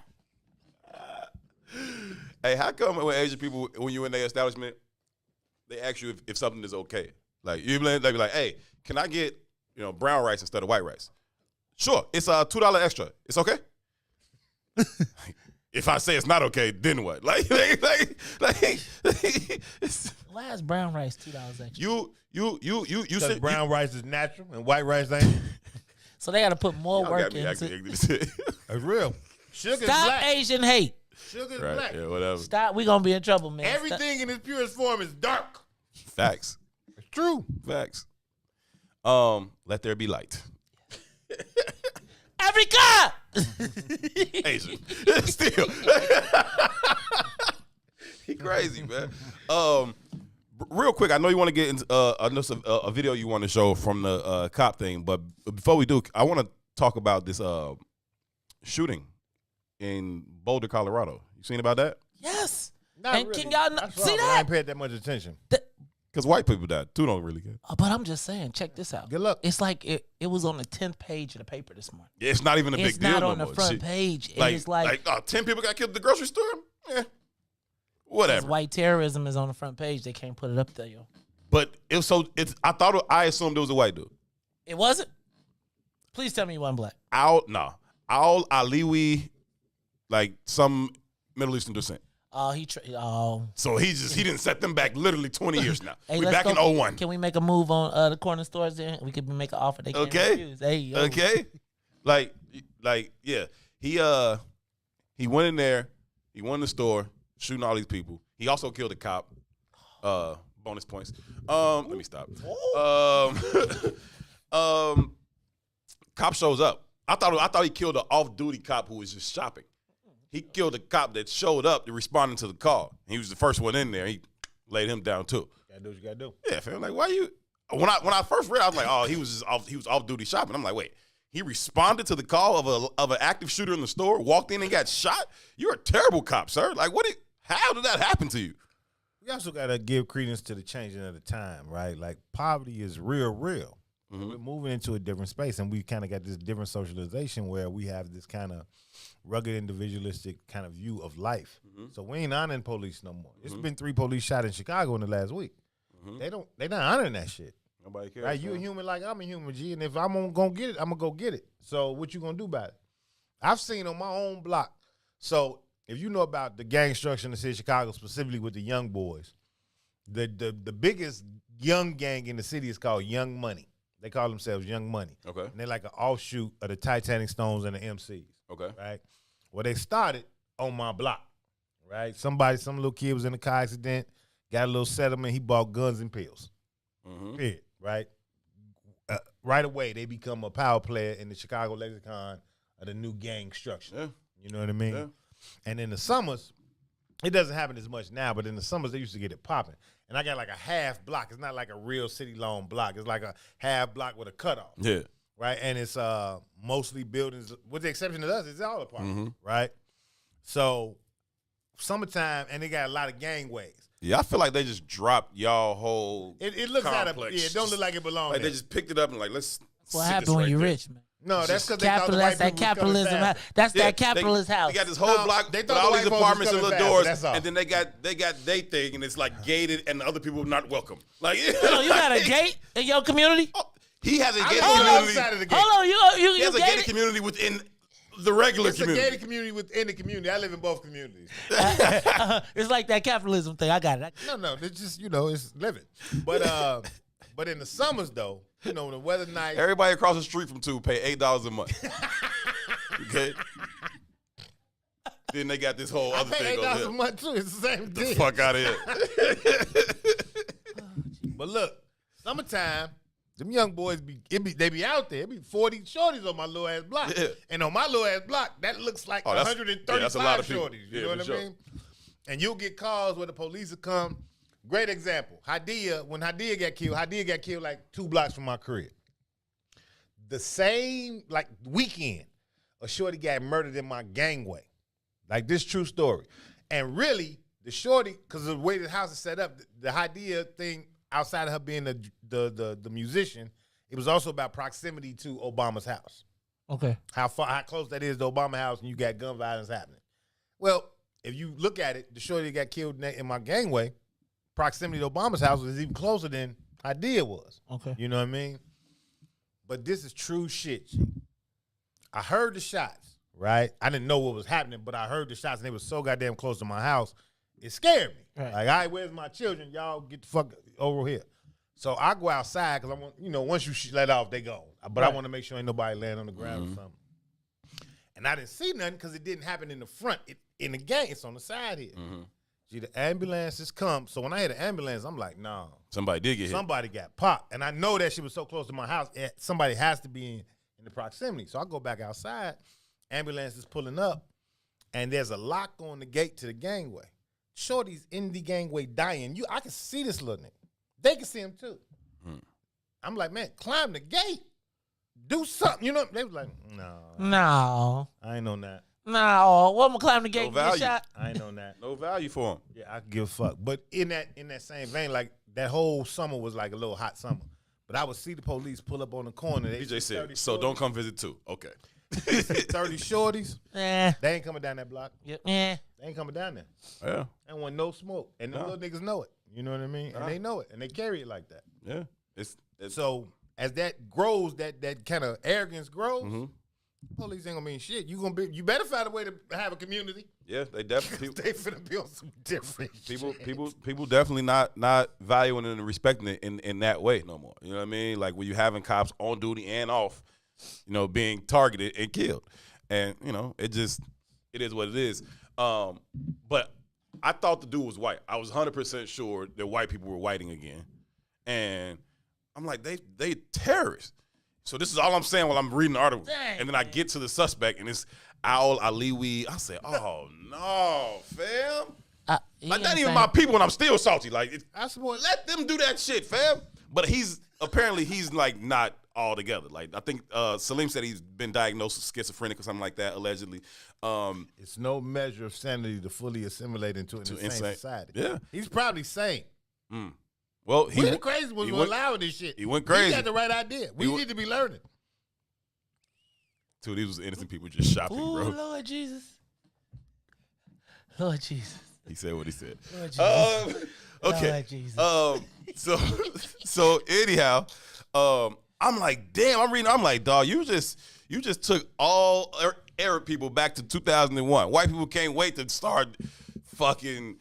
Hey, how come when Asian people, when you're in their establishment, they ask you if something is okay? Like they be like, hey, can I get brown rice instead of white rice? Sure, it's $2 extra. It's okay. If I say it's not okay, then what? Like Why is brown rice $2 extra? you Because brown rice is natural and white rice ain't. So they got to put more work into. It's real. Sugar Stop is black. Asian hate. Sugar is right? black. Yeah, whatever. Stop. We gonna be in trouble, man. Everything in its purest form is dark. Facts. It's true. Facts. Let there be light. Africa. Asian. Still. He crazy, man. Real quick, I know you want to get into a video you want to show from the cop thing, but before we do, I want to talk about this shooting in Boulder, Colorado. You seen about that? Yes. Not and really. can y'all That's see wrong. I that? ain't paid that much attention. Because white people died. Too don't really care. But I'm just saying, check this out. Good luck. It's like it was on the 10th page of the paper this morning. Yeah, it's not even a big deal. It's not no on the more. front Shit. page. Like, It's like 10 people got killed at the grocery store? Whatever. white terrorism is on the front page. They can't put it up there, yo. But I assumed it was a white dude. It wasn't? Please tell me you wasn't black. Al Aliwi, like some Middle Eastern descent. So he didn't set them back literally 20 years now. Hey, we let's back go. in 01. Can we make a move on the corner stores there? We could make an offer they can't refuse. Hey, yo. Okay. Like yeah. He went in there, he went in the store, shooting all these people. He also killed a cop. Bonus points. Let me stop. Cop shows up. I thought he killed an off-duty cop who was just shopping. He killed a cop that showed up to responding to the call. He was the first one in there. He laid him down too. Gotta do what you gotta do. Yeah, fam. Like, why you? When I first read, I was like, oh, he was off-duty shopping. I'm like, wait, he responded to the call of an active shooter in the store, walked in and got shot. You're a terrible cop, sir. Like, how did that happen to you? We also gotta give credence to the changing of the time, right? Like poverty is real. Mm-hmm. We're moving into a different space, and we kind of got this different socialization where we have this kind of rugged, individualistic kind of view of life. Mm-hmm. So we ain't honoring police no more. It's been 3 police shot in Chicago in the last week. Mm-hmm. They not honoring that shit. Nobody cares. Right? You a human like I'm a human, G, and if I'm gonna get it, I'm gonna go get it. So what you gonna do about it? I've seen on my own block. So if you know about the gang structure in the city of Chicago, specifically with the young boys, the biggest young gang in the city is called Young Money. They call themselves Young Money. Okay. And they're like an offshoot of the Titanic Stones and the MCs. Okay. Right? Well, they started on my block, right? Some little kid was in a car accident, got a little settlement, he bought guns and pills. Mm-hmm. Right? Right away, they become a power player in the Chicago lexicon of the new gang structure. Yeah. You know what I mean? Yeah. And in the summers, it doesn't happen as much now, but in the summers, they used to get it popping. And I got like a half block. It's not like a real city-long block. It's like a half block with a cutoff. Yeah. Right? And it's mostly buildings, with the exception of us, it's all apartments. Right? So, summertime, and they got a lot of gangways. Yeah, I feel like they just dropped y'all whole It looks complex. out of, yeah, it don't look like it belongs Like there. they just picked it up and like, let's What happened when you're rich, man? No, that's because they thought the white that's that people was coming capitalism. fast. That's that capitalist house. They got this whole block they with thought the all white these folks was apartments and coming little fast, doors, that's all. and then they got their thing, and it's like gated, and the other people are not welcome. Like, Hold on, you got a gate in your community? He has a gated live on the other community. side of the gate. Hold on, you He has a gated gated? community within the regular It's community. a gated community within the community. I live in both communities. It's like that capitalism thing. I got it. No, it's just, it's living. But in the summers, though, the weather nice. Everybody across the street from 2 pay $8 a month. Okay. Then they got this whole other I pay thing over $8 here. a month, too. It's the same Get the thing. fuck out of here. But look, summertime, them young boys they be out there. It be 40 shorties on my little ass block. Yeah. And on my little ass block, that looks like 135 that's a lot of people. shorties. You know what I mean? And you'll get calls where the police will come. Great example. When Hadia got killed like 2 blocks from my crib. the same like weekend, a shorty got murdered in my gangway. Like this true story. And really, the shorty, because of the way the house is set up, the idea thing outside of her being the musician, it was also about proximity to Obama's house. Okay. How close that is to Obama's house, and you got gun violence happening. Well, if you look at it, the shorty that got killed in my gangway, proximity to Obama's house was even closer than idea was. Okay. You know what I mean? But this is true shit, G. I heard the shots, right? I didn't know what was happening, but I heard the shots, and they were so goddamn close to my house, it scared me. Right. Like, all right, where's my children? Y'all get the fuck over here. So I go outside, because I want, once you let off, they gone. But I want to make sure ain't nobody laying on the ground or something. And I didn't see nothing, because it didn't happen in the front. In the gang, it's on the side here. Gee, the ambulances come. So when I hear the ambulance, I'm like, nah. Somebody did get hit. Somebody got popped. And I know that shit was so close to my house, somebody has to be in the proximity. So I go back outside, ambulance is pulling up, and there's a lock on the gate to the gangway. Shorty's in the gangway dying. I can see this little nigga. They can see him too. I'm like, man, climb the gate. Do something. They was like, no. I ain't on that. No, what am I climb the gate and get shot? I ain't on that. No value for him. Yeah, I give a fuck. But in that same vein, like that whole summer was like a little hot summer. But I would see the police pull up on the corner. DJ said, so don't come visit too. Okay. 30 shorties. They ain't coming down that block. Yep. They ain't coming down there. Yeah. I want no smoke. And the little niggas know it. You know what I mean? And they know it. And they carry it like that. Yeah. It's so as that grows, that kind of arrogance grows, police ain't gonna mean shit. You better find a way to have a community. Yeah, they definitely they finna be on some different people definitely not valuing it and respecting it in that way no more. You know what I mean? Like when you having cops on duty and off, being targeted and killed. And, it is what it is. But I thought the dude was white. I was 100% sure that white people were whiting again. And I'm like, they terrorists. So this is all I'm saying while I'm reading the article. Dang, and then I get to the suspect, and it's Owl Aliwi. I say, oh, no, fam. Like, not even my people, and I'm still salty. Like, let them do that shit, fam. But he's like not all together. Like, I think Salim said he's been diagnosed with schizophrenic or something like that, allegedly. It's no measure of sanity to fully assimilate into an insane society. Yeah. He's probably sane. Well, we're the crazy ones who allow this shit. He went crazy. He got the right idea. We need to be learning. Dude, these was innocent people just shopping, bro. Lord Jesus. Lord Jesus. He said what he said. Lord Jesus. Okay. Lord Jesus. So anyhow, I'm like, damn, I'm reading. I'm like, dog, you just took all Arab people back to 2001. White people can't wait to start fucking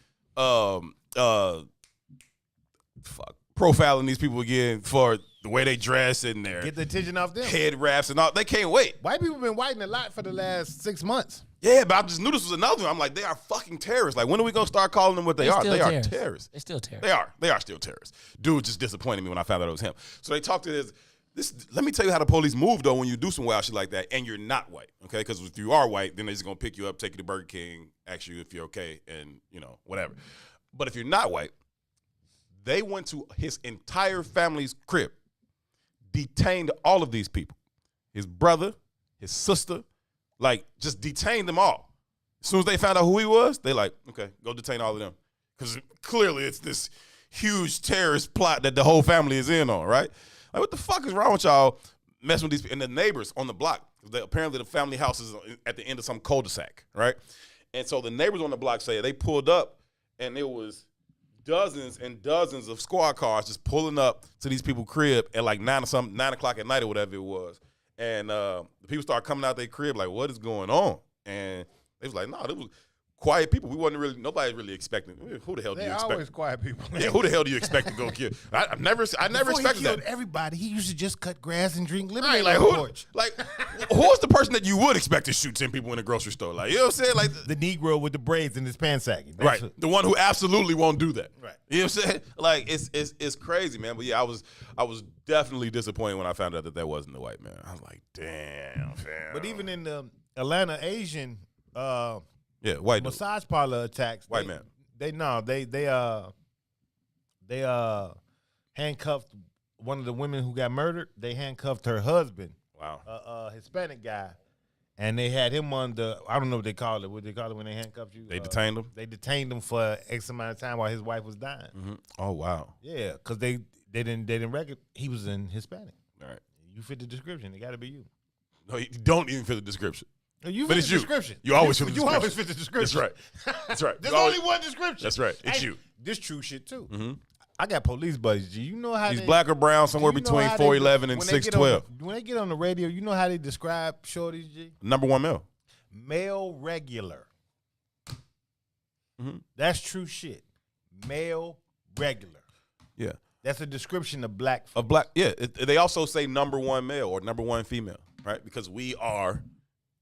profiling these people again for the way they dress and their get the attention off them head wraps and all. They can't wait. White people been whiting a lot for the last 6 months. Yeah, but I just knew this was another one. I'm like, they are fucking terrorists. Like, when are we gonna start calling them what they are? They are terrorists. They're still terrorists. They are still terrorists. Dude just disappointed me when I found out it was him. So they talked to this. Let me tell you how the police move though when you do some wild shit like that and you're not white. Okay, because if you are white, then they're just gonna pick you up, take you to Burger King, ask you if you're okay, and whatever. But if you're not white, they went to his entire family's crib, detained all of these people, his brother, his sister, like just detained them all. As soon as they found out who he was, they like, okay, go detain all of them. Because clearly it's this huge terrorist plot that the whole family is in on, right? Like, what the fuck is wrong with y'all messing with these people? And the neighbors on the block, apparently the family house is at the end of some cul-de-sac, right? And so the neighbors on the block say they pulled up and there was dozens and dozens of squad cars just pulling up to these people's crib at like 9 o'clock at night or whatever it was. And the people started coming out their crib like, what is going on? And they was like, no, it was quiet people. Nobody really expecting. Who the hell do you expect? They're always quiet people. Yeah, who the hell do you expect to go kill? I never expected that. Everybody, he used to just cut grass and drink lemonade. Like who's the person that you would expect to shoot 10 people in a grocery store? Like, you know what I'm saying? Like the Negro with the braids in his pants sagging. Right. The one who absolutely won't do that. Right. You know what I'm saying? Like it's crazy, man. But yeah, I was definitely disappointed when I found out that wasn't the white man. I was like, damn, fam. But even in the Atlanta Asian white massage parlor attacks. White man. They handcuffed one of the women who got murdered. They handcuffed her husband Wow. Hispanic guy, and they had him under. I don't know what they call it. What they call it when they handcuffed you? They detained him. They detained him for X amount of time while his wife was dying. Mm-hmm. Oh wow. Yeah, because they didn't reckon he was in Hispanic. All right. You fit the description. It got to be you. No, you don't even fit the description. You but fit it's the you. description. You always fit the description. You always fit the description. That's right. That's right. There's only one description. That's right. It's Hey, you. This true shit too. Mm-hmm. I got police buddies. G. You know how he's black or brown, somewhere between 4'11" and 6'12". When they get on the radio, you know how they describe shorties, G? Number one male. Male regular. Mm-hmm. That's true shit. Male regular. Yeah. That's a description of black. Of black, yeah. They also say number one male or number one female, right? Because we are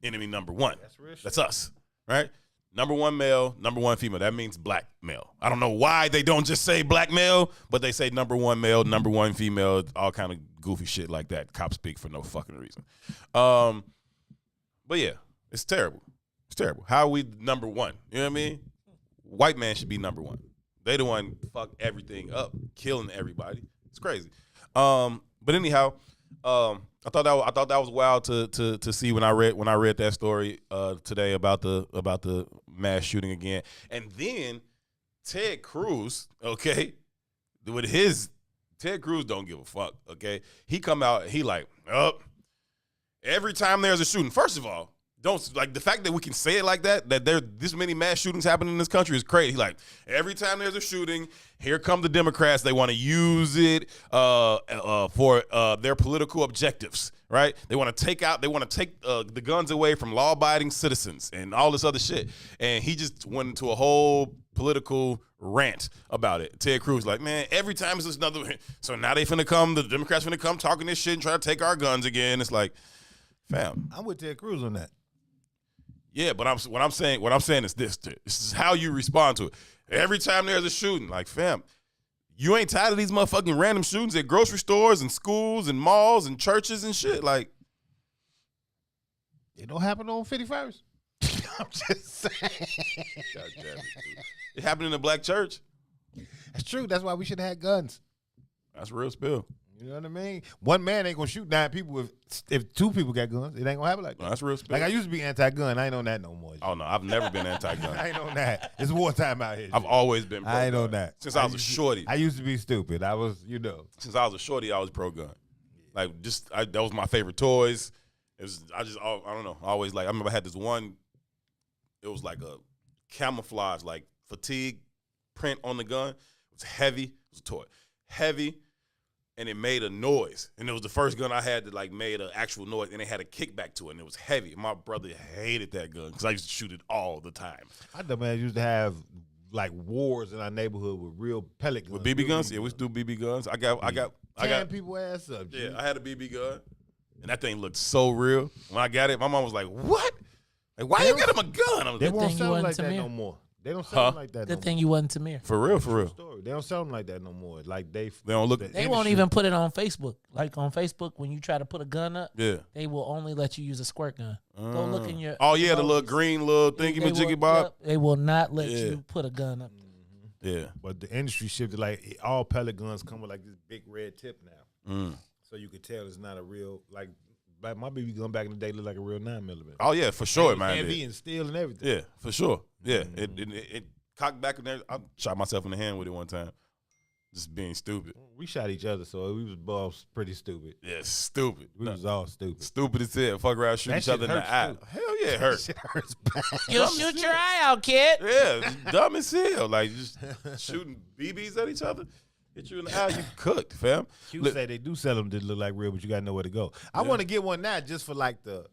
enemy number one. That's real shit. That's us, right? Number one male, number one female. That means black male. I don't know why they don't just say black male, but they say number one male, number one female, all kind of goofy shit like that. Cops speak for no fucking reason. But yeah, it's terrible. It's terrible. How are we number one? You know what I mean? White man should be number one. They the one fuck everything up, killing everybody. It's crazy. But anyhow, I thought that was wild to see when I read that story today about the mass shooting again. And then Ted Cruz, okay, with his Ted Cruz don't give a fuck, okay? He come out, he like, every time there's a shooting, first of all, don't like the fact that we can say it like that there this many mass shootings happening in this country is crazy. Like every time there's a shooting, here come the Democrats. They want to use it for their political objectives, right? They want to take the guns away from law-abiding citizens and all this other shit. And he just went into a whole political rant about it. Ted Cruz like, man, every time it's just another. So now the Democrats finna come talking this shit and try to take our guns again. It's like, fam, I'm with Ted Cruz on that. Yeah, but what I'm saying is this. This is how you respond to it. Every time there's a shooting, like, fam, you ain't tired of these motherfucking random shootings at grocery stores and schools and malls and churches and shit. Like, it don't happen on 51st. I'm just saying. God damn it, dude. It happened in a black church. That's true. That's why we should have had guns. That's a real spill. You know what I mean? One man ain't gonna shoot 9 people if 2 people got guns. It ain't gonna happen like that. No, that's real spill. Like I used to be anti-gun. I ain't on that no more. Oh no, I've never been anti-gun. I ain't on that. It's wartime out here. I've always been pro-gun. I ain't on that. Since I was a shorty. I used to be stupid. I was, Since I was a shorty, I was pro-gun. Like that was my favorite toys. I don't know. I always I remember I had this one. It was like a camouflage, like fatigue print on the gun. It was heavy. It was a toy. Heavy. And it made a noise. And it was the first gun I had that made an actual noise, and it had a kickback to it, and it was heavy. My brother hated that gun because I used to shoot it all the time. I know, man, used to have wars in our neighborhood with real pellet guns. With BB guns? Yeah, we used to do BB guns. I got people ass up. Yeah, I had a BB gun, and that thing looked so real. When I got it, my mom was like, "What? Like, why you get him a gun?" I was they like, won't sell them like that no more. They don't sell them like that. Good thing you wasn't Tamir. For real. Story. They don't sell them like that no more. Like they don't look. They won't even put it on Facebook. Like on Facebook, when you try to put a gun up, yeah, they will only let you use a squirt gun. Go look in your. Oh yeah, the little green little thingy majiggy bob. Yep, they will not let you put a gun up. Yeah, but the industry shifted. Like all pellet guns come with like this big red tip now, so you could tell it's not a real like. My BB gun back in the day looked like a real 9mm. Oh yeah, for sure, man. Heavy and steel and everything. Yeah, for sure. Yeah, it cocked back in there. I shot myself in the hand with it one time, just being stupid. We shot each other, so we was both pretty stupid. Yeah, stupid. We was all stupid. Stupid as hell. Fuck around, shoot each other in the eye. Hell yeah, it hurts. Shit hurts bad. You'll shoot your eye out, kid. Yeah, dumb as hell. Like just shooting BBs at each other. Hit you in the eye, you cooked, fam. You say they do sell them that look like real, but you gotta know where to go. I want to get one now just for like the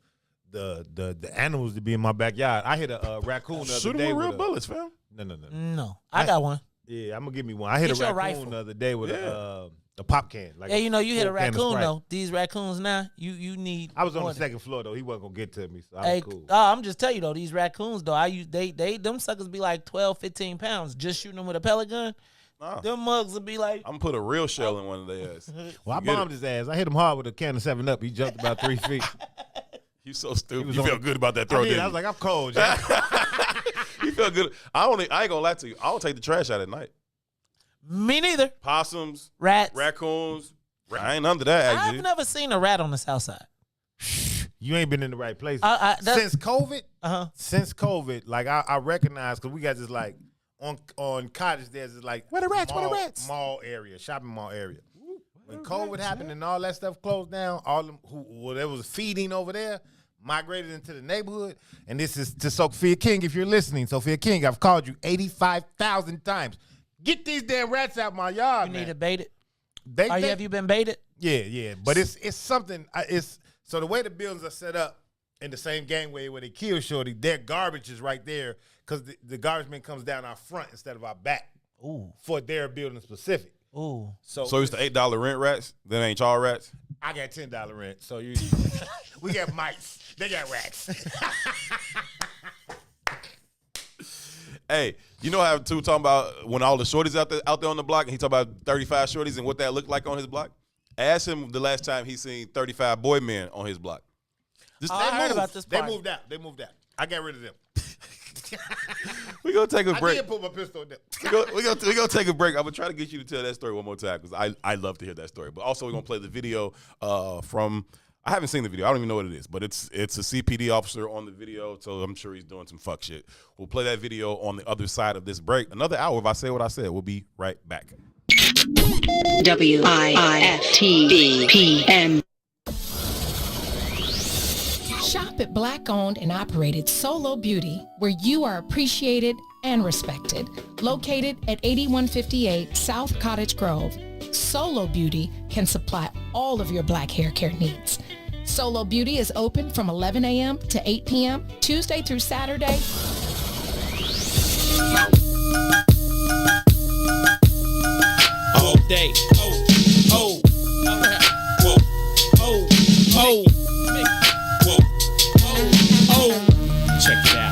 animals to be in my backyard. I hit a raccoon the other Shoot day them with real a, bullets, fam. No, I got one. Yeah, I'm gonna give me one. I hit Get a your raccoon rifle. the other day with a pop can. Like yeah, you hit a full can of raccoon Sprite. though. These raccoons now, you need. I was on more the second floor though. He wasn't gonna get to me, so I Hey, was cool. I'm just telling you though, these raccoons though, them suckers be like 12, 15 pounds just shooting them with a pellet gun. Nah. Them mugs would be like. I'm gonna put a real shell in one of their ass. Well, I bombed his ass. I hit him hard with a can of 7-Up. He jumped about 3 feet. You so stupid. You felt good about that throw, didn't I you? was like, I'm cold. Yeah. You felt good. I ain't gonna lie to you. I don't take the trash out at night. Me neither. Possums, Rats, raccoons. I ain't under that. Actually, I've never seen a rat on the south side. You ain't been in the right place. Since COVID, like I recognize, because we got this like on Cottage, there's this like where the rats? Mall area, shopping mall area. When COVID happened and all that stuff closed down, all them there was feeding over there migrated into the neighborhood. And this is to Sophia King, if you're listening. Sophia King, I've called you 85,000 times. Get these damn rats out my yard, You need to bait it. Have you been baited? Yeah. But it's something. So the way the buildings are set up in the same gangway where they kill Shorty, their garbage is right there because the garbage man comes down our front instead of our back. Ooh. For their building specific. Ooh. So it's the $8 rent rats? That ain't y'all rats? I got $10 rent. So we got mice. They got rats. Hey, you know how talking about when all the shorties out there on the block, and he talk about 35 shorties and what that looked like on his block? Ask him the last time he seen 35 boy men on his block. I heard about this part. They moved out. I got rid of them. We're going to take a break. I did put my pistol in them. We're gonna take a break. I'm going to try to get you to tell that story one more time because I love to hear that story. But also we're going to play the video from – I haven't seen the video. I don't even know what it is. But it's a CPD officer on the video, so I'm sure he's doing some fuck shit. We'll play that video on the other side of this break. Another hour if I say what I said. We'll be right back. WIFTBPM. Shop at Black-owned and operated Solo Beauty, where you are appreciated and respected. Located at 8158 South Cottage Grove, Solo Beauty can supply all of your black hair care needs. Solo Beauty is open from 11 a.m. to 8 p.m., Tuesday through Saturday. All day. Check it out.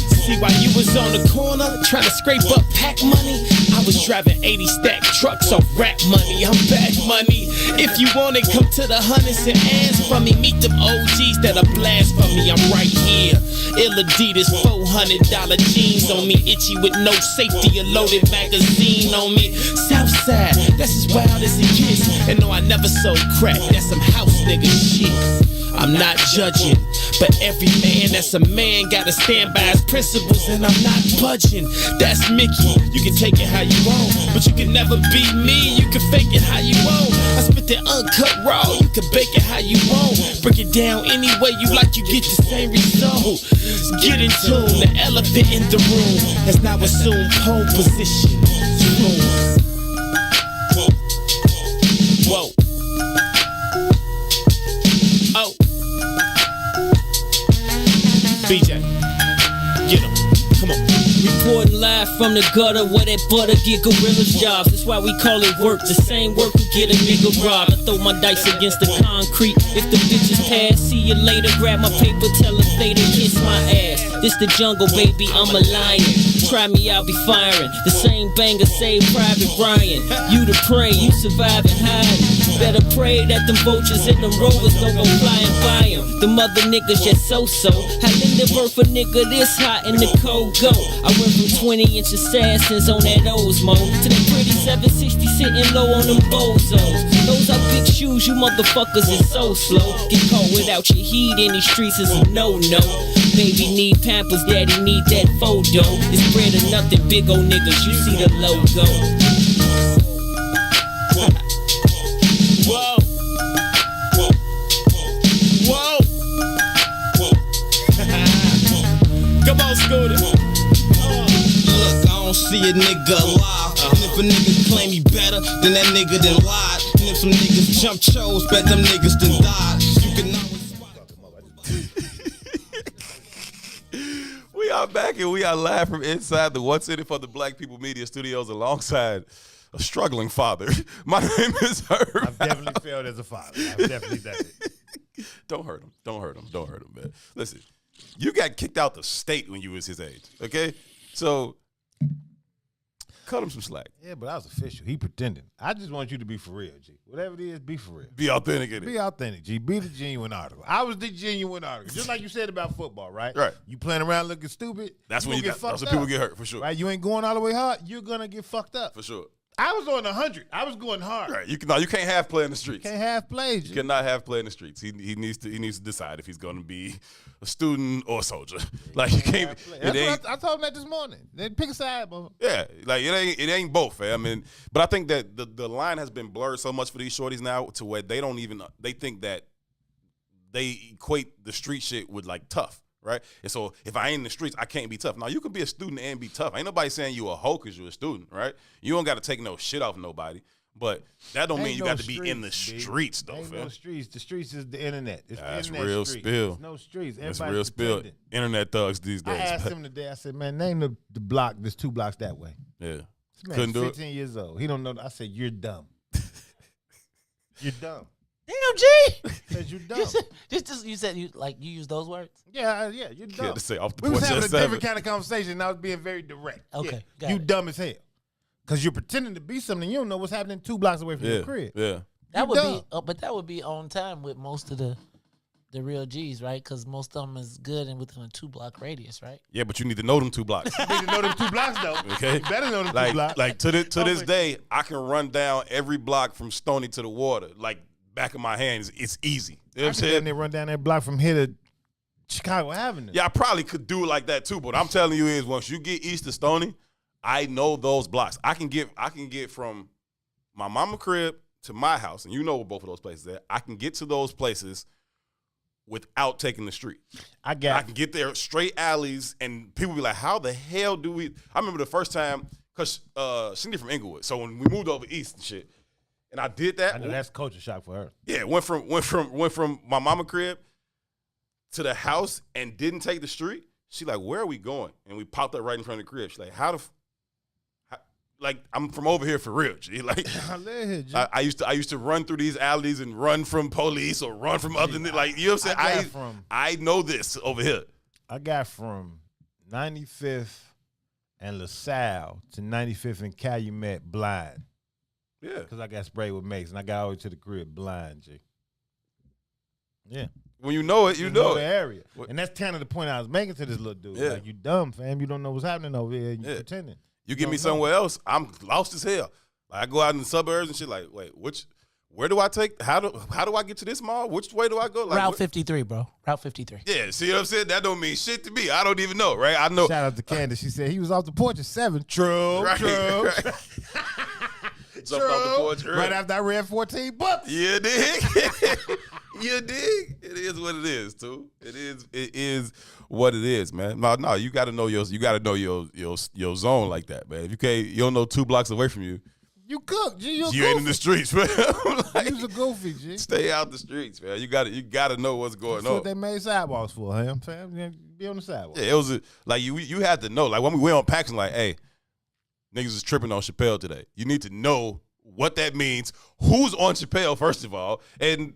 See, while you was on the corner trying to scrape up pack money, I was driving 80 stack trucks off rap money. I'm back money. If you want it, come to the hundreds and ask for me. Meet them OGs that'll blast for me. I'm right here. Ill Adidas, $400 jeans on me. Itchy with no safety, a loaded magazine on me. Southside, that's as wild as it gets. And no, I never sold crack. That's some house nigga shit. I'm not judging, but every man that's a man gotta stand by his principles, and I'm not budging. That's Mickey. You can take it how you want, but you can never be me. You can fake it how you want. I spit that uncut raw. You can bake it how you want. Break it down any way you like. You get the same result. Get in tune. The elephant in the room has now assumed pole position. Whoa. Oh. BJ, get him. Come on. Reporting live from the gutter where that butter get gorillas jobs. That's why we call it work. The same work will get a nigga robbed. I throw my dice against the concrete. If the bitches pass, see you later. Grab my paper, tell us they kiss my ass. This the jungle, baby, I'm a lion. Try me, I'll be firing. The same banger saved Private Brian. You the prey, you survive and hide. Better pray that them vultures and them rovers don't go flying by them. Them other niggas just so-so. How Lindenberg for nigga this hot in the cold go. I went from 20-inch assassins on that Osmo to the pretty 760 sitting low on them bozos. Those are big shoes, you motherfuckers is so slow. Get caught without your heat in these streets is a no-no. Baby need Pampers, daddy need that photo. It's bread or nothing, big old niggas, you see the logo. Whoa. Whoa. Come on, Scooter. Look, I don't see a nigga alive. And if a nigga claim he better, then that nigga done lied. And if some niggas jump chose, bet them niggas done died. You can always We are back and we are live from inside the What's In It for the Black People Media Studios alongside a struggling father. My name is Herb. I've definitely failed as a father. I've definitely done it. Don't hurt him. Don't hurt him. Don't hurt him, man. Listen, you got kicked out the state when you was his age, okay? So, cut him some slack. Yeah, but I was official. He pretending. I just want you to be for real, G. Whatever it is, be for real. Be authentic in it. Be authentic, G. Be the genuine article. I was the genuine article. Just like you said about football, right? Right. You playing around looking stupid. That's when that's when people get hurt, for sure. Right? You ain't going all the way hard. You're going to get fucked up. For sure. I was on 100. I was going hard. Right. You can't have play in the streets. Can't have plays. You cannot have play in the streets. He needs to decide if he's going to be a student or a soldier. Like you can't. I told him that this morning. They pick a side, bro. Yeah, like it ain't both, fam. I mean, but I think that the line has been blurred so much for these shorties now to where they think that they equate the street shit with like tough, right? And so if I ain't in the streets, I can't be tough. Now you can be a student and be tough. Ain't nobody saying you a hoe because you're a student, right? You don't got to take no shit off nobody. But that don't mean you got to be in the streets, though, fam. No streets. The streets is the internet. It's That's the internet real street. spill. There's no streets. That's real spill. Internet thugs these days. I asked him today. I said, man, name the block. There's 2 blocks that way. Yeah. This man Couldn't do 15 years old. He don't know. I said, you're dumb. You're dumb. Damn, G. Because you're dumb. Just you said you use those words. Yeah, you're dumb. You had to say off the we was porch having at a 7. different kind of conversation, and I was being very direct. Okay, you dumb as hell. Because you're pretending to be something you don't know what's happening 2 blocks away from your crib. Yeah. That would be, but that would be on time with most of the real G's, right? Because most of them is good and within a 2-block radius, right? Yeah, but you need to know them 2 blocks. You need to know them 2 blocks, though. Okay. You better know them 2 blocks. Like to this day, I can run down every block from Stony to the water. Like back of my hands, it's easy. You know what I'm saying? They run down that block from here to Chicago Avenue. Yeah, I probably could do it like that too. But I'm telling you is once you get east of Stony, I know those blocks. I can get from my mama crib to my house, and you know where both of those places are. I can get to those places without taking the street. I can get there straight alleys, and people be like, "How the hell do we?" I remember the first time because Cindy from Inglewood, so when we moved over east and shit, and I did that. I know that's culture shock for her. Yeah, went from my mama crib to the house and didn't take the street. She like, "Where are we going?" And we popped up right in front of the crib. She's like, like I'm from over here for real, G. Like I used to run through these alleys and run from police or run from other like you know what I'm saying. I know this over here. I got from 95th and LaSalle to 95th and Calumet blind. Yeah, because I got sprayed with mace and I got all the way to the crib blind, G. Yeah. When you know it, you know the it. area, and that's kind of the point I was making to this little dude. Yeah. Like you dumb, fam. You don't know what's happening over here. You pretending. You get me somewhere else, I'm lost as hell. Like I go out in the suburbs and shit. Like, wait, where do I take? How do I get to this mall? Which way do I go? Like, Route 53, bro. Route 53. Yeah, see what I'm saying? That don't mean shit to me. I don't even know, right? I know. Shout out to Candace. She said he was off the porch at 7. True. Right, true. Right. Jumped off the porch early. Right after I read 14 books. You dig? You dig? It is what it is, too. It is what it is, man. No, you gotta know your zone like that, man. If you don't know 2 blocks away from you. You cook, G. You ain't in the streets, man. Like, you's a goofy, G. Stay out the streets, man. You gotta know what's going That's on. what they made sidewalks for, fam. Be on the sidewalk. Yeah, it was like you had to know. Like when we went on Paxton, like, hey, niggas is tripping on Chappelle today. You need to know what that means, who's on Chappelle, first of all, and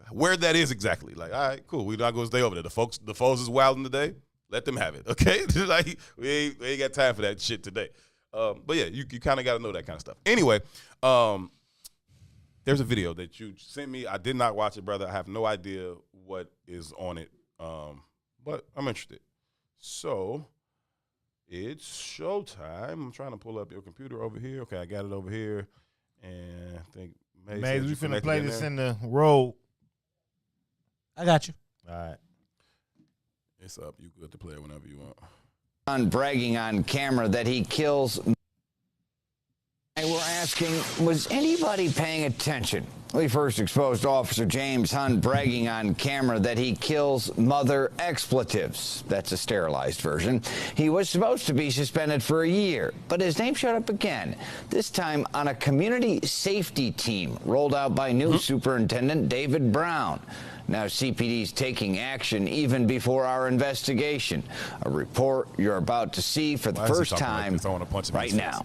where that is exactly. Like, all right, cool. We're not gonna stay over there. The folks is wilding today. Let them have it, okay? Like we ain't got time for that shit today. But yeah, you kind of got to know that kind of stuff. Anyway, there's a video that you sent me. I did not watch it, brother. I have no idea what is on it, but I'm interested. So it's showtime. I'm trying to pull up your computer over here. Okay, I got it over here, and I think Maze, we finna play this in the road. I got you. All right. It's up. You good to play it whenever you want. Bragging on camera that he kills. And we're asking, was anybody paying attention? We first exposed Officer James Hunt bragging on camera that he kills mother expletives. That's a sterilized version. He was supposed to be suspended for a year, but his name showed up again, this time on a community safety team rolled out by new Superintendent David Brown. Now CPD's taking action even before our investigation. A report you're about to see for the first time right now.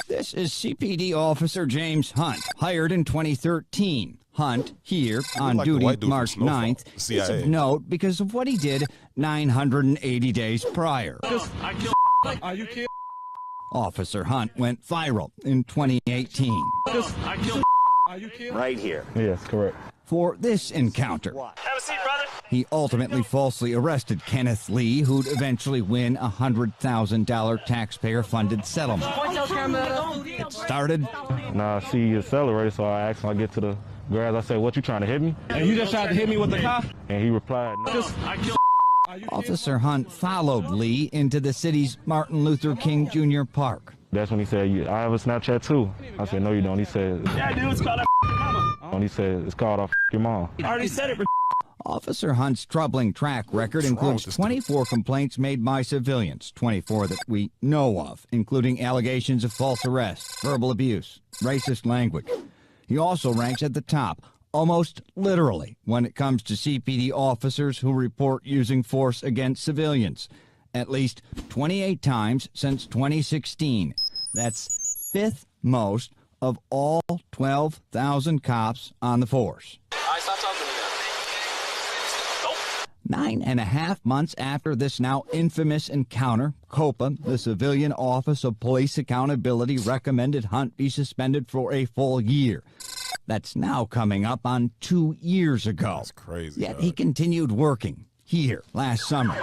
This is CPD Officer James Hunt, hired in 2013. Hunt, here on duty March 9th, is of note because of what he did 980 days prior. Are you kidding? Officer Hunt went viral in 2018. Are you kidding? Right here. Yes, correct. For this encounter. Have a seat, brother. He ultimately falsely arrested Kenneth Lee, who'd eventually win a $100,000 taxpayer-funded settlement. It started. Nah, she accelerated, so I asked him, I get to the grass, I said, what, you trying to hit me? And you just tried to hit me with the car? And he replied, no. Officer Hunt followed Lee into the city's Martin Luther King Jr. Park. That's when he said, I have a Snapchat too. I said, no, you don't. He said, yeah, dude, it's called mama. And he said, it's called off your mom. I already said it. Officer Hunt's troubling track record includes 24 complaints made by civilians, 24 that we know of, including allegations of false arrest, verbal abuse, racist language. He also ranks at the top, almost literally, when it comes to CPD officers who report using force against civilians. At least 28 times since 2016. That's fifth most of all 12,000 cops on the force. All right, stop talking to me now. 9.5 months after this now infamous encounter, COPA, the Civilian Office of Police Accountability, recommended Hunt be suspended for a full year. That's now coming up on 2 years ago. That's crazy. Yet he continued working here last summer.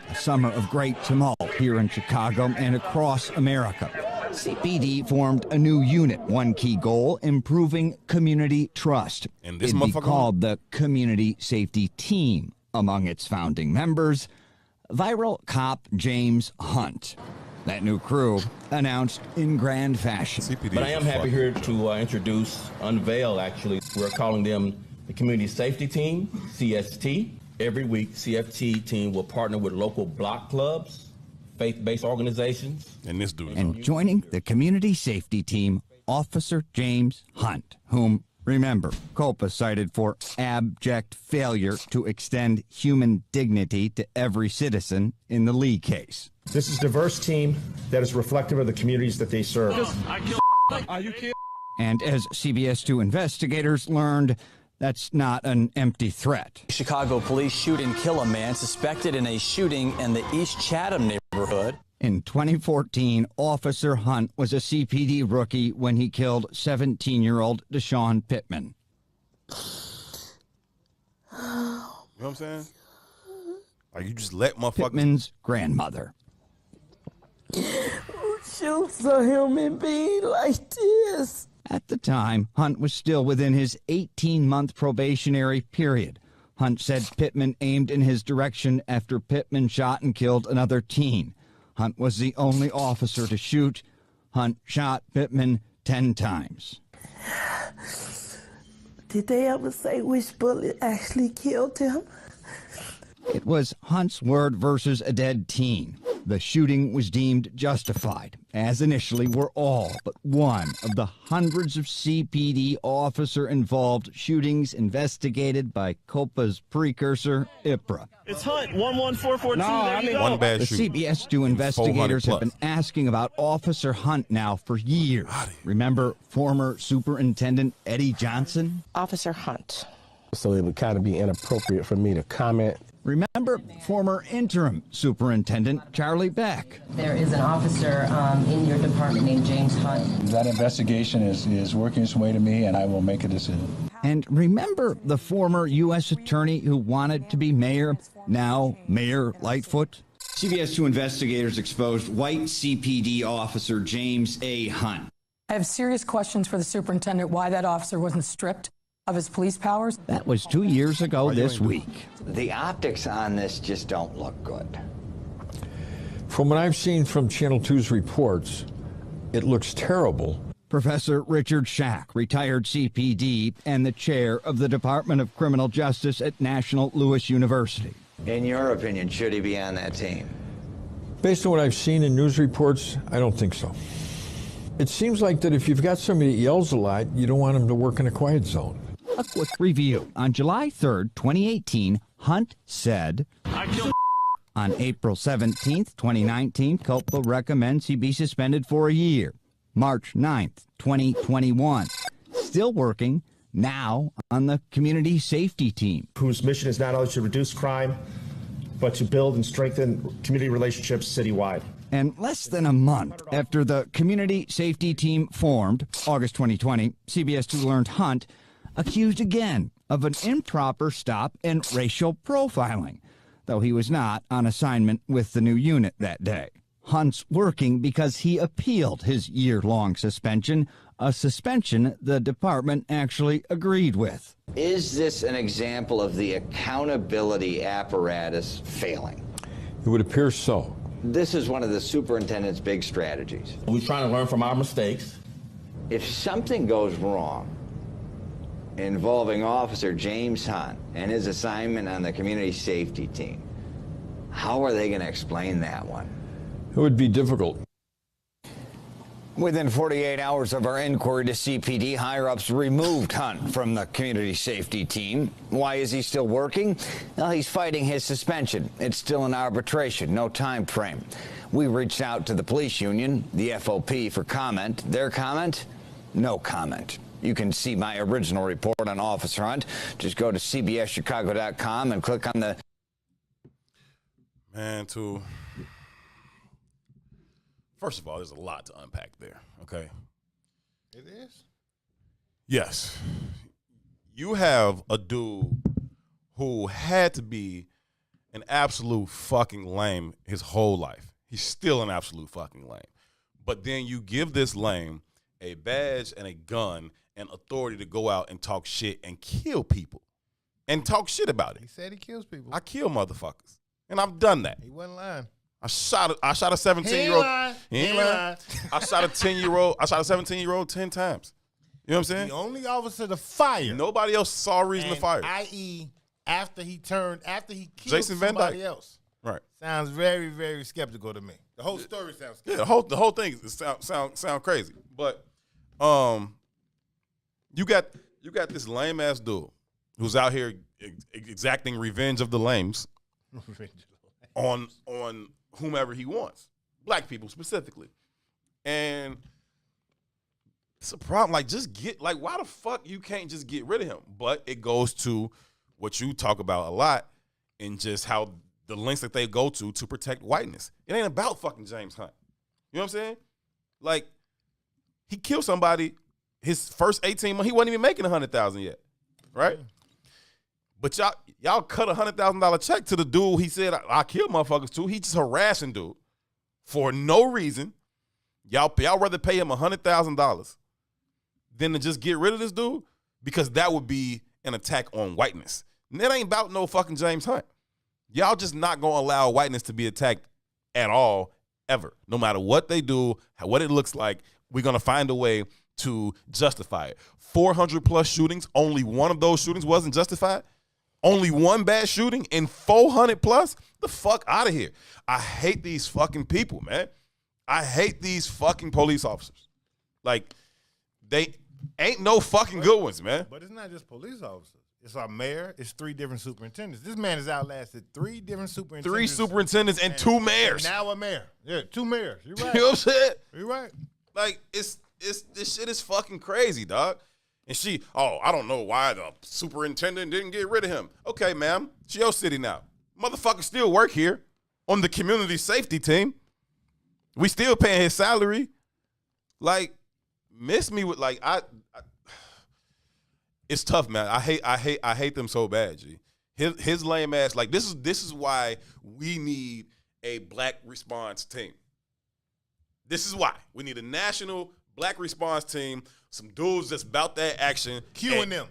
A summer of great tumult here in Chicago and across America. CPD formed a new unit, one key goal, improving community trust. And this It'd be motherfucker called the Community Safety Team. Among its founding members, viral cop James Hunt. That new crew announced in grand fashion. But I am happy here to unveil, we're calling them the Community Safety Team, CST. Every week, CFT team will partner with local block clubs, faith-based organizations. And this dude. And joining the Community Safety Team, Officer James Hunt, whom, remember, COPA cited for abject failure to extend human dignity to every citizen in the Lee case. This is a diverse team that is reflective of the communities that they serve. Are you kidding? And as CBS 2 investigators learned, that's not an empty threat. Chicago police shoot and kill a man suspected in a shooting in the East Chatham neighborhood. In 2014, Officer Hunt was a CPD rookie when he killed 17-year-old Deshaun Pittman. You know what I'm saying? Like, you just let motherfuckers. Pittman's grandmother. Who shoots a human being like this? At the time, Hunt was still within his 18-month probationary period. Hunt said Pittman aimed in his direction after Pittman shot and killed another teen. Hunt was the only officer to shoot. Hunt shot Pittman 10 times. Did they ever say which bullet actually killed him? It was Hunt's word versus a dead teen. The shooting was deemed justified, as initially were all but one of the hundreds of CPD officer-involved shootings investigated by COPA's precursor, IPRA. It's Hunt, 11442. No, I mean, one bad the shoot. CBS 2 investigators have been asking about Officer Hunt now for years. Remember former Superintendent Eddie Johnson? Officer Hunt. So it would kind of be inappropriate for me to comment. Remember former interim superintendent Charlie Beck? There is an officer in your department named James Hunt. That investigation is working its way to me, and I will make a decision. And remember the former U.S. attorney who wanted to be mayor, now Mayor Lightfoot? CBS 2 investigators exposed white CPD officer James A. Hunt. I have serious questions for the superintendent why that officer wasn't stripped of his police powers. That was 2 years ago this week. The optics on this just don't look good. From what I've seen from Channel 2's reports, it looks terrible. Professor Richard Schack, retired CPD and the chair of the Department of Criminal Justice at National Louis University. In your opinion, should he be on that team? Based on what I've seen in news reports, I don't think so. It seems like that if you've got somebody that yells a lot, you don't want him to work in a quiet zone. A quick review. On July 3rd, 2018, Hunt said, on April 17th, 2019, COPA recommends he be suspended for a year. March 9th, 2021, still working now on the Community Safety Team, whose mission is not only to reduce crime, but to build and strengthen community relationships citywide. And less than a month after the community safety team formed, August 2020, CBS 2 learned Hunt accused again of an improper stop and racial profiling, though he was not on assignment with the new unit that day. Hunt's working because he appealed his year-long suspension, a suspension the department actually agreed with. Is this an example of the accountability apparatus failing? It would appear so. This is one of the superintendent's big strategies. We're trying to learn from our mistakes. If something goes wrong involving Officer James Hunt and his assignment on the community safety team, how are they going to explain that one? It would be difficult. Within 48 hours of our inquiry to CPD, higher-ups removed Hunt from the community safety team. Why is he still working? Well, he's fighting his suspension. It's still in arbitration, no time frame. We reached out to the police union, the FOP, for comment. Their comment? No comment. You can see my original report on Officer Hunt. Just go to cbschicago.com and click on the... Man, first of all, there's a lot to unpack there, okay? It is? Yes. You have a dude who had to be an absolute fucking lame his whole life. He's still an absolute fucking lame. But then you give this lame a badge and a gun and authority to go out and talk shit and kill people and talk shit about it. He said he kills people. I kill motherfuckers, and I've done that. He wasn't lying. I shot a 17-year-old. He ain't lying. I shot a 10-year-old. I shot a 17-year-old 10 times. You know what I'm saying? The only officer to fire. Nobody else saw a reason to fire. I.e., after he killed Jason Van somebody Dyke. else. Right. Sounds very, very skeptical to me. The whole story sounds skeptical. Yeah, the whole thing sound crazy. But you got this lame ass dude who's out here exacting revenge of the lames on whomever he wants, black people specifically, and it's a problem. Like, why the fuck you can't just get rid of him? But it goes to what you talk about a lot, and just how the lengths that they go to protect whiteness. It ain't about fucking James Hunt. You know what I'm saying? Like, he killed somebody. His first 18 months, he wasn't even making $100,000 yet, right? But y'all cut a $100,000 check to the dude he said I kill motherfuckers too. He just harassing dude for no reason. Y'all rather pay him $100,000 than to just get rid of this dude, because that would be an attack on whiteness. And it ain't about no fucking James Hunt. Y'all just not gonna allow whiteness to be attacked at all, ever. No matter what they do, what it looks like, we're gonna find a way to justify it. 400 plus shootings, only one of those shootings wasn't justified. Only one bad shooting in 400 plus? The fuck out of here. I hate these fucking people, man. I hate these fucking police officers. Like, they ain't no fucking good ones, man. But it's not just police officers. It's our mayor. It's 3 different superintendents. This man has outlasted 3 different superintendents. 3 superintendents and 2 mayors. And now a mayor. Yeah, 2 mayors. You're right. You know what I'm saying? You're right. Like, this shit is fucking crazy, dog. And I don't know why the superintendent didn't get rid of him. Okay, ma'am, it's your city now. Motherfucker still work here on the community safety team. We still paying his salary. Like, miss me with it's tough, man. I hate them so bad, G. His lame ass. Like, this is why we need a black response team. This is why we need a national black response team. Some dudes that's about that action. Queuing them.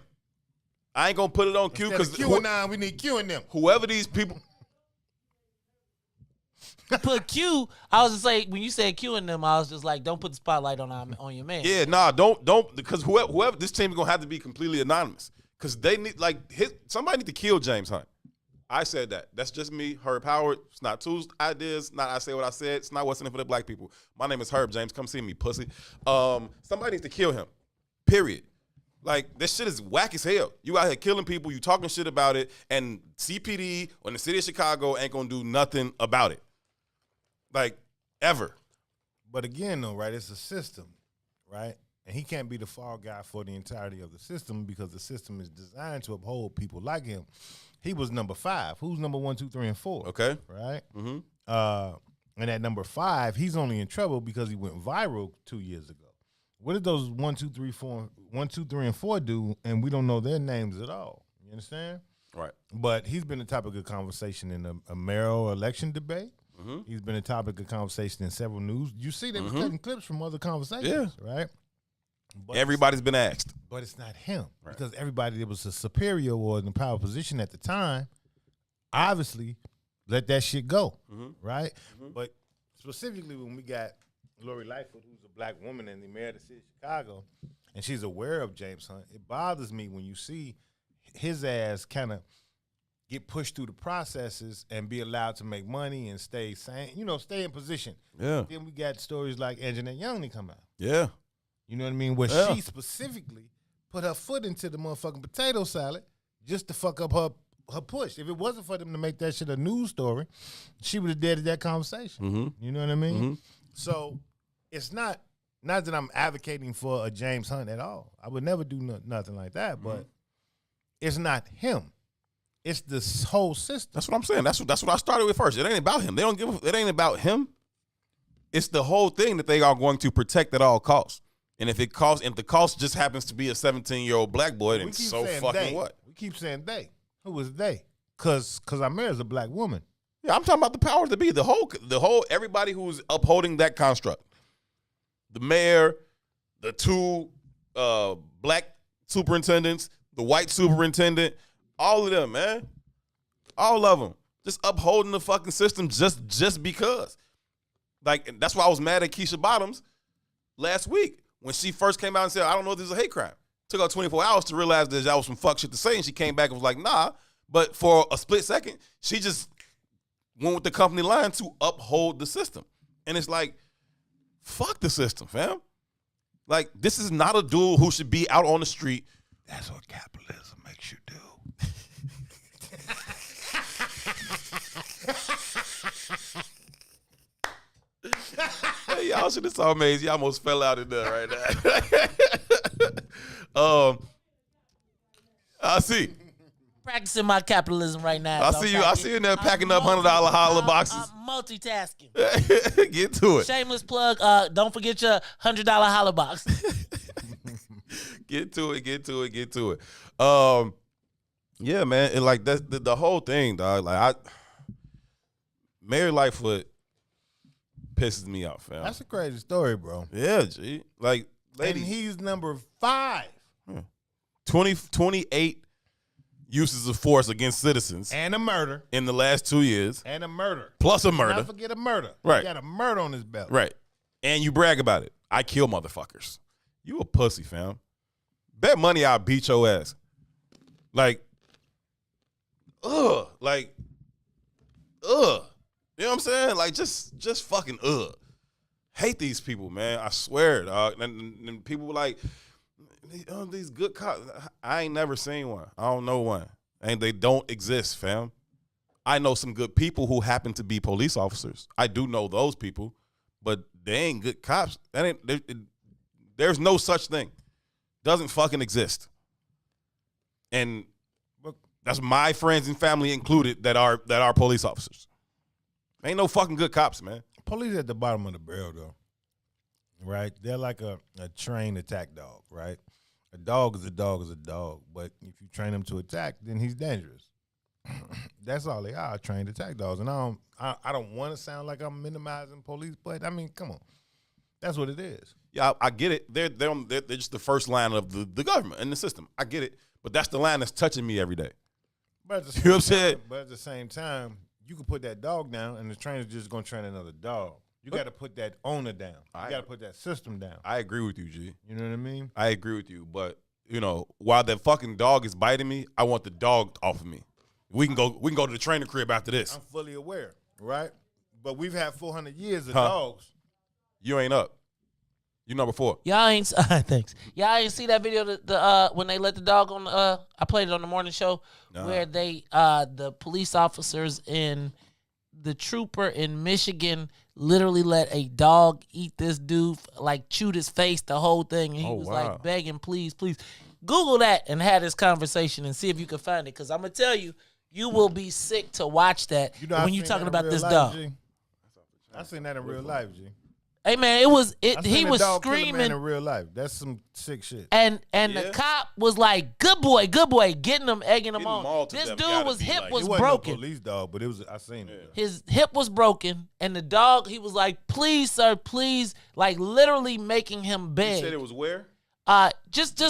I ain't gonna put it on Q because QAnon, we need queuing them. Whoever these people. Put Q. I was just like, when you said queuing them, I was just like, don't put the spotlight on your man. Yeah, nah, don't because whoever this team is gonna have to be completely anonymous, because they need somebody need to kill James Hunt. I said that. That's just me, Herb Howard. It's not Tuesday ideas. Not I say what I said. It's not what's in it for the black people. My name is Herb James. Come see me, pussy. Somebody needs to kill him. Period. Like, this shit is whack as hell. You out here killing people. You talking shit about it, and CPD or the city of Chicago ain't gonna do nothing about it. Like, ever. But again, though, right? It's a system, right? And he can't be the fall guy for the entirety of the system, because the system is designed to uphold people like him. He was number 5. Who's number 1, 2, 3, and 4? Okay. Right? Mm-hmm. And at number 5, he's only in trouble because he went viral 2 years ago. What did those 1, 2, 3, and 4 do? And we don't know their names at all. You understand? Right. But he's been a topic of conversation in a mayoral election debate. Mm-hmm. He's been a topic of conversation in several news. You see, they were cutting clips from other conversations, right? But everybody's been asked. But it's not him. Right. Because everybody that was a superior or in a power position at the time, obviously, let that shit go, right? But specifically when we got Lori Lightfoot, who's a black woman and the mayor of the city of Chicago, and she's aware of James Hunt, it bothers me when you see his ass kind of get pushed through the processes and be allowed to make money and stay sane, stay in position. Yeah. Then we got stories like Anjanette Youngney come out. Yeah. You know what I mean? Where she specifically put her foot into the motherfucking potato salad just to fuck up her push. If it wasn't for them to make that shit a news story, she would have deaded that conversation. You know what I mean? So it's not that I'm advocating for a James Hunt at all. I would never do nothing like that, but it's not him. It's this whole system. That's what I'm saying. That's what I started with first. It ain't about him. It ain't about him. It's the whole thing that they are going to protect at all costs. And if the cost just happens to be a 17-year-old black boy, then so fucking what? We keep saying they. Who was they? Cause our mayor's a black woman. Yeah, I'm talking about the powers that be. The whole everybody who's upholding that construct. The mayor, the 2 black superintendents, the white superintendent, all of them, man. All of them. Just upholding the fucking system just because. Like, that's why I was mad at Keisha Bottoms last week when she first came out and said, I don't know if this is a hate crime. Took her 24 hours to realize that was some fuck shit to say, and she came back and was like, nah. But for a split second, she just went with the company line to uphold the system. And it's like, fuck the system, fam. Like, this is not a dude who should be out on the street. That's what capitalism makes you do. Hey, y'all should have saw Maze. He almost fell out in there right now. I see. Practicing my capitalism right now. I see you in there packing up $100 holla boxes. I'm multitasking. Get to it. Shameless plug. Don't forget your $100 holla box. Get to it. Yeah, man. And like that's the whole thing, dog. Like Mayor Lightfoot pisses me off, fam. That's a crazy story, bro. Yeah, G. Like, lady. And he's number 5. 28 uses of force against citizens. And a murder. In the last 2 years. And a murder. Plus a murder. Not forget a murder. Right. He got a murder on his belt. Right. And you brag about it. I kill motherfuckers. You a pussy, fam. Bet money I'll beat your ass. Like, ugh. Like, ugh. You know what I'm saying? Like, just fucking ugh. Hate these people, man. I swear, dog. And people were like, these good cops. I ain't never seen one. I don't know one. And they don't exist, fam. I know some good people who happen to be police officers. I do know those people, but they ain't good cops. There's no such thing. Doesn't fucking exist. And that's my friends and family included that are police officers. Ain't no fucking good cops, man. Police at the bottom of the barrel, though. Right? They're like a trained attack dog, right? A dog is a dog, but if you train him to attack, then he's dangerous. That's all they are, trained attack dogs. And I don't want to sound like I'm minimizing police, but I mean, come on. That's what it is. Yeah, I get it. They're just the first line of the government and the system. I get it. But that's the line that's touching me every day. But you know what I'm saying? But at the same time, you can put that dog down and the trainer's just going to train another dog. You got to put that owner down. You got to put that system down. I agree with you, G. You know what I mean? I agree with you. But, while that fucking dog is biting me, I want the dog off of me. We can go to the trainer crib after this. I'm fully aware, right? But we've had 400 years of dogs. You ain't up. You number 4. Y'all ain't thanks. Y'all ain't see that video the when they let the dog on I played it on the morning show where they the police officers in the trooper in Michigan literally let a dog eat this dude, like chewed his face, the whole thing, and he was like begging, please. Google that and have this conversation and see if you can find it, because I'm gonna tell you, you will be sick to watch that when you're talking about this dog. I seen that in real life, G. Hey man, he was screaming in real life. That's some sick shit. And the cop was like, good boy, getting him, egging him on. This dude was hip was broken. No police dog, but it was. I seen it. His hip was broken, and the dog, he was like, please, sir, please, like literally making him beg. You said it was where? Just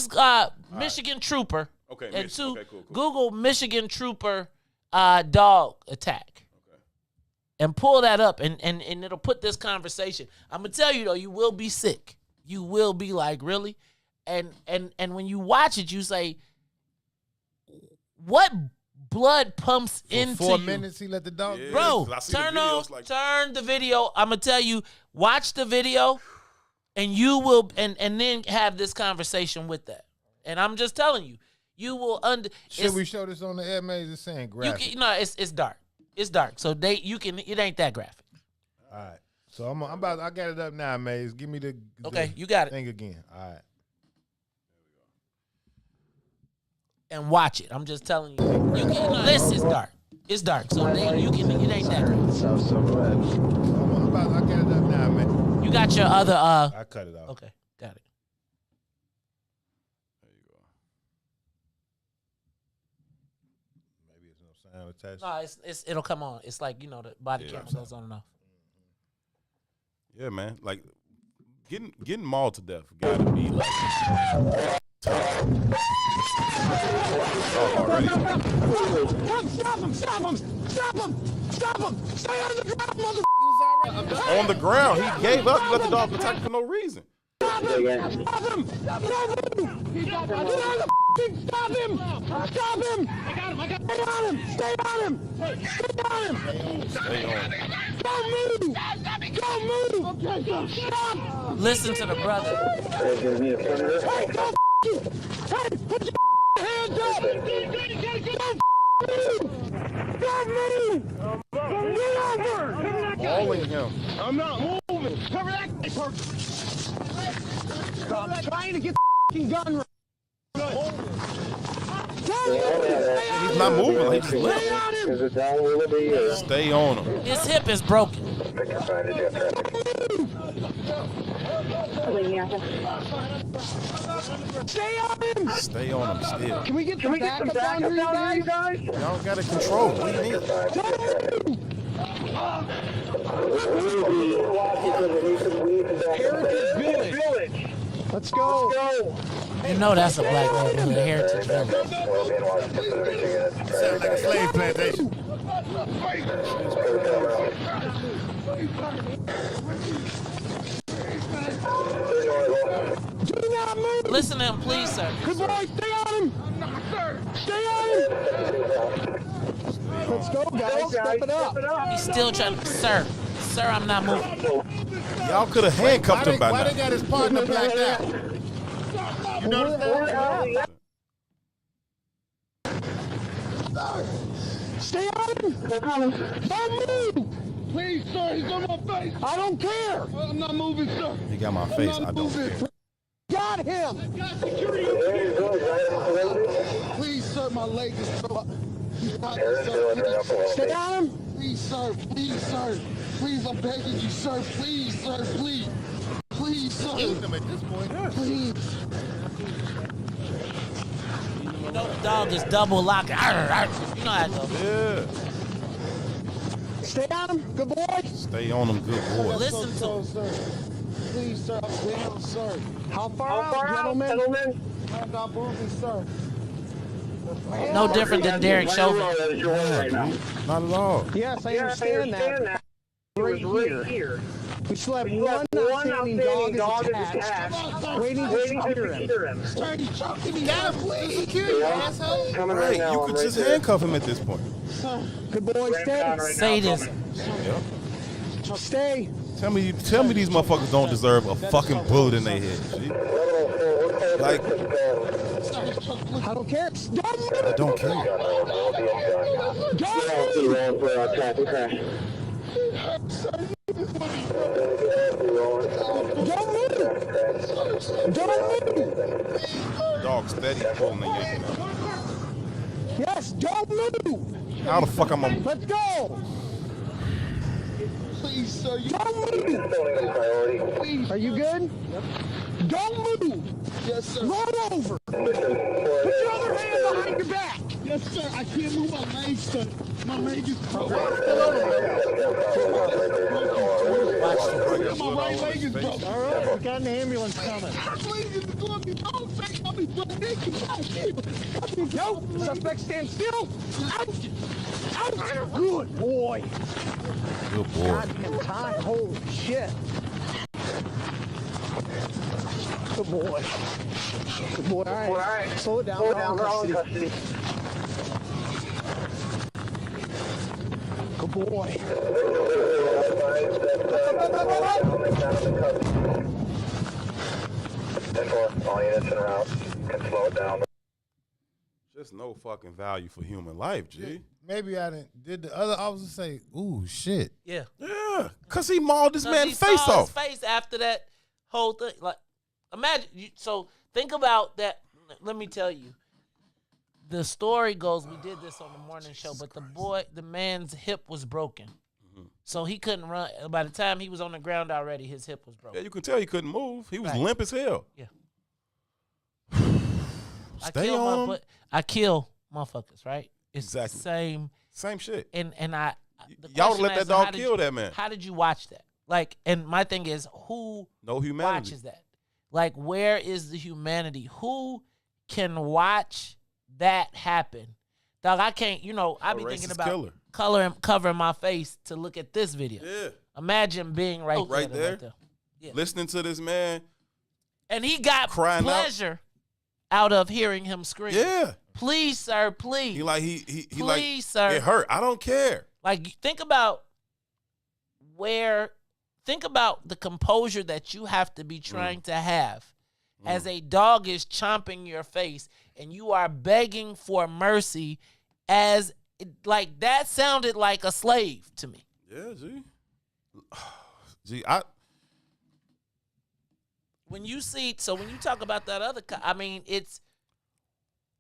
Michigan Trooper. Okay, and cool. Google Michigan Trooper dog attack. And pull that up, and it'll put this conversation. I'm gonna tell you though, you will be sick. You will be like, really? And when you watch it, you say, what blood pumps into 4 you? minutes he let the dog. Yeah, Bro, turn the video. I'm gonna tell you, watch the video, and you will, and then have this conversation with that. And I'm just telling you, you will Should we show this on the air, man? It's saying graphic. It's dark. It's dark, so it ain't that graphic. All right, so I got it up now, Maze. Give me the you got it. Thing again. All right, and watch it. I'm just telling you. This is dark. It's dark, so it ain't that graphic. I got it up now, man. You got your other. I cut it off. Okay, got it. Attached. No, it'll come on. It's like, the body camera goes on and off. Yeah, man. Like getting mauled to death gotta be like already. Stop him! Stay on the ground, mother. On the ground, he gave up. He let the dog attack for no reason. Stop him! Stop him! I got him! Stay on him! Don't move! Okay, stop! Listen to the brother. Hey, put your hands up! Don't move! Get over! Mauling him. I'm not moving! Cover that I'm trying to get the gun right. He's not moving. Like stay on him. His hip is broken. Stay on him. Stay on him still. Can we get some backup down here, you guys? Y'all got to control. What do you need? Village. Let's go. You know that's a black neighborhood, Heritage Village. Sounds like a slave plantation. Do not move. Listen to him, please, sir. Good boy, stay on him. Stay on him. Let's go, guys. Step it up. He's still trying to, sir, I'm not moving. Y'all could have handcuffed him by now. Why they got his partner blacked out? You notice that? Stay on him. Don't move. Please, sir, he's on my face. I don't care. I'm not moving, sir. He got my face. I don't care. Got him. Please, sir, my leg is so. Stay on him. Please, sir. Please, I'm begging you, sir. Please, sir. Please, sir. Him at this point. Please. You know the dog is double locked. You know how it goes. Yeah. Stay on him, good boy. Stay on him, good boy. Listen to him. Sir. Please, sir, I'm down, sir. How far out, gentlemen? I'm not moving, sir. No different than Derek Chauvin. Not at all. Yes, I understand that. Right here. We still have one outstanding dog attached, waiting to secure him. Got him, please. Security, asshole. Right, you could just handcuff him at this point. Good boy, stay. Sadism. Yep. Stay. Tell me these motherfuckers don't deserve a fucking bullet in their head. G. Like, I don't care. I don't care. Dog steady pulling and yanking out. Yes, don't move. How the fuck am I? Let's go. Please, sir. Don't move. Please. Are you good? Yep. Don't move. Yes, sir. Roll over. Put your other hand behind your back. Yes, sir. I can't move my legs, sir. My leg is broken. My right leg is broken. All right, we got an ambulance coming. Please, don't take me, but no, suspect stand still. Out. Out. Good boy. Good boy. Goddamn time. Holy shit. Good boy. Good boy. All right. Slow it down. Slow it down. We're all in custody. Good boy. All units en route. Can slow it down. Just no fucking value for human life, G. Maybe I didn't. Did the other officer say, "Ooh, shit"? Yeah. Yeah, because he mauled this man's face off. His face after that whole thing. Like, imagine. So think about that. Let me tell you. The story goes, we did this on the morning show, but the man's hip was broken. Mm-hmm. So he couldn't run. By the time he was on the ground already, his hip was broken. Yeah, you could tell he couldn't move. He was limp as hell. Yeah. I kill motherfuckers, right? It's exactly the same shit. And y'all let that dog kill that man. How did you watch that? Like, and my thing is, who watches that? Like, where is the humanity? Who can watch that happen? Dog, I can't, I be thinking about covering my face to look at this video. Yeah. Imagine being right there. Yeah. Listening to this man. And he got pleasure out of hearing him scream. Yeah. Please, sir, please. Please, sir. It hurt. I don't care. Like, think about the composure that you have to be trying to have as a dog is chomping your face and you are begging for mercy that sounded like a slave to me. Yeah, when you talk about that other,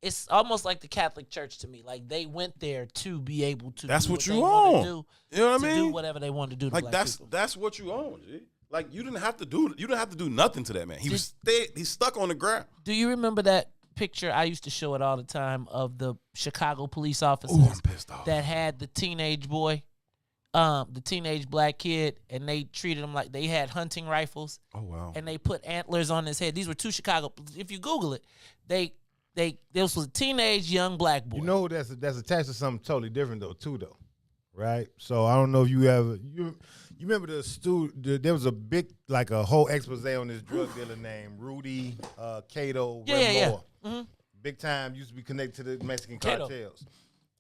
it's almost like the Catholic Church to me. Like, they went there to be able to. That's do what they you want own. to do, you know what I mean? Do whatever they want to do. To like black people. That's what you own, G. Like, you didn't have to do nothing to that man. He's stuck on the ground. Do you remember that picture? I used to show it all the time of the Chicago police officers. Ooh, I'm pissed off. That had the teenage boy, the teenage black kid, and they treated him like they had hunting rifles. Oh wow! And they put antlers on his head. These were two Chicago. If you Google it, this was a teenage young black boy. You know that's attached to something totally different though, right? So I don't know if you remember there was a big, like, a whole expose on this drug dealer named Rudy Cato. Yeah. Mm-hmm. Big time, used to be connected to the Mexican cartels.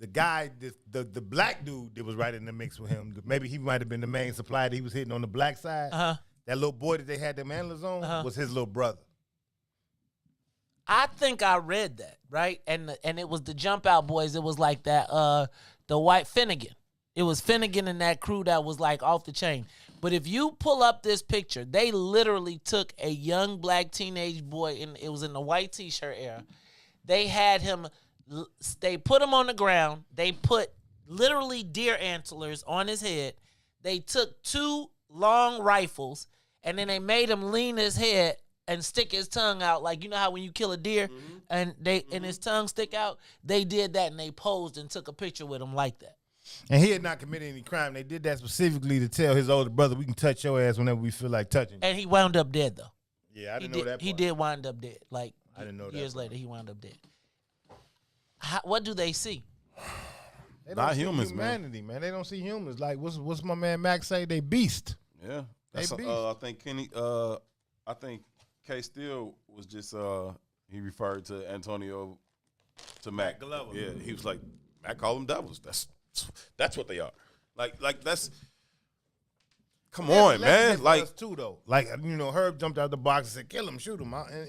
The guy, the black dude that was right in the mix with him, maybe he might have been the main supplier that he was hitting on the black side. That little boy that they had them antlers on was his little brother. I think I read that, right? And it was the Jump Out Boys. It was like that, the White Finnegan. It was Finnegan and that crew that was like off the chain. But if you pull up this picture, they literally took a young black teenage boy, and it was in the white T-shirt era. They had him, they put him on the ground. They put literally deer antlers on his head. They took two long rifles, and then they made him lean his head and stick his tongue out. Like, you know how when you kill a deer and his tongue stick out? They did that, and they posed and took a picture with him like that. And he had not committed any crime. They did that specifically to tell his older brother, we can touch your ass whenever we feel like touching you. And he wound up dead, though. Yeah, I didn't know that part. He did wind up dead. Like, I didn't know that years part. later, he wound up dead. What do they see? They don't see humanity, man. They don't see humans. Like, what's my man Max say? They beast. Yeah. They beast. I think K Steele was just he referred to Antonio to Mac. Yeah, he was like, Mac called them devils. That's what they are. Like that's. Come on, man. Like, us too, though. Like, Herb jumped out the box and said, "Kill him, shoot him." And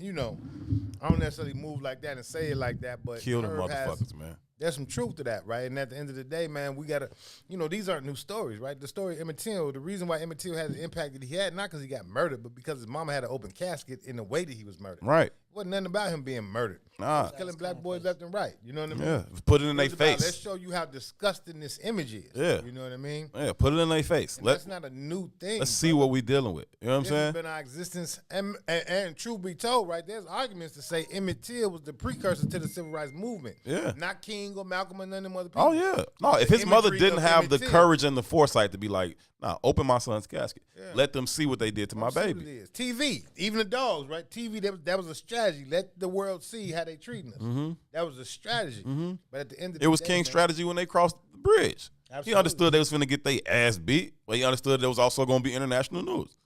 I don't necessarily move like that and say it like that, but kill them motherfuckers, man. There's some truth to that, right? And at the end of the day, man, we gotta, these aren't new stories, right? The story of Emmett Till, the reason why Emmett Till had the impact that he had, not because he got murdered, but because his mama had an open casket in the way that he was murdered. Right. wasn't nothing about him being murdered. Nah. Killing black boys left and right. You know what I mean? Yeah, put it in their face. Let's show you how disgusting this image is. Yeah. You know what I mean? Yeah, put it in their face. That's not a new thing. Let's see what we dealing with. You know what I'm saying? This has been our existence. And truth be told, right, there's arguments to say Emmett Till was the precursor to the civil rights movement. Yeah. Not King or Malcolm or none of them other people. Oh, yeah. No, if his mother didn't have the courage and the foresight to be like, nah, open my son's casket. Yeah. Let them see what they did to my baby. It is. TV, even the dogs, right? TV, that was a strategy. Let the world see how they treating us. Mm-hmm. That was a strategy. Mm-hmm. But at the end of the it was day, King's strategy when they crossed the bridge. Absolutely. He understood they was finna get their ass beat, but he understood there was also going to be international news.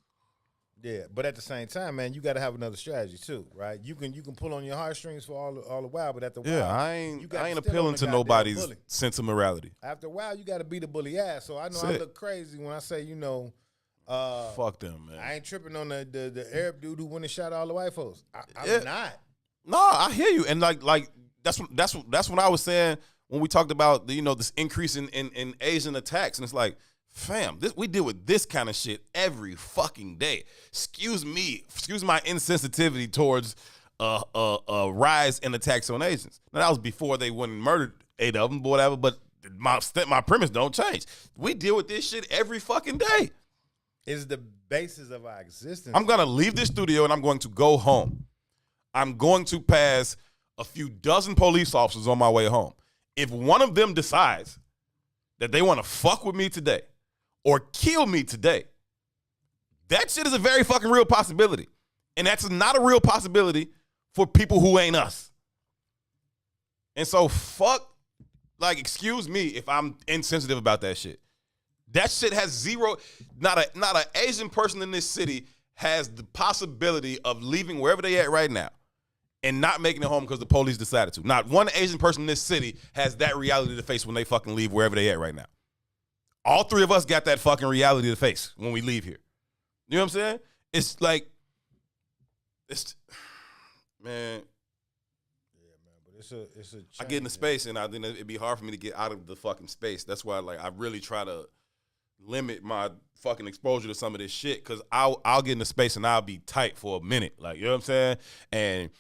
Yeah, but at the same time, man, you got to have another strategy too, right? You can pull on your heartstrings for all the while, but at the while, I ain't appealing to nobody's sense of morality. After a while, you got to beat a bully ass. So I know I look crazy when I say, fuck them, man. I ain't tripping on the Arab dude who went and shot all the white folks. I'm not. No, I hear you, and like that's what I was saying when we talked about this increase in Asian attacks, and it's like, fam, we deal with this kind of shit every fucking day. Excuse my insensitivity towards a rise in attacks on Asians. Now that was before they went and murdered 8 of them, whatever. But my premise don't change. We deal with this shit every fucking day. It's the basis of our existence. I'm gonna leave this studio and I'm going to go home. I'm going to pass a few dozen police officers on my way home. If one of them decides that they want to fuck with me today or kill me today, that shit is a very fucking real possibility. And that's not a real possibility for people who ain't us. And so excuse me if I'm insensitive about that shit. That shit has zero, not an Asian person in this city has the possibility of leaving wherever they at right now and not making it home because the police decided to. Not one Asian person in this city has that reality to face when they fucking leave wherever they at right now. All 3 of us got that fucking reality to face when we leave here. You know what I'm saying? It's like, man. Yeah, man. But it's a. I get in the space and I think it'd be hard for me to get out of the fucking space. That's why, I really try to limit my fucking exposure to some of this shit because I'll get in the space and I'll be tight for a minute. You know what I'm saying? And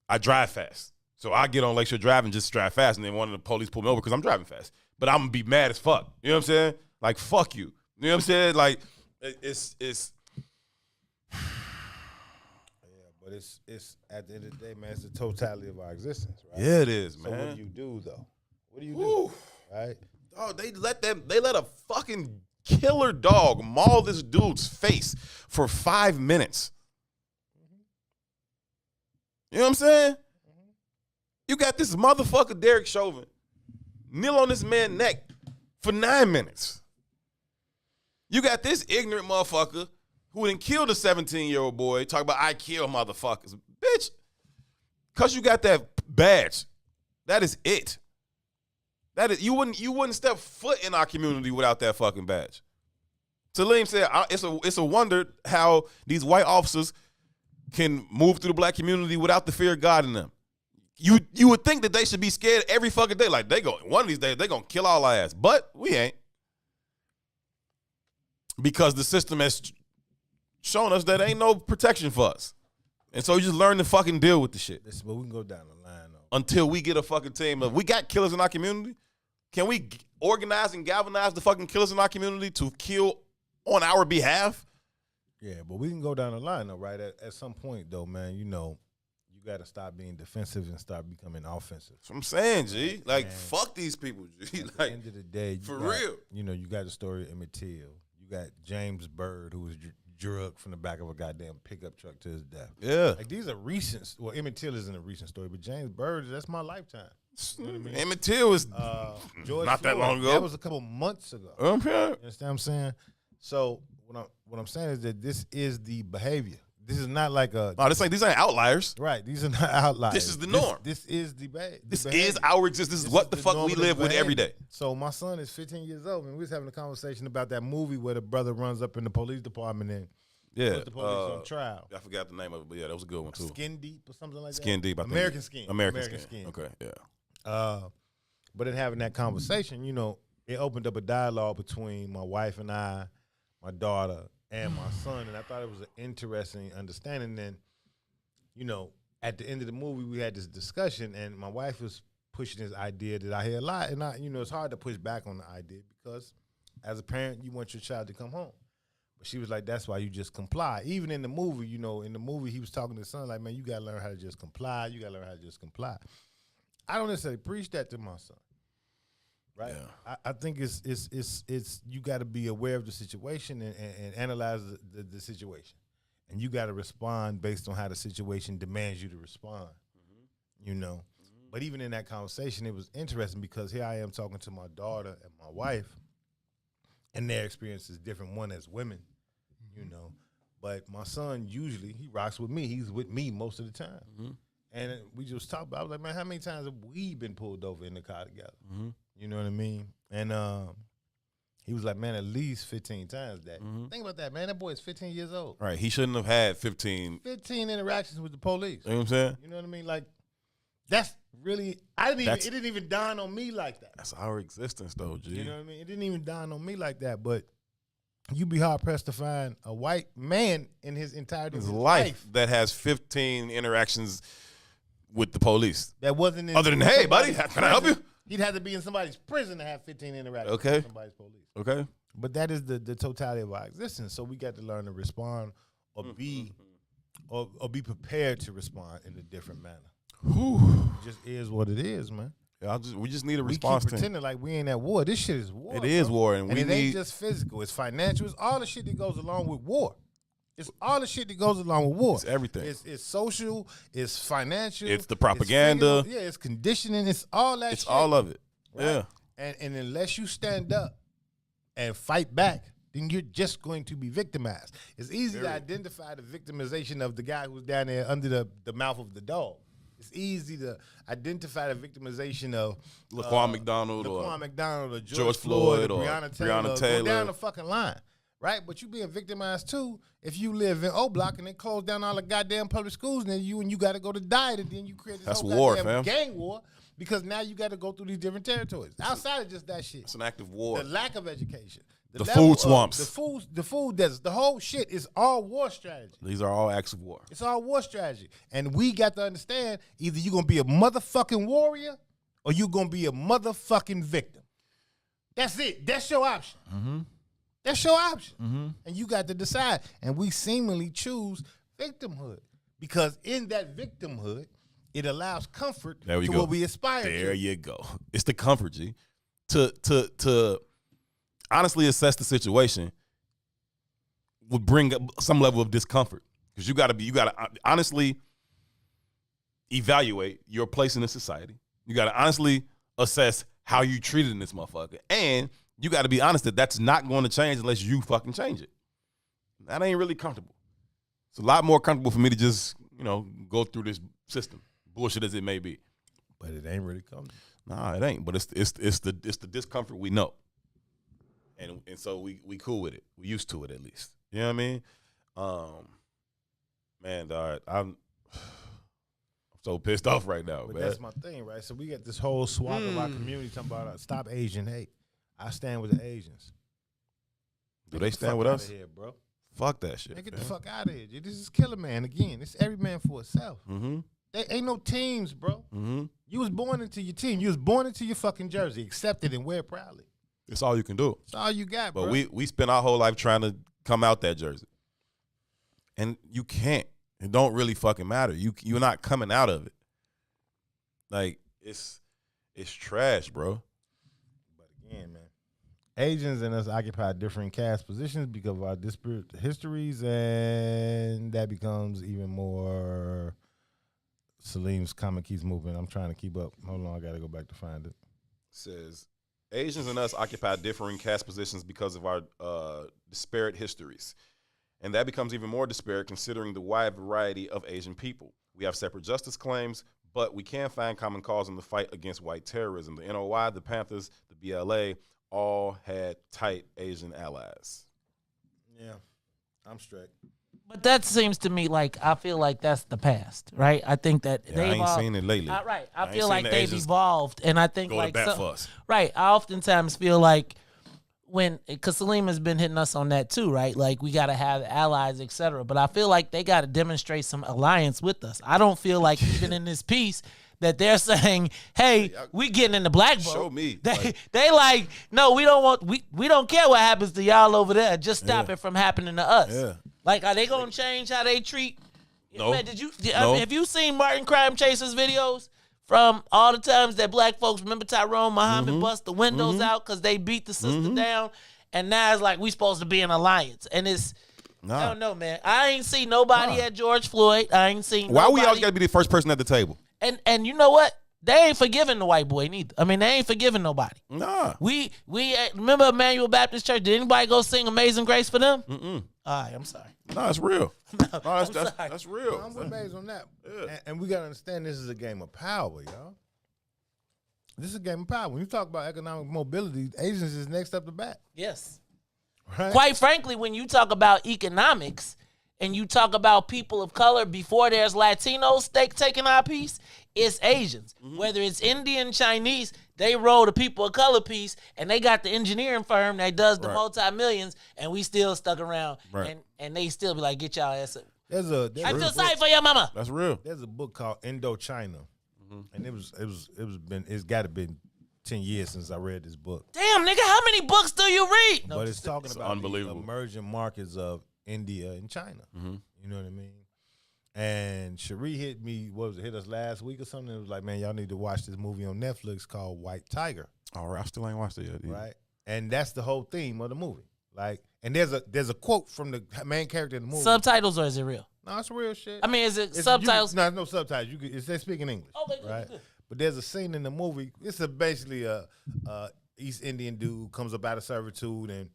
I drive fast. So I get on Lakeshore Drive and just drive fast, and then one of the police pull me over because I'm driving fast. But I'm gonna be mad as fuck. You know what I'm saying? Fuck you. You know what I'm saying? It's yeah, but it's at the end of the day, man, it's the totality of our existence, right? Yeah, it is, man. So what do you do though? What do you do? Right? Oh, they let a fucking killer dog maul this dude's face for 5 minutes. You know what I'm saying? You got this motherfucker Derek Chauvin kneel on this man's neck for 9 minutes. You got this ignorant motherfucker who done killed a 17-year-old boy talk about I kill motherfuckers. Bitch, because you got that badge, that is it. That is, you wouldn't step foot in our community without that fucking badge. Salim said it's a wonder how these white officers can move through the black community without the fear of God in them. You would think that they should be scared every fucking day. One of these days, they're going to kill all our ass. But we ain't. Because the system has shown us that ain't no protection for us. And so you just learn to fucking deal with the shit. But we can go down the line, though. Until we get a fucking team of, we got killers in our community. Can we organize and galvanize the fucking killers in our community to kill on our behalf? Yeah, but we can go down the line, though, right? At some point, though, man, you got to stop being defensive and start becoming offensive. That's what I'm saying, G. Fuck these people, G. At the end of the day, real. You got the story of Emmett Till. You got James Byrd, who was drugged from the back of a goddamn pickup truck to his death. Yeah. These are recent. Well, Emmett Till isn't a recent story, but James Byrd, that's my lifetime. You know what I mean? Emmett Till was George not that Floyd, long ago. That was a couple months ago. Okay. You understand what I'm saying? So what I'm saying is that this is the behavior. This is not like a. No, these ain't outliers. Right. These are not outliers. This is the norm. This is the behavior. This is our existence. This is what the fuck we live with every day. So my son is 15 years old, and we was having a conversation about that movie where the brother runs up in the police department and puts the police on trial. I forgot the name of it, but yeah, that was a good one too. Skin Deep or something like that. Skin Deep. American Skin. American Skin. Okay, yeah. But in having that conversation, it opened up a dialogue between my wife and I, my daughter, and my son, and I thought it was an interesting understanding. Then you know, at the end of the movie, we had this discussion, and my wife was pushing this idea that I hear a lot, and it's hard to push back on the idea because as a parent, you want your child to come home. But she was like, that's why you just comply. Even in the movie, you know, in the movie, he was talking to his son like, man, you got to learn how to just comply. You got to learn how to just comply. I don't necessarily preach that to my son, right? Yeah. I think it's you got to be aware of the situation and analyze the situation. And you got to respond based on how the situation demands you to respond, you know. But even in that conversation, it was interesting because here I am talking to my daughter and my wife, and their experience is different, one as women, you know. But my son, usually, he rocks with me. He's with me most of the time. And we just talked about, I was like, man, how many times have we been pulled over in the car together? You know what I mean? And he was like, man, at least 15 times that. Think about that, man. That boy is 15 years old. Right. He shouldn't have had 15 interactions with the police. You know what I'm saying? You know what I mean? Like, that's really, it didn't even dawn on me like that. That's our existence, though, G. You know what I mean? It didn't even dawn on me like that, but you'd be hard-pressed to find a white man in his entirety of his life that has 15 interactions with the police. That wasn't in other than, hey, buddy, can I help you? He'd have to be in somebody's prison to have 15 interactions with somebody's police. Okay. But that is the totality of our existence, so we got to learn to respond or be prepared to respond in a different manner. It just is what it is, man. Yeah, we just need a response. We keep pretending like we ain't at war. This shit is war. It is war, and it ain't just physical. It's financial. It's all the shit that goes along with war. It's all the shit that goes along with war. It's everything. It's social. It's financial. It's the propaganda. It's conditioning. It's all that. It's shit. all of it. Right? Yeah. And unless you stand up and fight back, then you're just going to be victimized. It's easy to identify the victimization of the guy who's down there under the mouth of the dog. It's easy to identify the victimization of Laquan McDonald or George Floyd or Breonna Taylor. Go down the fucking line, right? But you being victimized too if you live in O Block and they close down all the goddamn public schools and you got to go to diet and then you create this whole war, goddamn fam. gang war because now you got to go through these different territories. Outside of just that shit. It's an act of war. The lack of education. The food swamps. The food deserts. The whole shit is all war strategy. These are all acts of war. It's all war strategy. And we got to understand either you're going to be a motherfucking warrior or you're going to be a motherfucking victim. That's it. That's your option. That's your option. And you got to decide. And we seemingly choose victimhood because in that victimhood, it allows comfort to what we aspire to. There you go. It's the comfort, G. To honestly assess the situation would bring up some level of discomfort because you got to honestly evaluate your place in the society. You got to honestly assess how you treated in this motherfucker. And you got to be honest that that's not going to change unless you fucking change it. That ain't really comfortable. It's a lot more comfortable for me to just, go through this system, bullshit as it may be. But it ain't really comfortable. Nah, it ain't. But it's the discomfort we know. And so we cool with it. We used to it at least. You know what I mean? Man, dog, I'm so pissed off right now, but man. That's my thing, right? So we got this whole swath of our community talking about stop Asian hate. I stand with the Asians. Do they stand with us? Here, bro. Fuck that shit. Get the fuck out of here. This is Killer Man again. It's every man for itself. There ain't no teams, bro. You was born into your team. You was born into your fucking jersey. Accept it and wear it proudly. It's all you can do. It's all you got, but bro. But we spent our whole life trying to come out that jersey. And you can't. It don't really fucking matter. You're not coming out of it. Like, it's trash, bro. But again, man, Asians and us occupy different caste positions because of our disparate histories, and that becomes even more. Salim's comment keeps moving. I'm trying to keep up. Hold on, I got to go back to find it. Says, Asians and us occupy differing caste positions because of our disparate histories. And that becomes even more disparate considering the wide variety of Asian people. We have separate justice claims, but we can find common cause in the fight against white terrorism. The NOI, the Panthers, the BLA all had tight Asian allies. Yeah, I'm straight. But that seems to me like I feel like that's the past, right? I think that I ain't seen it lately. Right, I feel like they've evolved, and I think go like to bat for us. Right, I oftentimes feel like because Salim has been hitting us on that too, right? Like we got to have allies, etc. But I feel like they got to demonstrate some alliance with us. I don't feel like even in this piece that they're saying, "Hey, we getting in the black vote." Show me. They like, no, we don't want. We don't care what happens to y'all over there. Just stop it from happening to us. Yeah. Like, are they gonna change how they treat? No. Man, No. Have you seen Martin Crime Chasers videos? From all the times that black folks, remember Tyrone Muhammad bust the windows out because they beat the sister down, and now it's like we supposed to be in alliance, and it's I don't know, man. I ain't seen nobody at George Floyd. I ain't seen. Why nobody. we always got to be the first person at the table? And you know what? They ain't forgiving the white boy neither. I mean, they ain't forgiving nobody. Nah. We remember Emmanuel Baptist Church. Did anybody go sing Amazing Grace for them? All right, I'm sorry. No, it's real. No, that's real. I'm amazed on that. Yeah. And we got to understand this is a game of power, y'all. This is a game of power. When you talk about economic mobility, Asians is next up the bat. Yes. Right? Quite frankly, when you talk about economics and you talk about people of color before there's Latinos taking our piece, it's Asians. Whether it's Indian, Chinese, they roll the people of color piece, and they got the engineering firm that does the multi-millions, and we still stuck around, and they still be like, get y'all ass up. I feel sorry for your mama. That's real. There's a book called Indochina, and it's got to been 10 years since I read this book. Damn, nigga, how many books do you read? But it's talking about unbelievable. the emerging markets of India and China. You know what I mean? And Cherie hit me, hit us last week or something. It was like, man, y'all need to watch this movie on Netflix called White Tiger. All right, I still ain't watched it yet. Either. Right? And that's the whole theme of the movie. Like, and there's a quote from the main character in the movie. Subtitles, or is it real? No, it's real shit. I mean, is it subtitles? No, no subtitles. They speak in English. Okay, good, right? good. But there's a scene in the movie. It's basically a East Indian dude comes up out of servitude and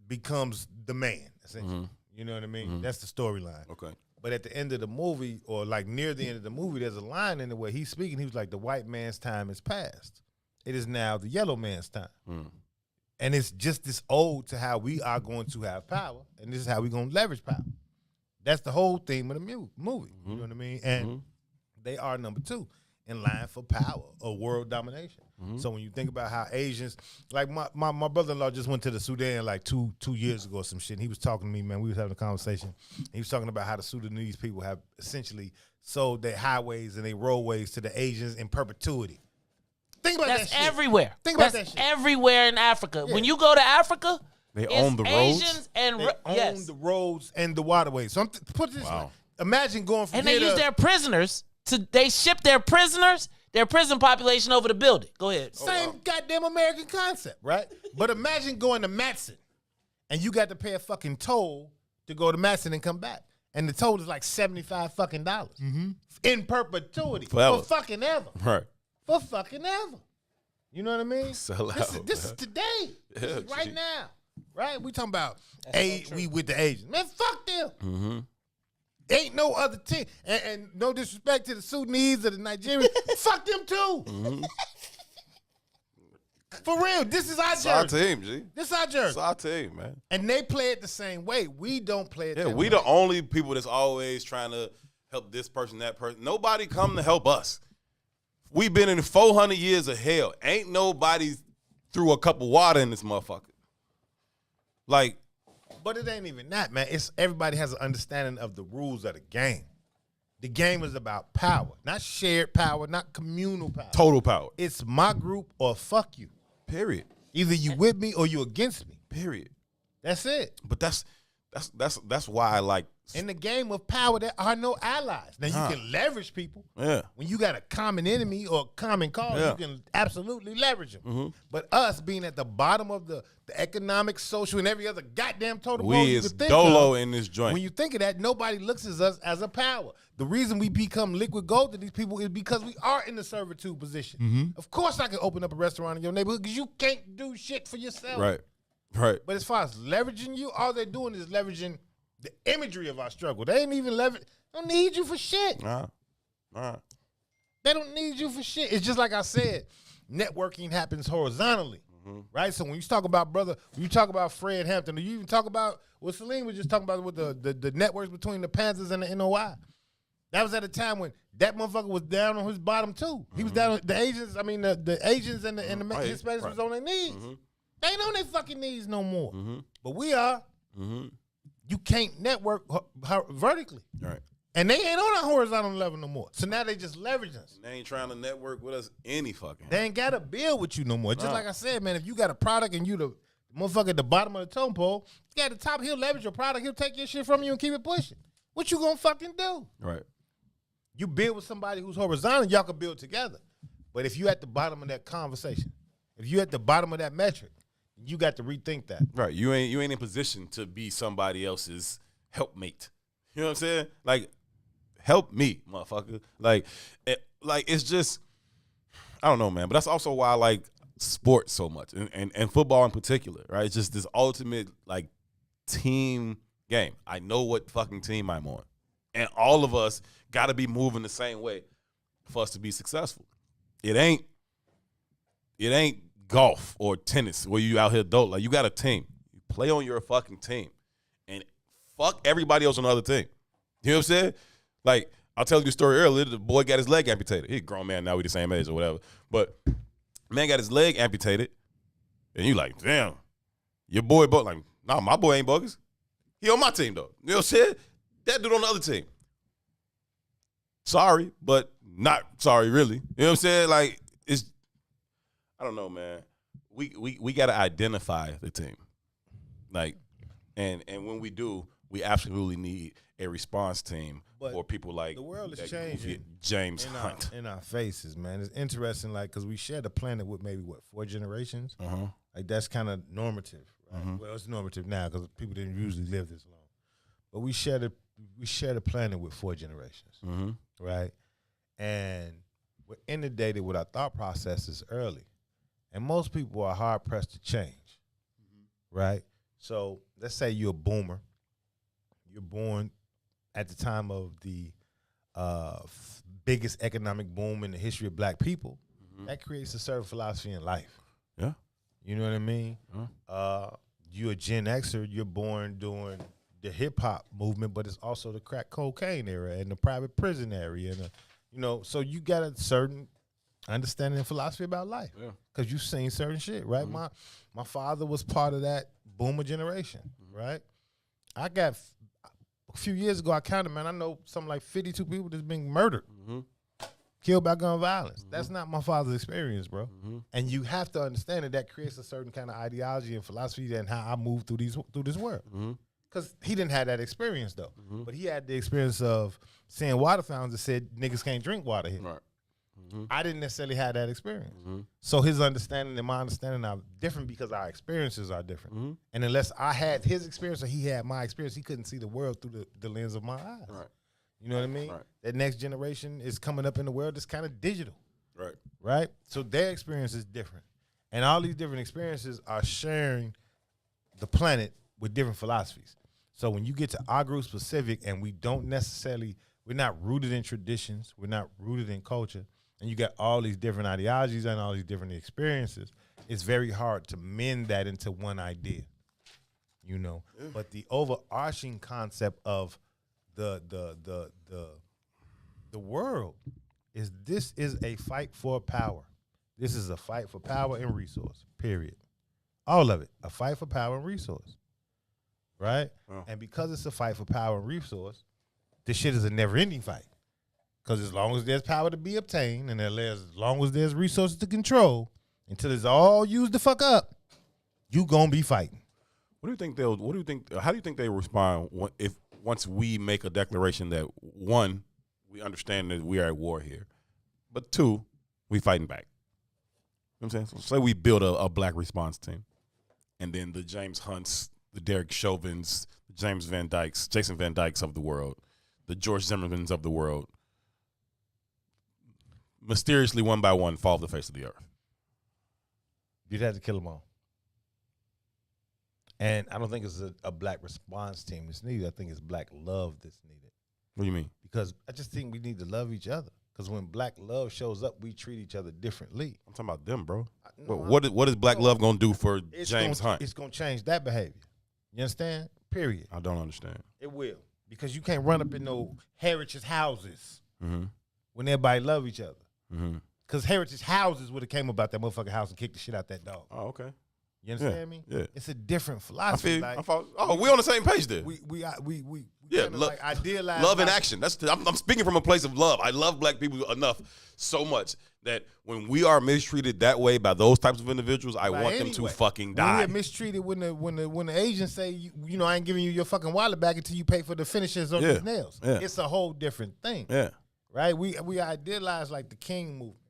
becomes the man, essentially. You know what I mean? That's the storyline. Okay. But at the end of the movie, or like near the end of the movie, there's a line in it where he's speaking. He was like, the white man's time is past. It is now the yellow man's time. And it's just this ode to how we are going to have power, and this is how we're going to leverage power. That's the whole theme of the movie. You know what I mean? And they are number 2 in line for power or world domination. So when you think about how Asians, like my brother-in-law just went to the Sudan like two years ago or some shit. And he was talking to me, man. We was having a conversation. He was talking about how the Sudanese people have essentially sold their highways and their roadways to the Asians in perpetuity. Think about That's that shit. everywhere. Think about that shit. Everywhere in Africa. Yeah. When you go to Africa, they own the roads. Asians and They own the roads and the waterways. So put it this way. Imagine going from and here they use their prisoners they ship their prisoners, their prison population over to build it. Go ahead. Same goddamn American concept, right? But imagine going to Matson and you got to pay a fucking toll to go to Matson and come back. And the toll is like $75 fucking dollars in perpetuity. Forever. For fucking ever. Right. For fucking ever. You know what I mean? Sell out. This is today. This is right gee. now. Right? We talking about we with the Asians. Man, fuck them. Ain't no other team. And no disrespect to the Sudanese or the Nigerians. Fuck them too. For real, this is our It's our jersey. team, G. This is our jersey. It's our team, man. And they play it the same way. We don't play it that way. We the only people that's always trying to help this person, that person. Nobody come to help us. We've been in 400 years of hell. Ain't nobody threw a cup of water in this motherfucker. Like, but it ain't even that, man. It's everybody has an understanding of the rules of the game. The game is about power, not shared power, not communal power. Total power. It's my group or fuck you. Period. Either you with me or you against me. Period. That's it. But that's why I like. In the game of power, there are no allies. Now, you can leverage people. Yeah. When you got a common enemy or a common cause, you can absolutely leverage them. But us being at the bottom of the economic, social, and every other goddamn total world you is could think dolo of, in this joint. when you think of that, nobody looks at us as a power. The reason we become liquid gold to these people is because we are in the servitude position. Of course I can open up a restaurant in your neighborhood because you can't do shit for yourself. Right. Right. But as far as leveraging you, all they're doing is leveraging the imagery of our struggle. They ain't even leverage. They don't need you for shit. They don't need you for shit. It's just like I said, networking happens horizontally, right? So when you talk about when you talk about Fred Hampton, or you even talk about what Celine was just talking about with the networks between the Panthers and the NOI. That was at a time when that motherfucker was down on his bottom too. He was down on the Asians. I mean, the Asians and the Hispanics was on their knees. They ain't on their fucking knees no more. But we are. You can't network vertically. Right. And they ain't on a horizontal level no more. So now they just leverage us. They ain't trying to network with us any fucking. They ain't got to build with you no more. Just like I said, man, if you got a product and you the motherfucker at the bottom of the totem pole, you got the top, he'll leverage your product. He'll take your shit from you and keep it pushing. What you gonna fucking do? Right. You build with somebody who's horizontal, y'all can build together. But if you at the bottom of that conversation, if you at the bottom of that metric, you got to rethink that. Right. You ain't in position to be somebody else's helpmate. You know what I'm saying? Like, help me, motherfucker. Like it's just, I don't know, man. But that's also why I like sports so much, and football in particular, right? It's just this ultimate, like, team game. I know what fucking team I'm on. And all of us got to be moving the same way for us to be successful. It ain't golf or tennis where you out here dope. Like, you got a team. You play on your fucking team. And fuck everybody else on the other team. You know what I'm saying? Like, I'll tell you the story earlier. The boy got his leg amputated. He's a grown man now. We the same age or whatever. But man got his leg amputated. And you like, damn, your boy, like, nah, my boy ain't bogus. He on my team, though. You know what I'm saying? That dude on the other team. Sorry, but not sorry, really. You know what I'm saying? Like, it's, I don't know, man. We got to identify the team. Like, and when we do, we absolutely need a response team for people like the world is changing. James Hunt. In our faces, man. It's interesting, like, because we share the planet with maybe, 4 generations? Like, that's kind of normative, right? Well, it's normative now because people didn't usually live this long. But we share the planet with 4 generations, right? And we're inundated with our thought processes early. And most people are hard-pressed to change, right? So let's say you're a boomer. You're born at the time of the biggest economic boom in the history of black people. That creates a certain philosophy in life. Yeah. You know what I mean? You're a Gen Xer. You're born during the hip-hop movement, but it's also the crack cocaine era and the private prison area. And, so you got a certain understanding and philosophy about life because you've seen certain shit, right? My father was part of that boomer generation, right? I got a few years ago, I counted, man, I know something like 52 people that's being murdered, killed by gun violence. That's not my father's experience, bro. And you have to understand that creates a certain kind of ideology and philosophy and how I move through this world. Because he didn't have that experience, though. But he had the experience of seeing water fountains that said niggas can't drink water here. Right. I didn't necessarily have that experience. So his understanding and my understanding are different because our experiences are different. And unless I had his experience or he had my experience, he couldn't see the world through the lens of my eyes. Right. You know what I mean? Right. That next generation is coming up in the world that's kind of digital. Right. Right? So their experience is different. And all these different experiences are sharing the planet with different philosophies. So when you get to our group specific and we're not rooted in traditions, we're not rooted in culture, and you got all these different ideologies and all these different experiences, it's very hard to mend that into one idea, But the overarching concept of the world is this is a fight for power. This is a fight for power and resource, period. All of it, a fight for power and resource, right? And because it's a fight for power and resource, this shit is a never-ending fight. Because as long as there's power to be obtained and as long as there's resources to control, until it's all used to fuck up, you gonna be fighting. How do you think they respond once we make a declaration that, 1, we understand that we are at war here, but 2, we fighting back? You know what I'm saying? So say we build a black response team, and then the James Hunts, the Derek Chauvins, the Jason Van Dykes of the world, the George Zimmermans of the world, mysteriously, one by one, fall off the face of the earth. You'd have to kill them all. And I don't think it's a black response team that's needed. I think it's black love that's needed. What do you mean? Because I just think we need to love each other. Because when black love shows up, we treat each other differently. I'm talking about them, bro. What is black love going to do for James Hunt? It's going to change that behavior. You understand? Period. I don't understand. It will. Because you can't run up in no heritage houses when everybody love each other. Because heritage houses would have came about that motherfucking house and kicked the shit out that dog. Oh, okay. You understand me? Yeah. It's a different philosophy. We on the same page there. We Like idealize love in action. I'm speaking from a place of love. I love black people enough so much that when we are mistreated that way by those types of individuals, I want them to fucking die. When we're mistreated when the Asians say, you know, I ain't giving you your fucking wallet back until you pay for the finishes on these nails. Yeah. It's a whole different thing. Yeah. Right? We idealize like the King movement.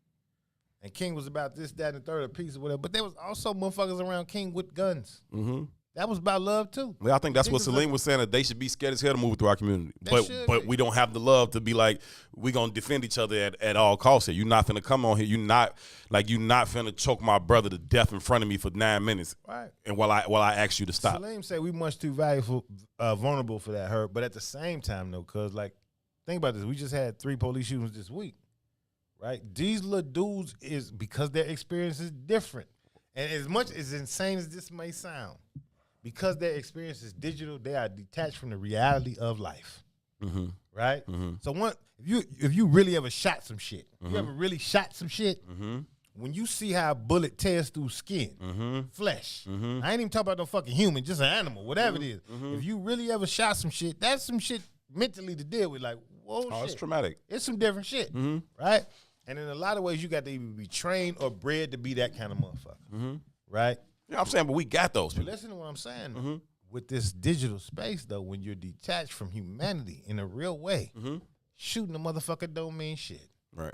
And King was about this, that, and the third of piece or whatever. But there was also motherfuckers around King with guns. Mm-hmm. That was about love too. Well, I think that's what Salim was saying, that they should be scared as hell to move through our community. But we don't have the love to be like, we gonna defend each other at all costs here. You're not finna come on here. You're not finna choke my brother to death in front of me for 9 minutes. Right. And while I ask you to stop. Salim said we much too vulnerable for that hurt. But at the same time though, cause like, think about this. We just had 3 police shootings this week. Right? These little dudes is because their experience is different. And as much as insane as this may sound, because their experience is digital, they are detached from the reality of life. Mm-hmm. Right? Mm-hmm. So if you really ever shot some shit, you ever really shot some shit, when you see how a bullet tears through skin, flesh, I ain't even talking about no fucking human, just an animal, whatever it is. If you really ever shot some shit, that's some shit mentally to deal with. Like, whoa, shit. It's traumatic. It's some different shit, right? And in a lot of ways, you got to either be trained or bred to be that kind of motherfucker, right? Yeah, I'm saying, but we got those people. But listen to what I'm saying. With this digital space, though, when you're detached from humanity in a real way, shooting a motherfucker don't mean shit. Right.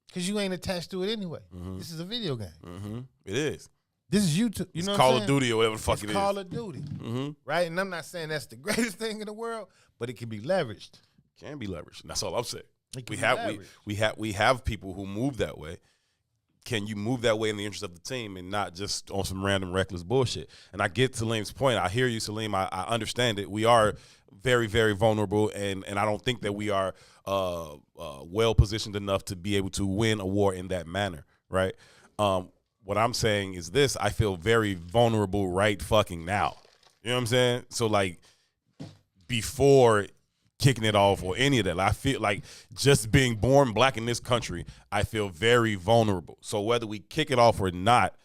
Because you ain't attached to it anyway. This is a video game. It is. This is YouTube. You know it's what Call I'm of Duty or whatever the fuck it is. It's Call of Duty. Right? And I'm not saying that's the greatest thing in the world, but it can be leveraged. Can be leveraged. That's all I'm saying. We have people who move that way. Can you move that way in the interest of the team and not just on some random reckless bullshit? And I get Salim's point. I hear you, Salim. I understand it. We are very, very vulnerable, and I don't think that we are well positioned enough to be able to win a war in that manner, right? What I'm saying is this: I feel very vulnerable right fucking now. You know what I'm saying? So like before kicking it off or any of that, I feel like just being born black in this country, I feel very vulnerable. So whether we kick it off or not,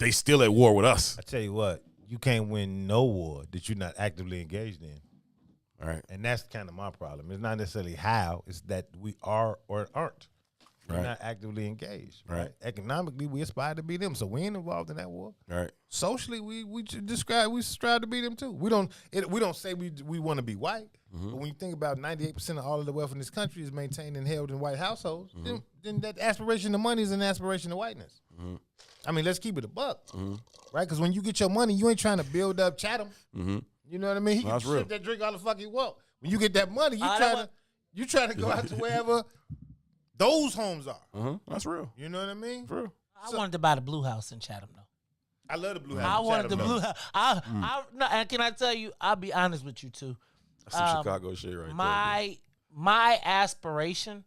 they still at war with us. I tell you what, you can't win no war that you're not actively engaged in. All right. And that's kind of my problem. It's not necessarily how, it's that we are or aren't. We're not actively engaged. Right. Economically, we aspire to be them, so we ain't involved in that war. Right. Socially, we strive to be them too. We don't say we want to be white, but when you think about 98% of all of the wealth in this country is maintained and held in white households, then that aspiration to money is an aspiration to whiteness. I mean, let's keep it a buck, right? Because when you get your money, you ain't trying to build up Chatham. You know what I mean? He can sip that drink all the fuck he want. When you get that money, you trying to go out to wherever those homes are. That's real. You know what I mean? For real. I wanted to buy the Blue House in Chatham, though. I love the Blue House. I wanted the Blue House. And can I tell you, I'll be honest with you, too. That's some Chicago shit right there. My aspiration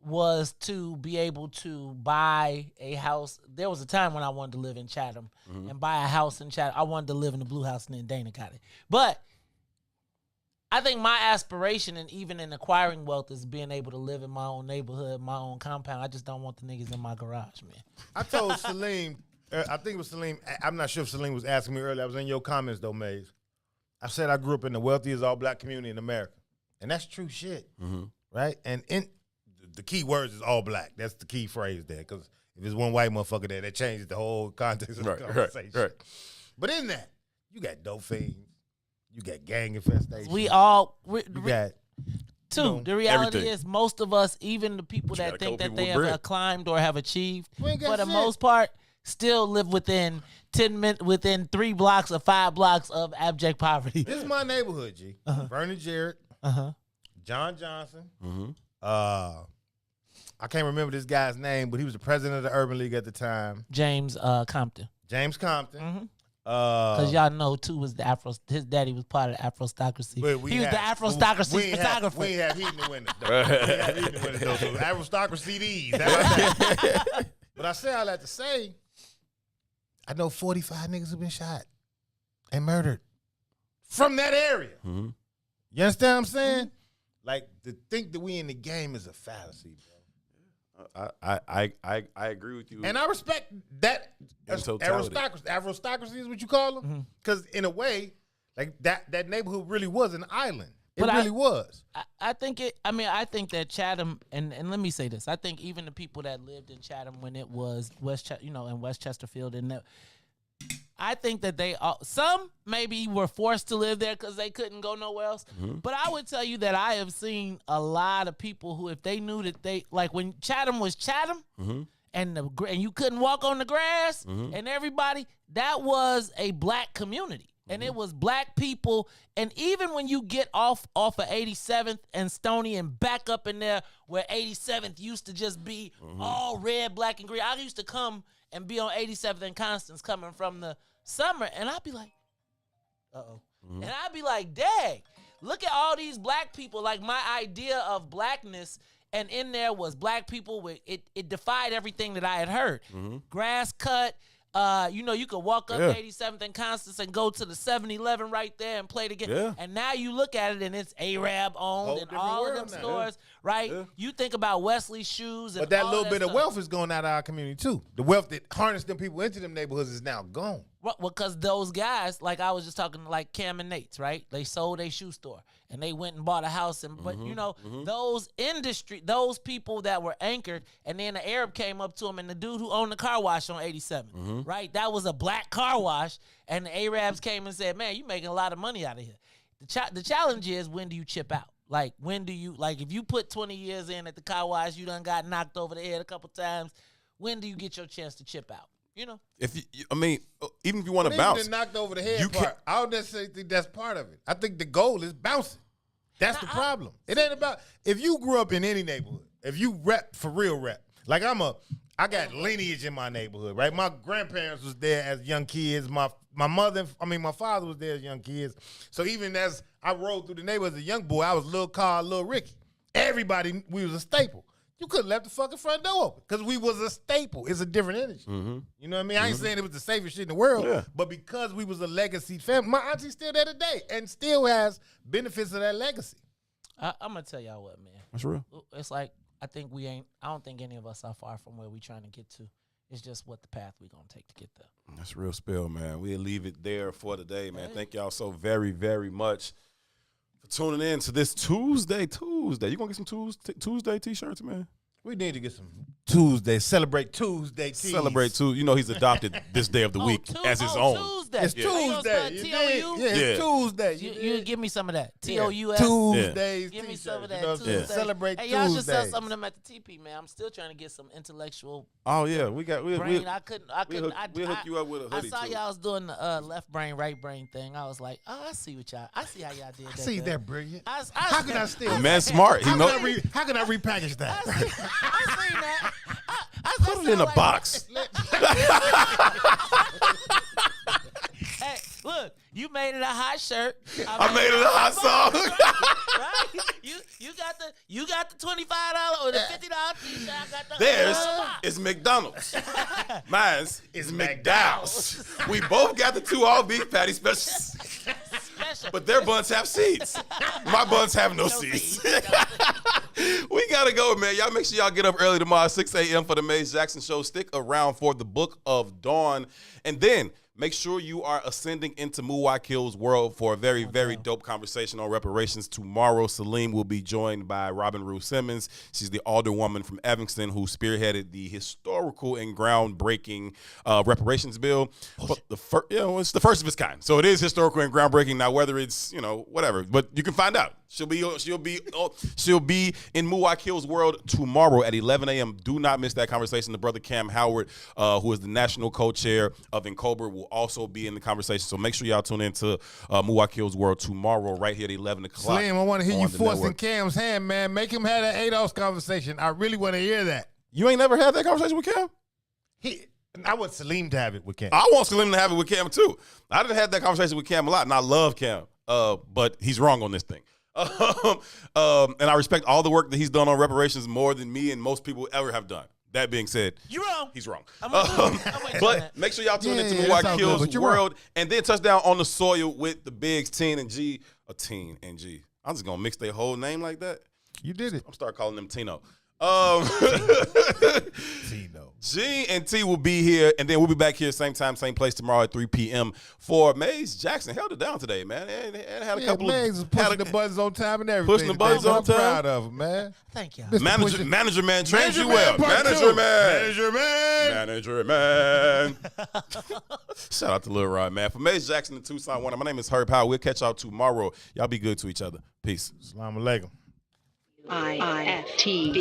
was to be able to buy a house. There was a time when I wanted to live in Chatham and buy a house in Chatham. I wanted to live in the Blue House, and then Dana got it. But I think my aspiration, and even in acquiring wealth, is being able to live in my own neighborhood, my own compound. I just don't want the niggas in my garage, man. I told Salim, I think it was Salim, I'm not sure if Salim was asking me earlier. I was in your comments, though, Maze. I said I grew up in the wealthiest all-black community in America. And that's true shit, right? And the key words is all black. That's the key phrase there, because if there's one white motherfucker there, that changes the whole context of the conversation. Right. But in that, you got dope fiends. You got gang infestation. We got the reality is most of us, even the people that think that they have climbed or have achieved, for the most part, still live within 3 blocks or 5 blocks of abject poverty. This is my neighborhood, G. Vernon Jarrett, John Johnson. I can't remember this guy's name, but he was the president of the Urban League at the time. James Compton. Because y'all know too was his daddy was part of the Afrostocracy. He was the Afrostocracy photographer. We ain't have heat in the window. So Afrostocracy CDs. But I say all that to say, I know 45 niggas have been shot and murdered from that area. You understand what I'm saying? Like, to think that we in the game is a fallacy, bro. I agree with you. And I respect that aristocracy is what you call them. Because in a way, like that neighborhood really was an island. It really was. I think that Chatham, and let me say this, I think even the people that lived in Chatham when it was in West Chesterfield, and I think that some maybe were forced to live there because they couldn't go nowhere else. But I would tell you that I have seen a lot of people who, if they knew that they, like when Chatham was Chatham, and you couldn't walk on the grass, and everybody, that was a black community. And it was black people, and even when you get off of 87th and Stony and back up in there where 87th used to just be all red, black, and green. I used to come and be on 87th and Constance coming from the summer, and I'd be like, and I'd be like, dang, look at all these black people. Like my idea of blackness, and in there was black people with it defied everything that I had heard. Grass cut. You could walk up 87th and Constance and go to the 7-Eleven right there and play the game. Yeah. And now you look at it and it's Arab owned and all of them stores, right? Yeah. You think about Wesley's shoes. And but that all little bit stuff. of wealth is going out of our community too. The wealth that harnessed them people into them neighborhoods is now gone. Well, because those guys, like I was just talking to like Cam and Nate's, right? They sold a shoe store and they went and bought a house. But those people that were anchored, and then the Arab came up to him and the dude who owned the car wash on 87, right? That was a black car wash. And the Arabs came and said, man, you making a lot of money out of here. The challenge is, when do you chip out? Like, when do you, like if you put 20 years in at the car wash, you done got knocked over the head a couple times. When do you get your chance to chip out? You know, even if you want to bounce, even the knocked over the head part, I don't necessarily think that's part of it. I think the goal is bouncing. That's the problem. It ain't about if you grew up in any neighborhood. If you rep for real rep, like I got lineage in my neighborhood, right? My grandparents was there as young kids. My father was there as young kids. So even as I rolled through the neighborhood as a young boy, I was Lil Carl, Lil Ricky. Everybody, we was a staple. You could have left the fucking front door open because we was a staple. It's a different energy. You know what I mean? I ain't saying it was the safest shit in the world, but because we was a legacy family, my auntie's still there today and still has benefits of that legacy. I'm going to tell y'all what, man. That's real. It's like, I don't think any of us are far from where we trying to get to. It's just what the path we going to take to get there. That's real spill, man. We'll leave it there for today, man. Thank y'all so very, very much for tuning in to this Tuesday. You gonna get some Tuesday t-shirts, man? We need to get some Tuesday. Celebrate Tuesday tees. Celebrate Tuesday. You know he's adopted this day of the week as his own. Tuesday. It's Tuesday. It's Tuesday. You give me some of that. TOUS. Tuesdays. Give me some of that. You know Tuesday. Celebrate Hey, Tuesday. y'all should sell some of them at the TP, man. I'm still trying to get some intellectual. Oh yeah, we brain. I couldn't. We'll hook you up with a hoodie. I saw too. y'all was doing the left brain, right brain thing. I was like, oh, I see how y'all did that. I see that brilliant. How can I steal? Man's smart. How can I repackage that? I seen that. Put it in a box. Hey, look, you made it a hot shirt. I made it a hot song. Right? You got the $25 or the $50 t-shirt. I got the Theirs is McDonald's. Mine's is McDowell's. We both got the 2 all beef patty specials. But their buns have seeds. My buns have no seeds. We gotta go, man. Y'all make sure y'all get up early tomorrow, 6 a.m. for the Maze Jackson Show. Stick around for the Book of Dawn. And then make sure you are ascending into Muwakil's world for a very, very dope conversation on reparations. Tomorrow, Salim will be joined by Robin Rue Simmons. She's the alderwoman from Evanston who spearheaded the historical and groundbreaking reparations bill. But it's the first of its kind. So it is historical and groundbreaking. Now, whether it's, whatever, but you can find out. She'll be in Muwakil's world tomorrow at 11 a.m. Do not miss that conversation. The brother Cam Howard, who is the national co-chair of Incober, will also be in the conversation. So make sure y'all tune into Muwakil's world tomorrow right here at 11 o'clock. Slim, I want to hear you forcing Cam's hand, man. Make him have that ADOS conversation. I really want to hear that. You ain't never had that conversation with Cam? I want Salim to have it with Cam. I want Salim to have it with Cam too. I done had that conversation with Cam a lot, and I love Cam. But he's wrong on this thing. And I respect all the work that he's done on reparations more than me and most people ever have done. That being said, you're wrong. He's wrong. But make sure y'all tune into Muwakil's world, and then touch down on the soil with the Bigs, Teen and G. Teen and G. I'm just gonna mix their whole name like that. You did it. I'm start calling them Tino. Gene and T will be here, and then we'll be back here same time, same place tomorrow at 3 p.m. for Maze Jackson. Held it down today, man. And had a couple Maze was pushing the buttons on time and everything. Pushing the buttons on time. I'm proud of him, man. Thank you. Manager man, trains you well. Manager man. Shout out to Lil Rod, man. For Maze Jackson and Toussaint Werner, my name is Herb Howard. We'll catch y'all tomorrow. Y'all be good to each other. Peace. Assalamu alaikum. IFTVPN.